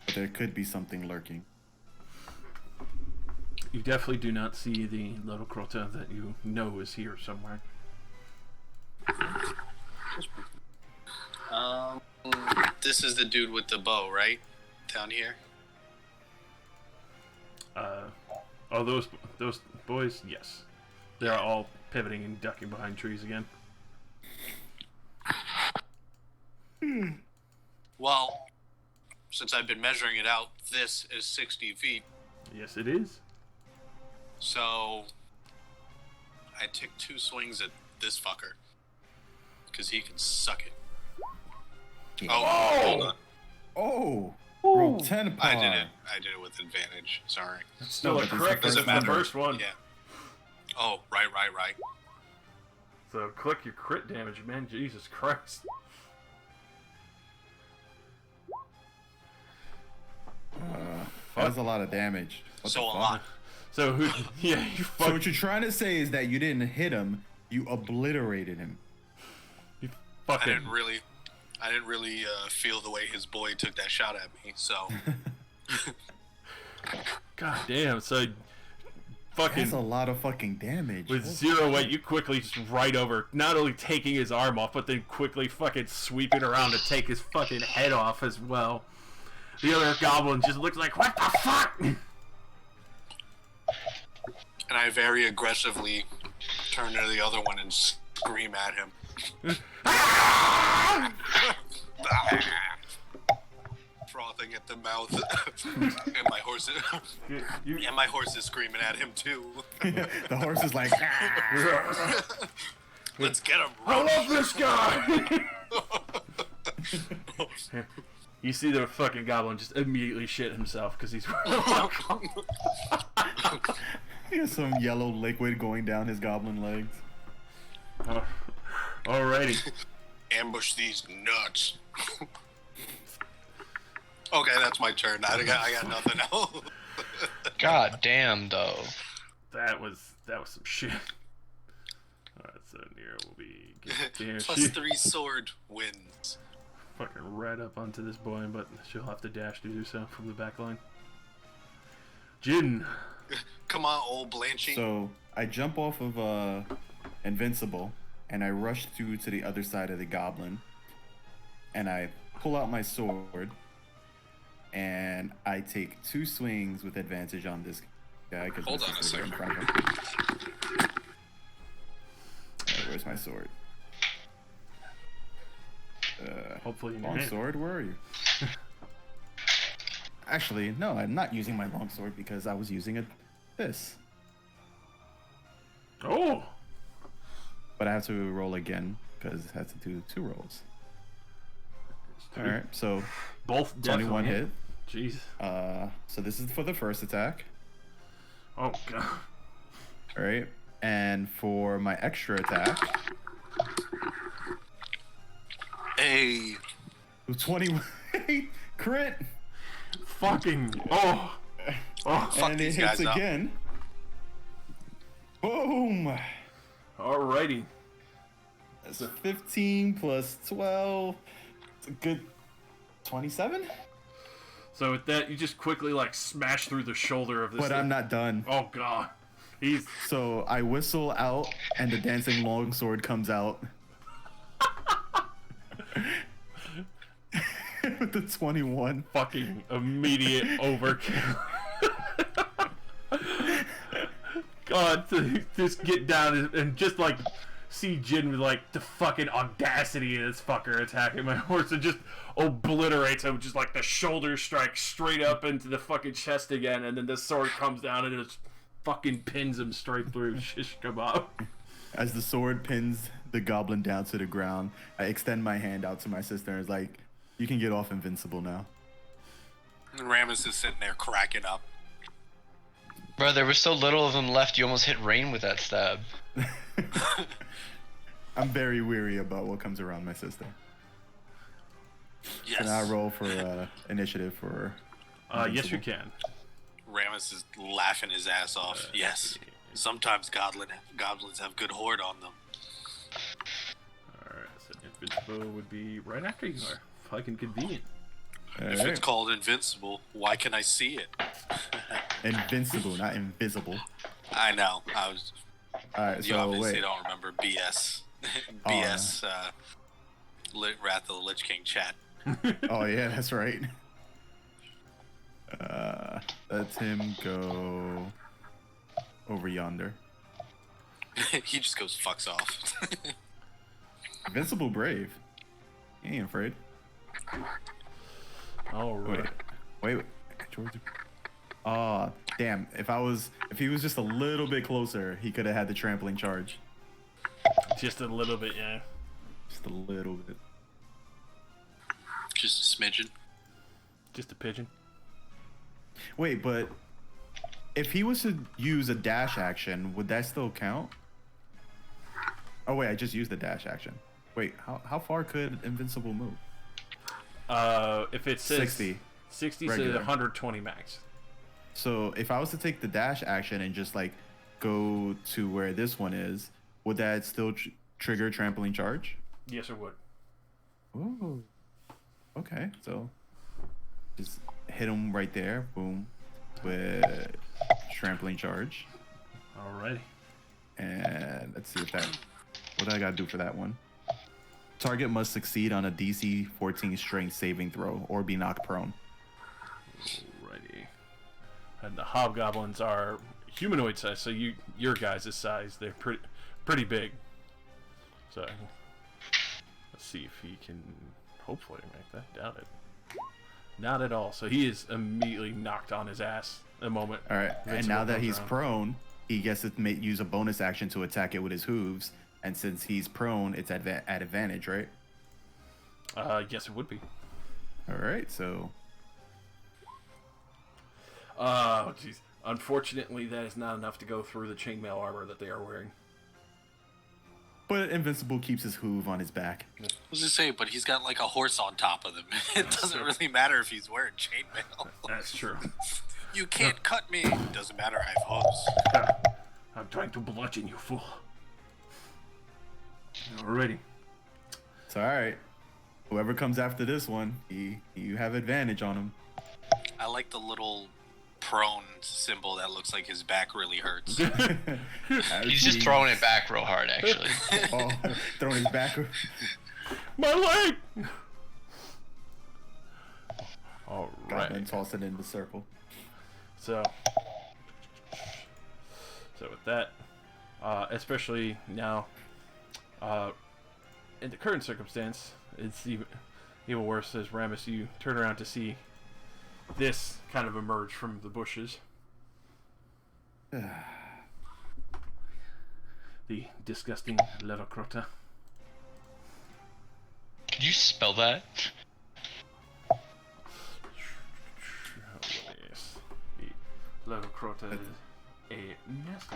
But there could be something lurking. You definitely do not see the little Crota that you know is here somewhere. This is the dude with the bow, right? Down here? Oh, those boys? Yes. They're all pivoting and ducking behind trees again. Well, since I've been measuring it out, this is 60 feet. Yes, it is. So, I took 2 swings at this fucker. Because he can suck it. Oh, hold on. Oh! Roll 10 power. I did it with advantage. Sorry. Still No, a but correct. this This is is the the first first one. Yeah. Oh, right. So click your crit damage, man. Jesus Christ. That's a lot of damage. What So the a fuck? lot. So who? Yeah, you So fuck. what you're trying to say is that you didn't hit him, you obliterated him. You I fucking. didn't really feel the way his boy took that shot at me, so... God damn. So That's a fucking. lot of fucking damage. With 0 weight, you quickly just right over, not only taking his arm off, but then quickly fucking sweeping around to take his fucking head off as well. The other goblin just looks like, what the fuck? And I very aggressively turn to the other one and scream at him. Frothing at the mouth. And my horse is screaming at him too. The horse is like, "Ah." Let's get him. I love this guy! You see the fucking goblin just immediately shit himself because he's. He has some yellow liquid going down his goblin legs. Alrighty. Ambush these nuts. Okay, that's my turn. I got nothing else. God damn, though. That was some shit. Alright, so Nero will be getting Plus 3 sword wins. fucking right up onto this boy, but she'll have to dash to do so from the back line. Jin. Come on, old Blanchy. So I jump off of Invincible and I rush through to the other side of the goblin and I pull out my sword and I take 2 swings with advantage on this guy. Hold on a second. Where's my sword? Hopefully in your Long hand. sword, where are you? Actually, no, I'm not using my long sword because I was using this. Oh! But I have to roll again because it has to do 2 rolls. Alright, so Both 21 definitely hit. Jeez. So this is for the first attack. Oh, God. Alright. And for my extra attack, Hey. 21 crit. Fucking. Oh! Oh! Fuck And it these hits guys up. again. Boom! Alrighty. That's a 15 plus 12. It's a good 27? So with that, you just quickly, like, smash through the shoulder of this But thing. I'm not done. Oh, God. He's. So I whistle out, and the dancing longsword comes out. With the 21. Fucking immediate overkill. God, to just get down and just like see Jin with like the fucking audacity of this fucker attacking my horse and just obliterates him, just like the shoulder strike straight up into the fucking chest again, and then the sword comes down and just fucking pins him straight through. Shish kebab. As the sword pins the goblin down to the ground, I extend my hand out to my sister and is like, you can get off invincible now. And Ramus is sitting there cracking up. Bro, there was so little of them left, you almost hit Rain with that stab. I'm very weary about what comes around my sister. Yes. Can I roll for initiative for... Yes, you can. Ramus is laughing his ass off. Yes. Sometimes goblins have good horde on them. Alright, so invincible would be right after you are. Fucking convenient. If it's called invincible, why can I see it? Invincible, not invisible. I know. I was. Alright, You so obviously wait. don't remember BS. BS. Wrath of the Lich King chat. Oh yeah, that's right. Let him go over yonder. He just goes fucks off. Invincible brave. He ain't afraid. Alright. Wait. George. Oh, damn. If he was just a little bit closer, he could have had the trampling charge. Just a little bit, yeah. Just a little bit. Just a smidgen. Just a pigeon. Wait, but if he was to use a dash action, would that still count? Oh wait, I just used the dash action. Wait, how far could invincible move? If it says 60 to regular. 120 max. So if I was to take the dash action and just like go to where this one is, would that still trigger trampoline charge? Yes, it would. Ooh. Okay, so just hit him right there, boom, with trampoline charge. Alrighty. And let's see if that. What do I gotta do for that one? Target must succeed on a DC 14 strength saving throw or be knocked prone. Alrighty. And the hobgoblins are humanoid size, so your guys' size, they're pretty big. So let's see if he can hopefully make that. Doubt it. Not at all. So he is immediately knocked on his ass the moment. All right, and now that he's around. prone, he gets to use a bonus action to attack it with his hooves. And since he's prone, it's at advantage, right? Yes, it would be. All right, so Oh, jeez. Unfortunately, that is not enough to go through the chainmail armor that they are wearing. but Invincible keeps his hoove on his back. I was gonna say, but he's got like a horse on top of him. It doesn't really matter if he's wearing chainmail. That's true. You can't cut me. Doesn't matter. I have hooves. I'm trying to bludgeon you, fool. Alrighty. So all right, whoever comes after this one, you have advantage on him. I like the little prone symbol that looks like his back really hurts. He's just throwing it back real hard, actually. Oh, throwing his back. My leg! And Alright. toss it in the circle. So with that, especially now, in the current circumstance, it's even worse as Ramus, you turn around to see this kind of emerge from the bushes. The disgusting little crota. Could you spell that? Yes. The little crota is a nasty.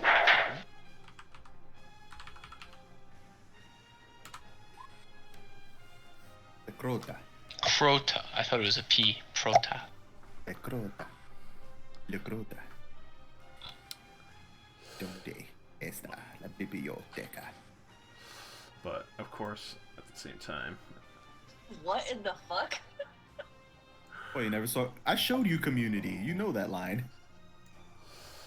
The crota. Crota. I thought it was a P. Prota. The crota. The crota. Donde está la biblioteca? But of course, at the same time, What in the fuck? Oh, you never saw? I showed you Community. You know that line.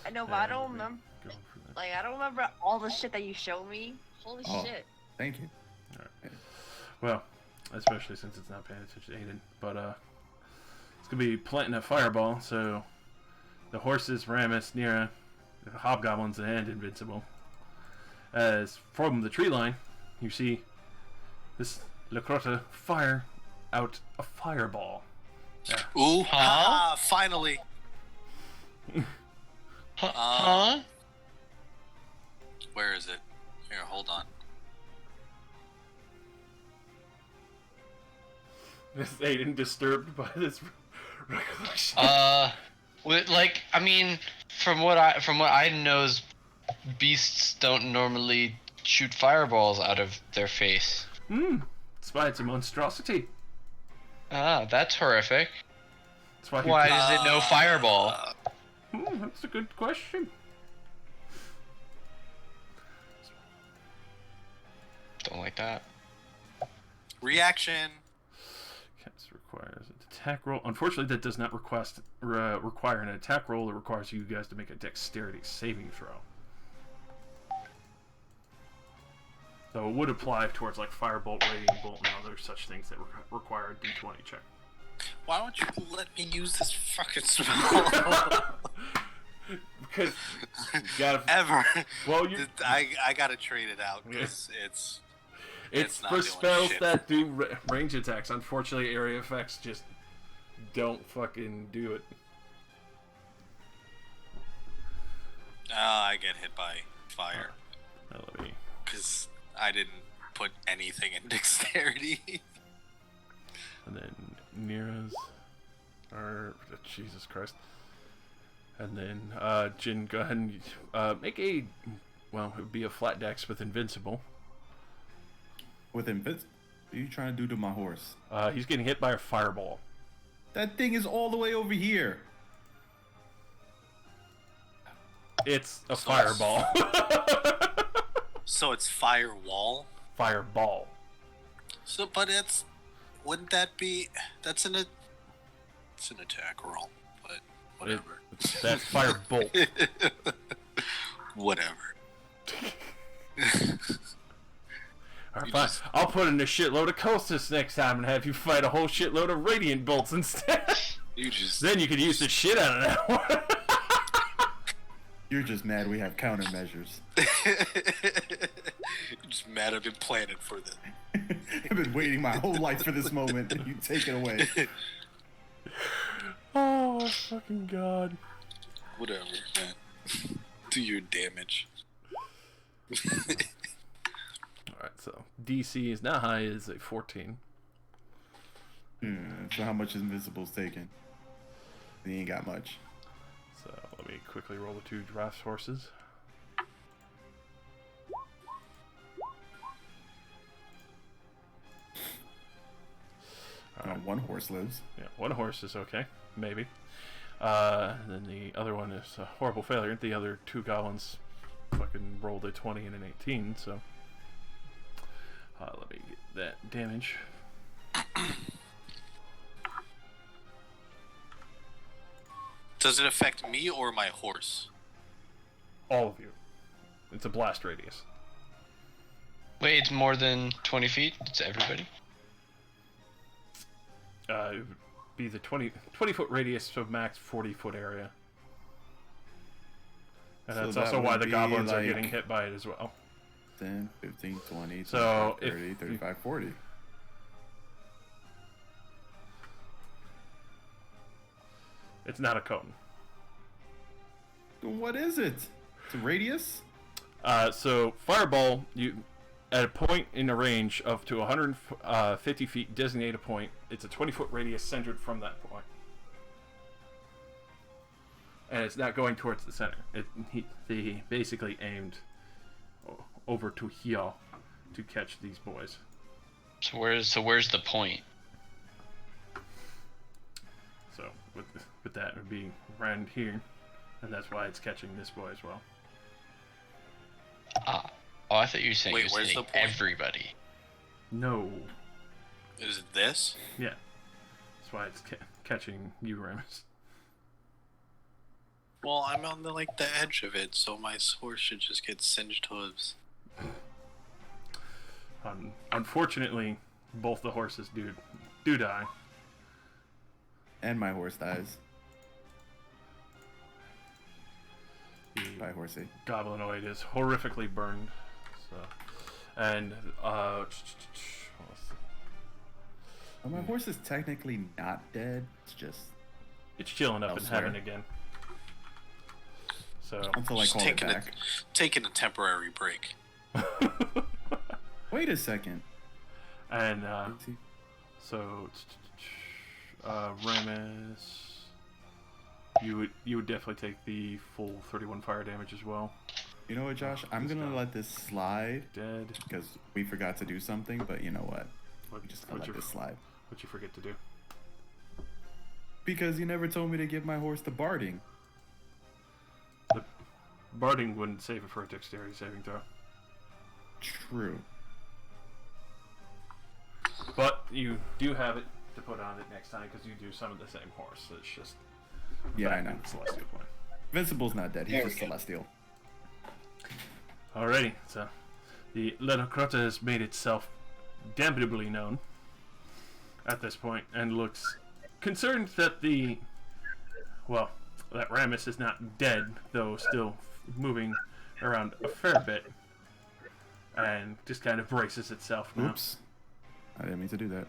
I know, but I don't remember. going for that. Like, I don't remember all the shit that you showed me. Holy Oh. shit. Thank you. Well, especially since it's not paying attention to Aiden. But It's gonna be planting a fireball, so the horses, Ramus, Nira, the hobgoblins, and Invincible. As from the tree line, you see this Lacrota fire out a fireball. Yeah. Ooh, finally. Huh? Where is it? Here, hold on. Is Aiden disturbed by this recollection? Like, I mean, from what I knows, beasts don't normally shoot fireballs out of their face. That's why it's a monstrosity. Ah, that's horrific. That's why. Why does it know fireball? That's a good question. Don't like that. Reaction. Cast requires an attack roll. Unfortunately, that does not require an attack roll. It requires you guys to make a dexterity saving throw. So it would apply towards like firebolt, radiant bolt, and other such things that require a d20 check. Why don't you let me use this fucking spell? Because you gotta. Ever. Well, I gotta trade it out because it's not for doing spells shit. that do range attacks. Unfortunately, area effects just don't fucking do it. I get hit by fire Let me. because I didn't put anything in dexterity. And then Nira's. Jesus Christ. And then Jin, go ahead and make a. Well, it would be a flat dex with Invincible. With Invincible? What are you trying to do to my horse? He's getting hit by a fireball. That thing is all the way over here. It's a So fireball. So it's firewall. Fireball. So, but wouldn't that be? It's an attack roll, but whatever. That's firebolt. Whatever. Alright, fine. I'll put in a shitload of Colossus next time and have you fight a whole shitload of Radiant Bolts instead. Then you could use the shit out of that one. You're just mad we have countermeasures. Just mad I've been planning for this. I've been waiting my whole life for this moment, and you take it away. Oh my fucking god. Whatever, man. Do your damage. Alright, so DC is not high, is a 14. So how much is Invincible's taking? He ain't got much. So let me quickly roll the two draft horses. One horse lives. Yeah, one horse is okay, maybe. Then the other one is a horrible failure. The other two goblins fucking rolled a 20 and an 18, so let me get that damage. Does it affect me or my horse? All of you. It's a blast radius. Wait, it's more than 20 feet? It's everybody? It would be the 20 foot radius, so max 40-foot area. And So that's that also why would the be goblins are like- getting hit by it as well. 10, 15, 20, So 25, 30, if 35, 40. It's not a cone. Then what is it? It's a radius? So fireball, you at a point in a range of to 150 feet, designate a point. It's a 20-foot radius centered from that point, and it's not going towards the center. They basically aimed over to here to catch these boys. So where's the point? So with that, it would be around here, and that's why it's catching this boy as well. Ah. Oh, I thought you were saying Wait, it was where's hitting the point? everybody. No. Is it this? Yeah. That's why it's catching you, Ramus. Well, I'm on the edge of it, so my horse should just get singed hooves. Unfortunately, both the horses do die. And my horse dies. Bye, horsey. Goblinoid is horrifically burned. So, and Well, my horse is technically not dead. It's just it's chilling up in Elsewhere. heaven again. So until I Just call it taking back. taking a temporary break. Wait a second. and so Ramus, you would definitely take the full 31 fire damage as well. You know what, Josh? I'm He's gonna gone. let this slide Dead. because we forgot to do something. But you know what? What, I'm just gonna what'd let you, this slide what'd you forget to do? because you never told me to give my horse to barding. The barding wouldn't save it for a dexterity saving throw. True. But you do have it to put on it next time because you do summon the same horse. So it's just Yeah, back I know. in Celestial Plane. Invincible's not dead. He's There we just go. celestial. Alrighty, so the Lenocrota has made itself damnably known at this point and looks concerned that that Ramus is not dead, though still moving around a fair bit, and just kind of braces itself now. Oops. I didn't mean to do that.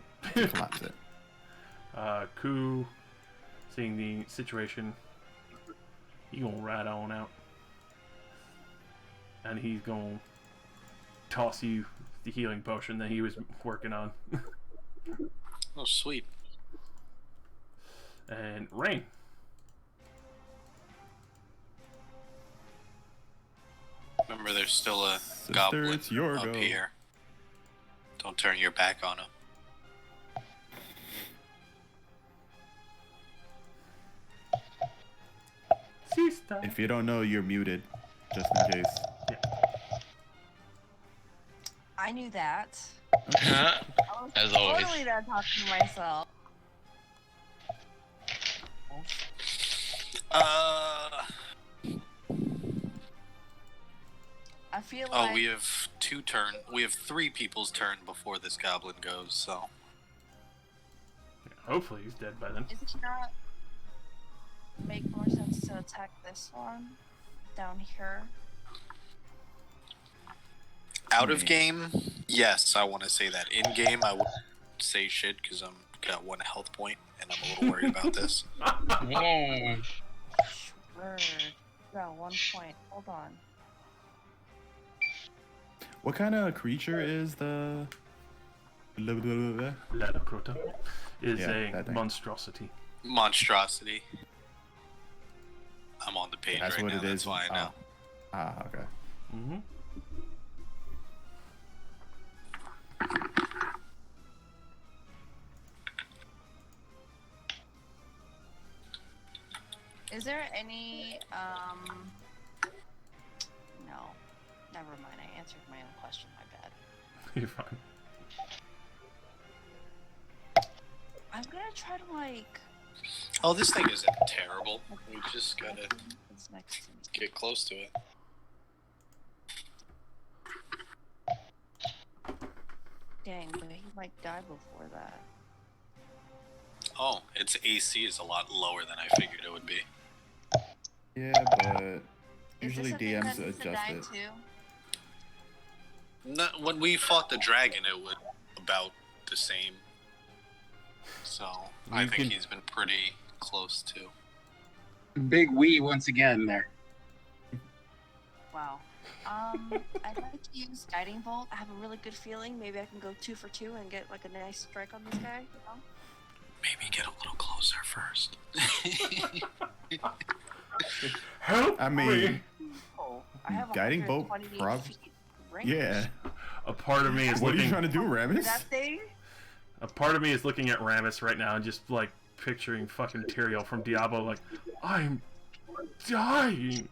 Collapse it. Ku, seeing the situation, he gonna ride on out. And he's gonna toss you the healing potion that he was working on. Oh, sweet. And Rain. Remember, there's still a Sister, goblin it's your up go. here. Don't turn your back on him. Sister. If you don't know, you're muted, just in case. I knew that. As I was always. totally not talking to myself. I feel like Oh, we have we have 3 people's turn before this goblin goes, so. Hopefully he's dead by then. Is it not make more sense to attack this one down here? Out of game, yes, I want to say that. In game, I would say shit because I'm got 1 health point and I'm a little worried about this. Whoa. Sure. Got 1 point. Hold on. What kind of creature is the? Lenocrota is Yeah, a that thing. monstrosity. Monstrosity. I'm on the page That's right what now. it That's is. why I know. Okay. Mm-hmm. Is there any no. Never mind, I answered my own question, my bad. You're fine. I'm gonna try to like Oh, this thing isn't terrible. We just gotta it's next to me. get close to it. Dang, but he might die before that. Oh, its AC is a lot lower than I figured it would be. Yeah, but Is usually this a thing DMs that needs to adjust die it. too? No, when we fought the dragon, it was about the same. So I You think can- he's been pretty close to. Big Wee once again there. Wow. I'd like to use Guiding Bolt. I have a really good feeling. Maybe I can go 2 for 2 and get like a nice strike on this guy. You know? Maybe get a little closer first. Help I mean, me! Oh, I have Guiding Bolt 128 prob- feet range. Yeah. A part of me is What are you looking. trying to do, Ramus? That thing? A part of me is looking at Ramus right now and just like picturing fucking Tyrael from Diablo, like I'm dying.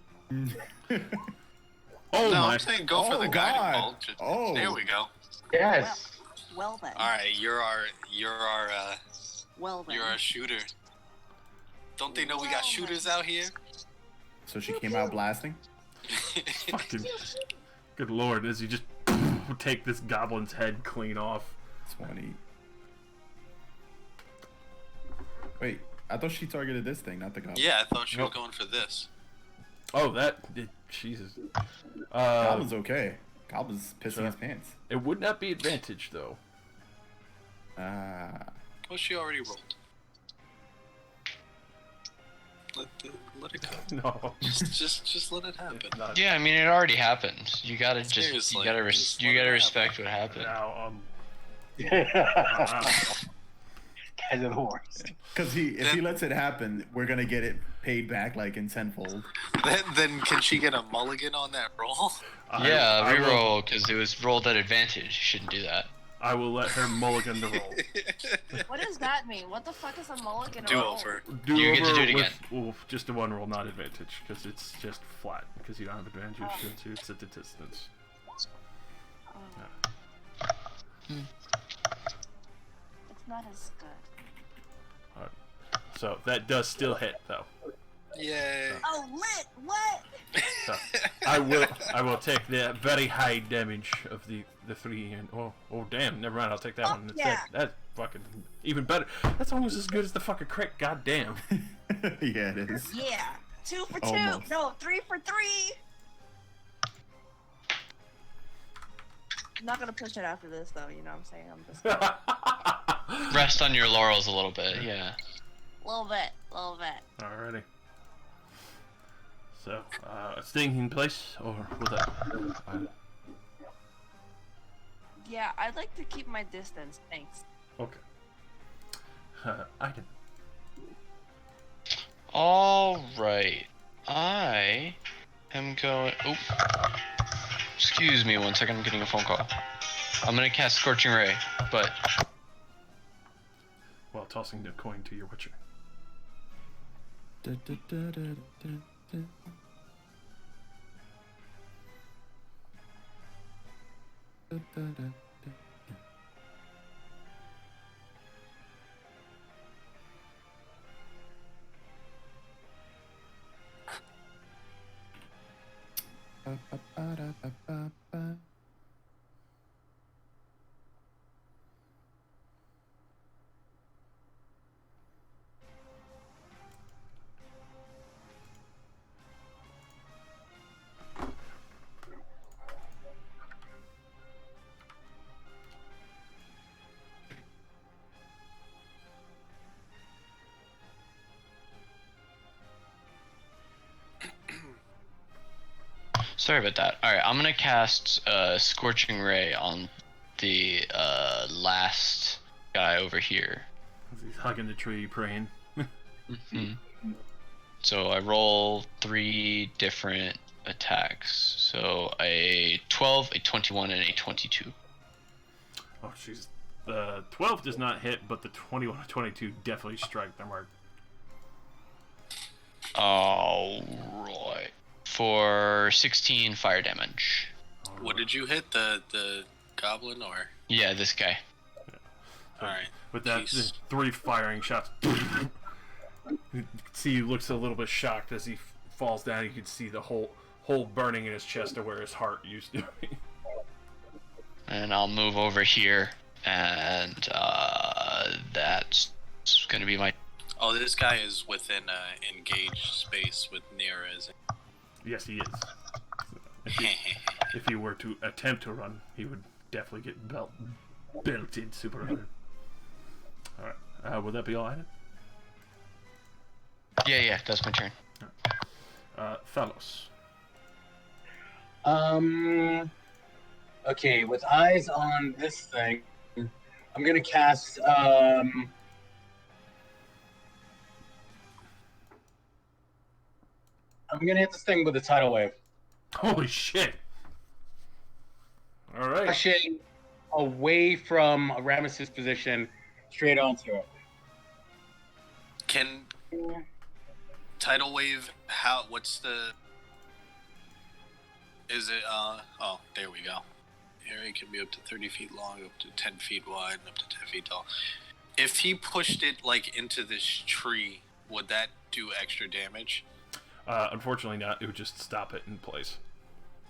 Oh No, my! I'm saying go for Oh, the guiding God. bolt. Just- Oh. There we go. Yes. Well then. All right, you're our Well then. you're our shooter. Don't they know we got shooters out here? So she came out blasting? Fucking good lord! As you just take this goblin's head clean off. 20. Wait, I thought she targeted this thing, not the goblin. Yeah, I thought she was Nope. going for this. Oh, Jesus. Goblin's okay. Goblin's pissing Sure. his pants. It would not be advantage though. Ah. Well, she already rolled. Let it go. No. Just let it happen. Not Yeah, I mean it already happened. You gotta Seriously, you gotta just you let gotta it respect what happened. now. Guys are the worst. Because if he lets it happen, we're gonna get it paid back like in tenfold. Then can she get a mulligan on that roll? Yeah, I will- reroll because it was rolled at advantage. You shouldn't do that. I will let her mulligan the roll. What does that mean? What the fuck is a mulligan? Do roll? over. Do You get to over do it with- again. Well, just a one roll, not advantage, because it's just flat. Because you don't have advantage since it's at the distance. It's not as good. So that does still hit, though. Yay. Oh, lit! What? So I will take the very high damage of the 3 and oh damn, never mind, I'll take that Oh, one instead. yeah. That's fucking even better. That's almost as good as the fucking crit. God damn. Yeah, it is. Yeah. 2 for 2. Almost. No, 3 for 3. I'm not gonna push it after this though. You know what I'm saying? I'm just a Rest on your laurels a little bit. Yeah. little bit. Alrighty. So, staying in place, or will that? Yeah, I'd like to keep my distance. Thanks. Okay. Item. All right. I am going. Oh. Excuse me 1 second. I'm getting a phone call. I'm gonna cast Scorching Ray, but While tossing the coin to your witcher. sorry about that. All right, I'm gonna cast Scorching Ray on the last guy over here. He's hugging the tree, praying. So I roll 3 different attacks. So a 12, a 21, and a 22. Oh, jeez. The 12 does not hit, but the 21 and 22 definitely strike the mark. Alright. For 16 fire damage. What did you hit? The goblin or? Yeah, this guy. Alright. With that, Jeez. the 3 firing shots. You can see he looks a little bit shocked as he falls down. You can see the hole burning in his chest to where his heart used to be. And I'll move over here. And that's gonna be my. Oh, this guy is within engaged space with Nira, isn't Yes, he is. If he were to attempt to run, he would definitely get belted super hard. Alright. Would that be all I had? Yeah, that's my turn. Thalos. Okay, with eyes on this thing, I'm gonna cast I'm gonna hit this thing with a tidal wave. Holy shit! Alright. Pushing away from Ramesses' position, straight onto it. Can tidal wave? What's the? Is it? Oh, there we go. Area can be up to 30 feet long, up to 10 feet wide, and up to 10 feet tall. If he pushed it like into this tree, would that do extra damage? Unfortunately not. It would just stop it in place.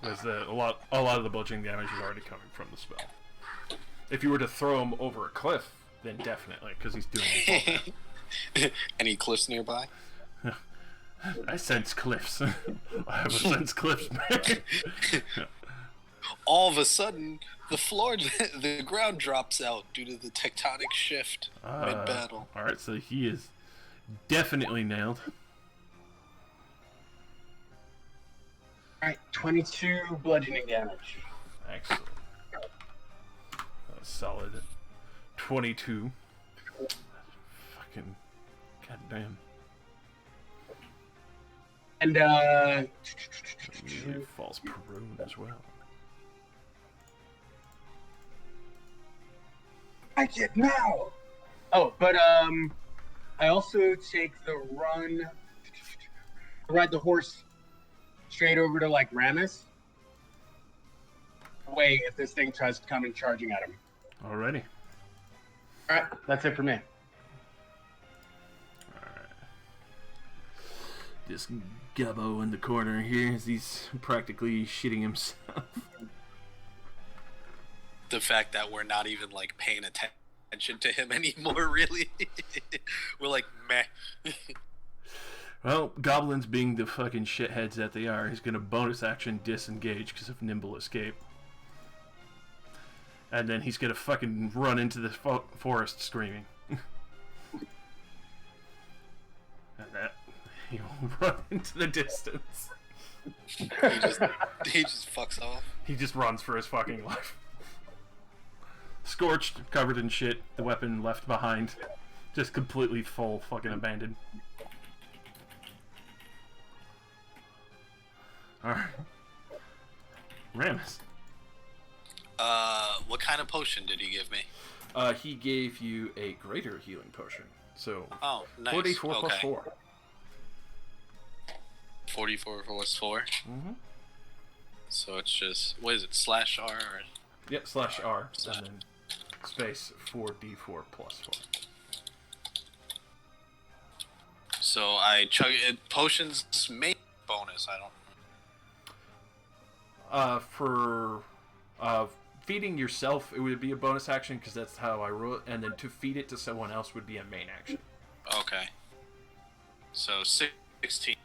Because a lot of the bludgeoning damage is already coming from the spell. If you were to throw him over a cliff, then definitely, because he's doing it. Any cliffs nearby? I sense cliffs. I have a sense cliffs, man. All of a sudden, the ground drops out due to the tectonic shift mid-battle. Alright, so he is definitely nailed. Alright, 22 bludgeoning damage. Excellent. Solid 22. Fucking goddamn. And He falls prone as well. I get now. Oh, but I also take the ride the horse straight over to like Ramus. Wait, if this thing tries to come and charging at him. Alrighty. All right, that's it for me. Alright. Just Gubbo in the corner here as he's practically shitting himself. The fact that we're not even like paying attention to him anymore, really. We're like, meh. Well, goblins being the fucking shitheads that they are, he's gonna bonus action disengage because of nimble escape. And then he's gonna fucking run into the forest screaming. And that he'll run into the distance. He just fucks off. He just runs for his fucking life. Scorched, covered in shit, the weapon left behind. Just completely full fucking abandoned. Alright. Ramus. What kind of potion did he give me? He gave you a greater healing potion. So, Oh, nice. 44 plus Okay. 4. 44 plus 4. Mm-hmm. So it's just, what is it, slash R? Or... Yep, slash R, and then space 4d4 plus 4. So I chug it. Potions make bonus. I don't. For feeding yourself, it would be a bonus action because that's how I roll it, and then to feed it to someone else would be a main action. Okay. So 16.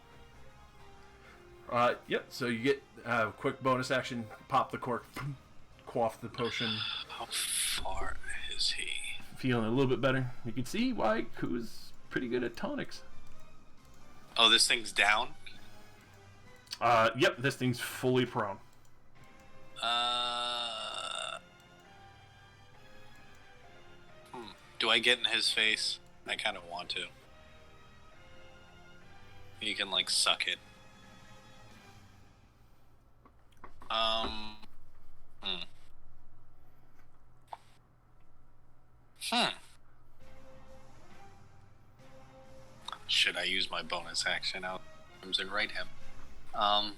Yep. So you get quick bonus action, pop the cork, quaff the potion. How far is he? Feeling a little bit better. You can see why Ku's pretty good at tonics. Oh, this thing's down? Yep. This thing's fully prone. Do I get in his face? I kind of want to. You can like suck it. Should I use my bonus action out and right him? I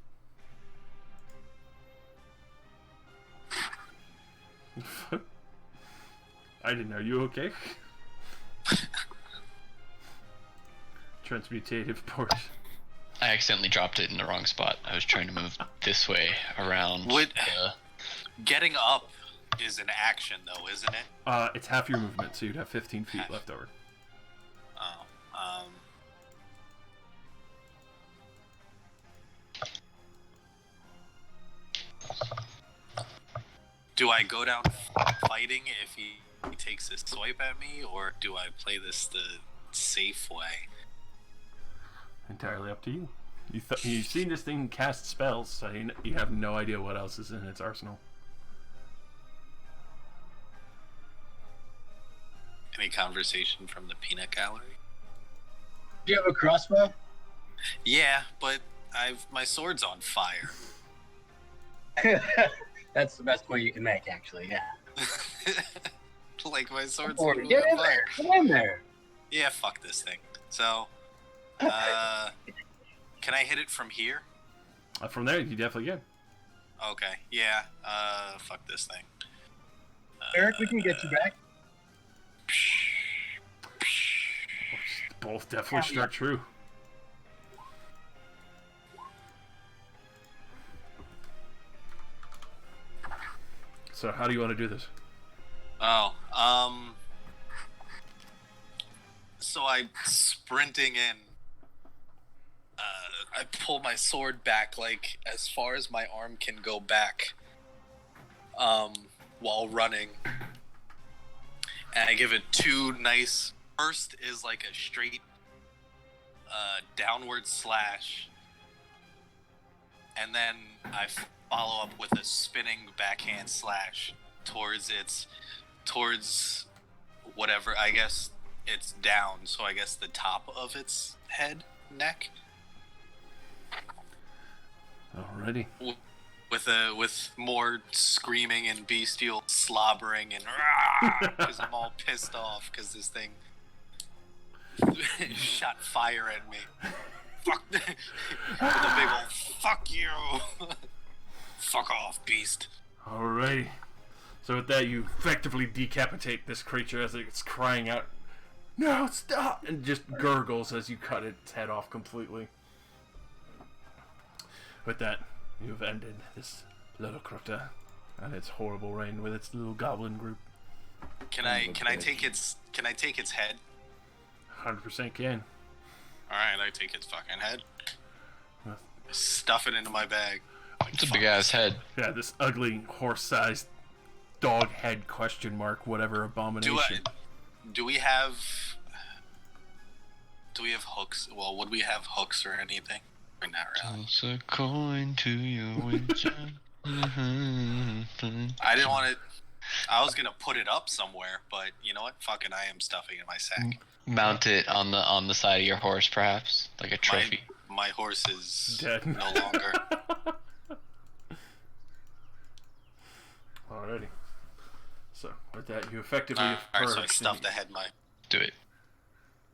didn't know. You okay? Transmutative portion. I accidentally dropped it in the wrong spot. I was trying to move this way around. Getting up is an action, though, isn't it? It's half your movement, so you'd have 15 feet left over. Oh, do I go down fighting if he takes a swipe at me, or do I play this the safe way? Entirely up to you. You've seen this thing cast spells, so you have no idea what else is in its arsenal. Any conversation from the peanut gallery? Do you have a crossbow? Yeah, but my sword's on fire. That's the best point you can make, actually. Yeah. Like my sword's Or on get in fire. there. Get in there. Yeah, fuck this thing. So, can I hit it from here? From there, you definitely can. Okay, yeah. Fuck this thing. Eric, we can get you back. Both definitely struck true. So how do you want to do this? Oh, so I'm sprinting in. I pull my sword back, like, as far as my arm can go back, while running. And I give it 2 nice... First is like a straight, downward slash. And then I follow up with a spinning backhand slash towards whatever, I guess it's down, so I guess the top of its head, neck. Alrighty. With more screaming and bestial slobbering and because I'm all pissed off because this thing shot fire at me. Fuck. The big old fuck you. Fuck off, beast. Alrighty. So with that, you effectively decapitate this creature as it's crying out, "No, stop!" and just gurgles as you cut its head off completely. With that, you've ended this little Crota and its horrible reign with its little goblin group. Can I take its head? 100% can. Alright, I take its fucking head. Stuff it into my bag. It's a big ass head. Yeah, this ugly horse-sized dog head question mark whatever abomination. Do we have hooks? Well, would we have hooks or anything? Or not really. Toss a coin to your witch. I didn't want it. I was gonna put it up somewhere, but you know what? Fucking, I am stuffing it in my sack. Mount it on the side of your horse, perhaps, like a trophy. My horse is Dead. no longer. Alrighty. So with that, you effectively Alright, so I stuffed the head in my. Do it.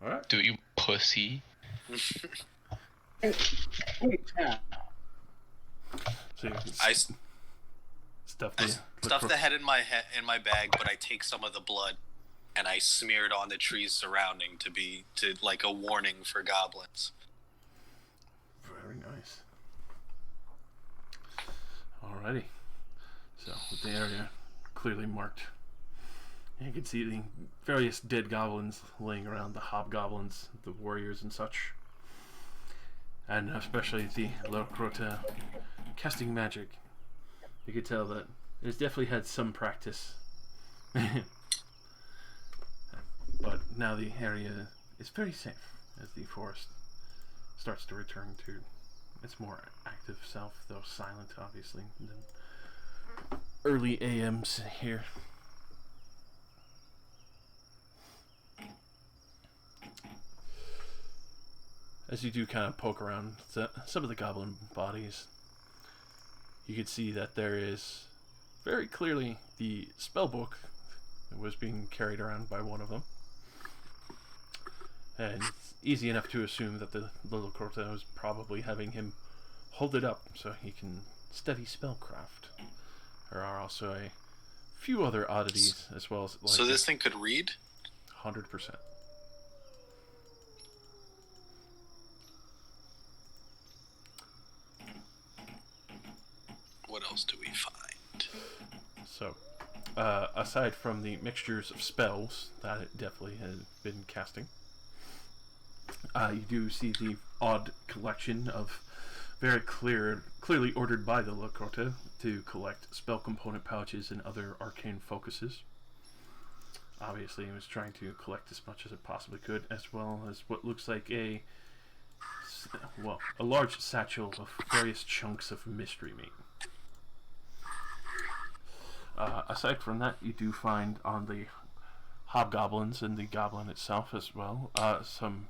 Alright. Do it, you pussy. So you stuff the head in my bag, but I take some of the blood and I smear it on the trees surrounding to like a warning for goblins. Very nice. Alrighty. So with the area clearly marked, you can see the various dead goblins laying around, the hobgoblins, the warriors and such. And especially the little Crota casting magic. You could tell that it's definitely had some practice. But now the area is very safe as the forest starts to return to its more active self, though silent, obviously, than early AMs here. As you do kind of poke around some of the goblin bodies, you can see that there is very clearly the spell book that was being carried around by one of them. And it's easy enough to assume that the little Crota was probably having him hold it up so he can study spellcraft. There are also a few other oddities as well as... So this thing could read? 100%. What else do we find? So, aside from the mixtures of spells that it definitely has been casting, you do see the odd collection of very clearly ordered by the Lakota to collect spell component pouches and other arcane focuses. Obviously, it was trying to collect as much as it possibly could, as well as what looks like a large satchel of various chunks of mystery meat. Aside from that, you do find on the hobgoblins and the goblin itself as well some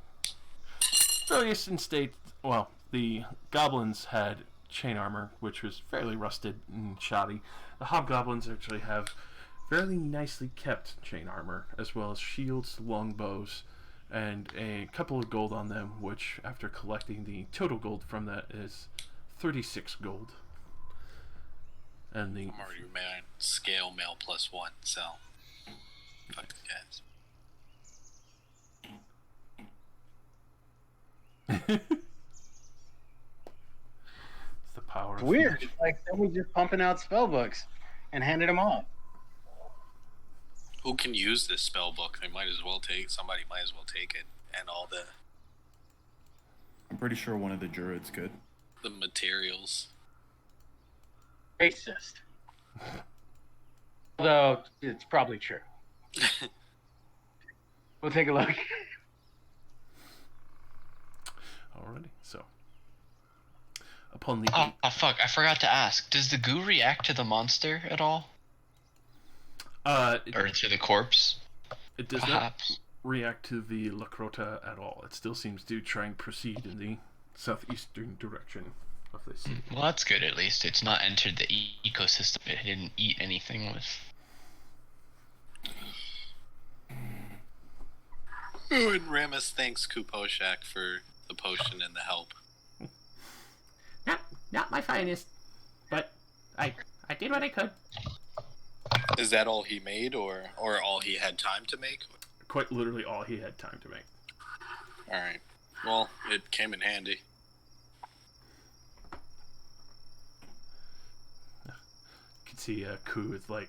various in state. Well, the goblins had chain armor, which was fairly rusted and shoddy. The hobgoblins actually have fairly nicely kept chain armor, as well as shields, longbows, and a couple of gold on them, which, after collecting the total gold from that, is 36 gold. And the I'm already man scale mail +1, so fuck guys. it's the power of Weird. speech. It's like someone just pumping out spell books and handed them off. Who can use this spell book? Somebody might as well take it and all I'm pretty sure one of the druids could. the materials. Racist. Although it's probably true. We'll take a look. Alrighty, so upon the Oh fuck! I forgot to ask. Does the goo react to the monster at all, or to the corpse? it does Perhaps. not react to the Lakrota at all. It still seems to try and proceed in the southeastern direction of the city. Well, that's good. At least it's not entered the ecosystem. It didn't eat anything with. And Ramus thanks Kuposhak for the potion and the help. Not my finest, but I did what I could. Is that all he made, or all he had time to make? Quite literally all he had time to make. Alright. Well, it came in handy. You can see Ku is like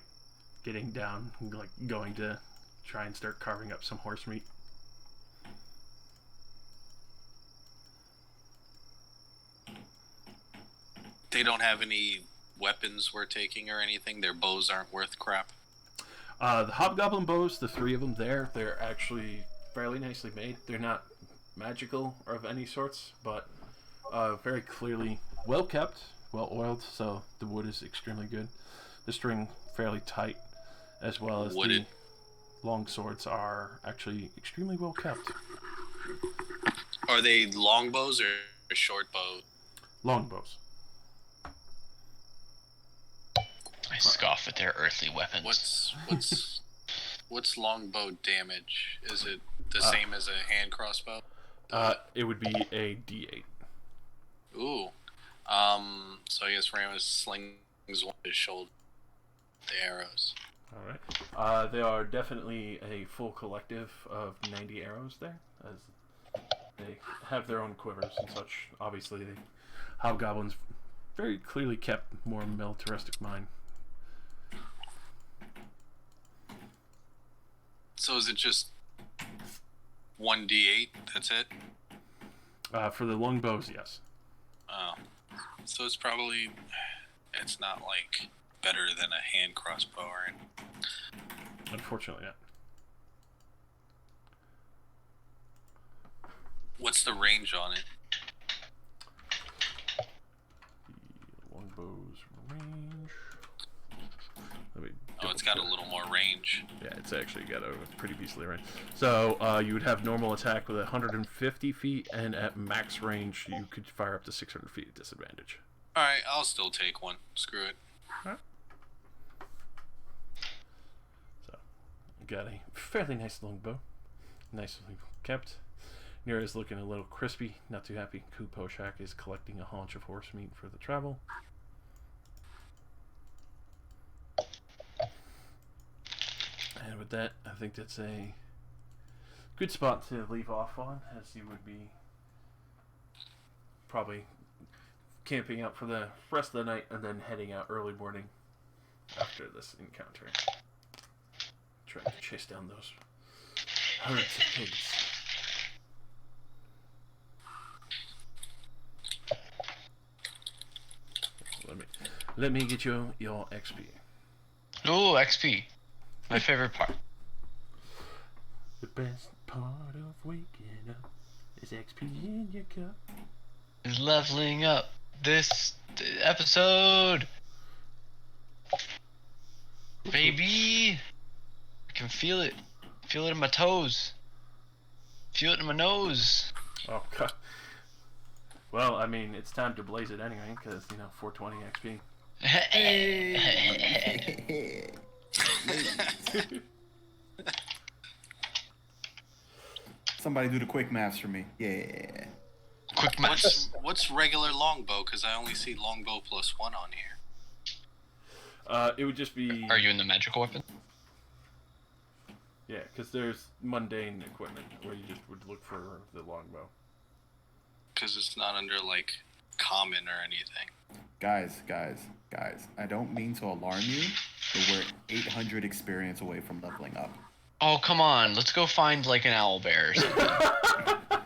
getting down, like going to try and start carving up some horse meat. They don't have any weapons we're taking or anything? Their bows aren't worth crap? The hobgoblin bows, the 3 of them there, they're actually fairly nicely made. They're not magical or of any sorts, but very clearly well kept, well oiled, so the wood is extremely good. The string fairly tight, as well as Wooded. the long swords are actually extremely well kept. Are they long bows or short bows? Long bows. I scoff at their earthly weapons. What's longbow damage? Is it the same as a hand crossbow? It would be a D8. Ooh. So I guess Ramus slings one of his shoulder. The arrows. Alright. There are definitely a full collective of 90 arrows there, as they have their own quivers and such. Obviously, the hobgoblins very clearly kept more militaristic mind. So is it just 1d8? That's it? For the longbows, yes. Oh. So it's probably... It's not, like, better than a hand crossbow or anything. Unfortunately, not. What's the range on it? The longbow's range... Let me Oh, it's got a little more range. Yeah, it's actually got a pretty beastly range. So, you would have normal attack with 150 feet, and at max range, you could fire up to 600 feet at disadvantage. Alright, I'll still take one. Screw it. Alright. So, got a fairly nice longbow. Nicely kept. Nira is looking a little crispy, not too happy. Kuposhak is collecting a haunch of horse meat for the travel. And with that, I think that's a good spot to leave off on, as you would be probably camping out for the rest of the night and then heading out early morning after this encounter. Trying to chase down those herds of pigs. Let me get you your XP. Oh, XP. My favorite part. The best part of waking up is XP in your cup. Is leveling up this episode. Baby. I can feel it. Feel it in my toes. Feel it in my nose. Oh, God. Well, I mean, it's time to blaze it anyway, because, 420 XP. Somebody do the quick maths for me. Yeah. Quick maths. What's regular longbow? Because I only see longbow +1 on here. It would just be... Are you in the magical weapon? Yeah, because there's mundane equipment where you just would look for the longbow. Because it's not under, like, common or anything. Guys. I don't mean to alarm you, but we're 800 experience away from leveling up. Oh, come on. Let's go find like an owl bear or something.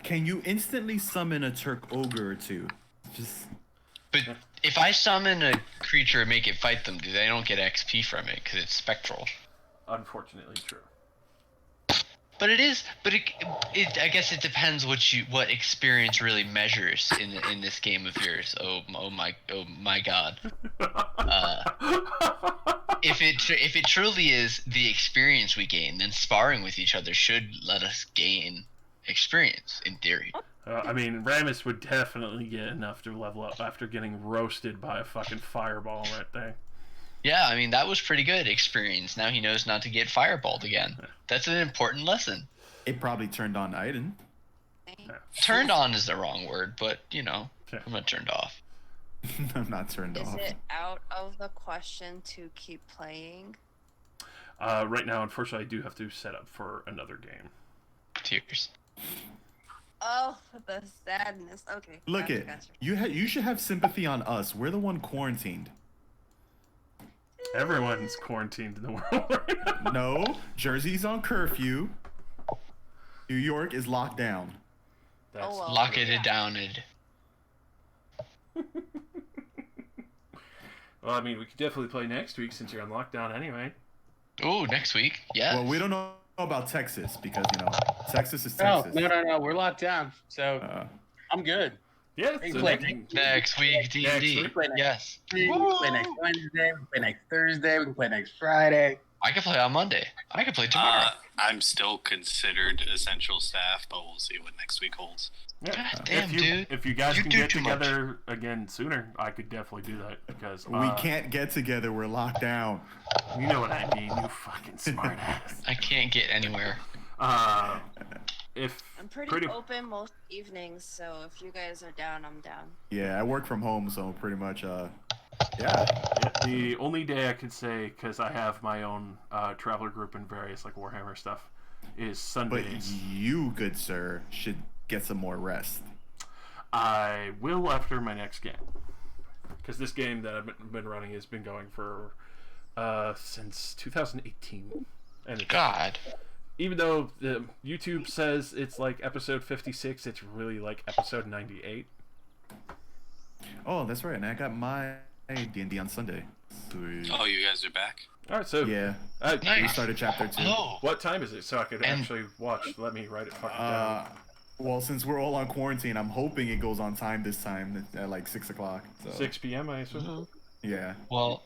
Can you instantly summon a Turk ogre or two? Just But if I summon a creature and make it fight them, they don't get XP from it because it's spectral. Unfortunately, true. But it is. But I guess it depends what experience really measures in this game of yours. Oh my God. If it truly is the experience we gain, then sparring with each other should let us gain experience in theory. I mean, Ramus would definitely get enough to level up after getting roasted by a fucking fireball right there. Yeah, I mean that was pretty good experience. Now he knows not to get fireballed again. That's an important lesson. it probably turned on Aiden. Turned on is the wrong word, but Yeah. I'm not turned off. I'm not turned Is off. it out of the question to keep playing? Right now, unfortunately, I do have to set up for another game. Tears. Oh, the sadness. Okay. Look gotcha, it. gotcha. You should have sympathy on us. We're the one quarantined. Everyone's quarantined in the world right now. No, Jersey's on curfew. New York is locked down. That's Oh, well. Lock it Yeah. down. It. Well, I mean, we could definitely play next week since you're on lockdown anyway. Ooh, next week. Yeah. Well, we don't know about Texas because Texas is No, Texas. no. We're locked down, so I'm good. Yeah, Hey, so Blake. Next week, Next D&D. week? Yes. We can play next Wednesday. We can play next Thursday. We can play next Friday. I can play on Monday. I can play tomorrow. I'm still considered essential staff, but we'll see what next week holds. yeah. God damn, dude. If you guys You can do get too much. together again sooner, I could definitely do that because We can't get together. We're locked down. You know what I mean, you fucking smart ass. I can't get anywhere. If I'm pretty open most evenings, so if you guys are down, I'm down. Yeah, I work from home, so pretty much, yeah. the only day I could say, because I have my own traveler group and various like Warhammer stuff, is But Sundays. you, good sir, should get some more rest. I will after my next game, because this game that I've been running has been going for since 2018, and it's, God. even though the YouTube says it's like episode 56, it's really like episode 98. Oh, that's right. And I got my D&D on Sunday. Sweet. Oh, you guys are back? All right, so Yeah, we Nice. started chapter 2. Oh. what time is it so I could And- actually watch? Let me write it fucking down. Well, since we're all on quarantine, I'm hoping it goes on time this time at like 6 o'clock. So. 6 p.m. I assume. Yeah. Well,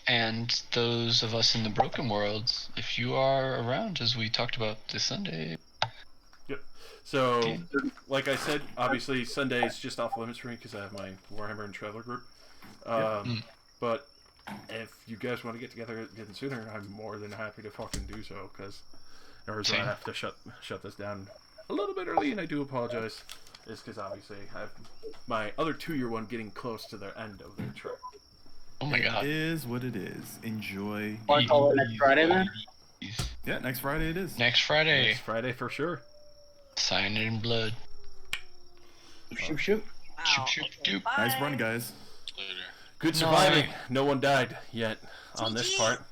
and those of us in the broken worlds, if you are around, as we talked about this Sunday. So, like I said, obviously Sunday is just off limits for me because I have my Warhammer and Traveler group. But if you guys want to get together again sooner, I'm more than happy to fucking do so. Because, or so I Same. have to shut this down a little bit early, and I do apologize. Is because obviously I have my other 2-year one getting close to the end of their trip. Oh my God. It is what it is. Enjoy. Want to call it next Friday then? Yeah, next Friday it is. Next Friday. It's Friday for sure. Sign it in blood. Shoot. Shoot, Wow. shoot, shoot. Nice Bye. run, guys. Later. Good No, surviving. No one died yet on this GG. part.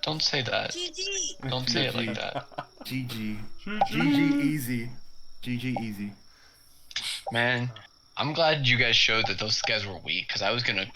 Don't say that. GG. Don't say it like that. GG. GG easy. GG easy. Man, I'm glad you guys showed that those guys were weak, because I was gonna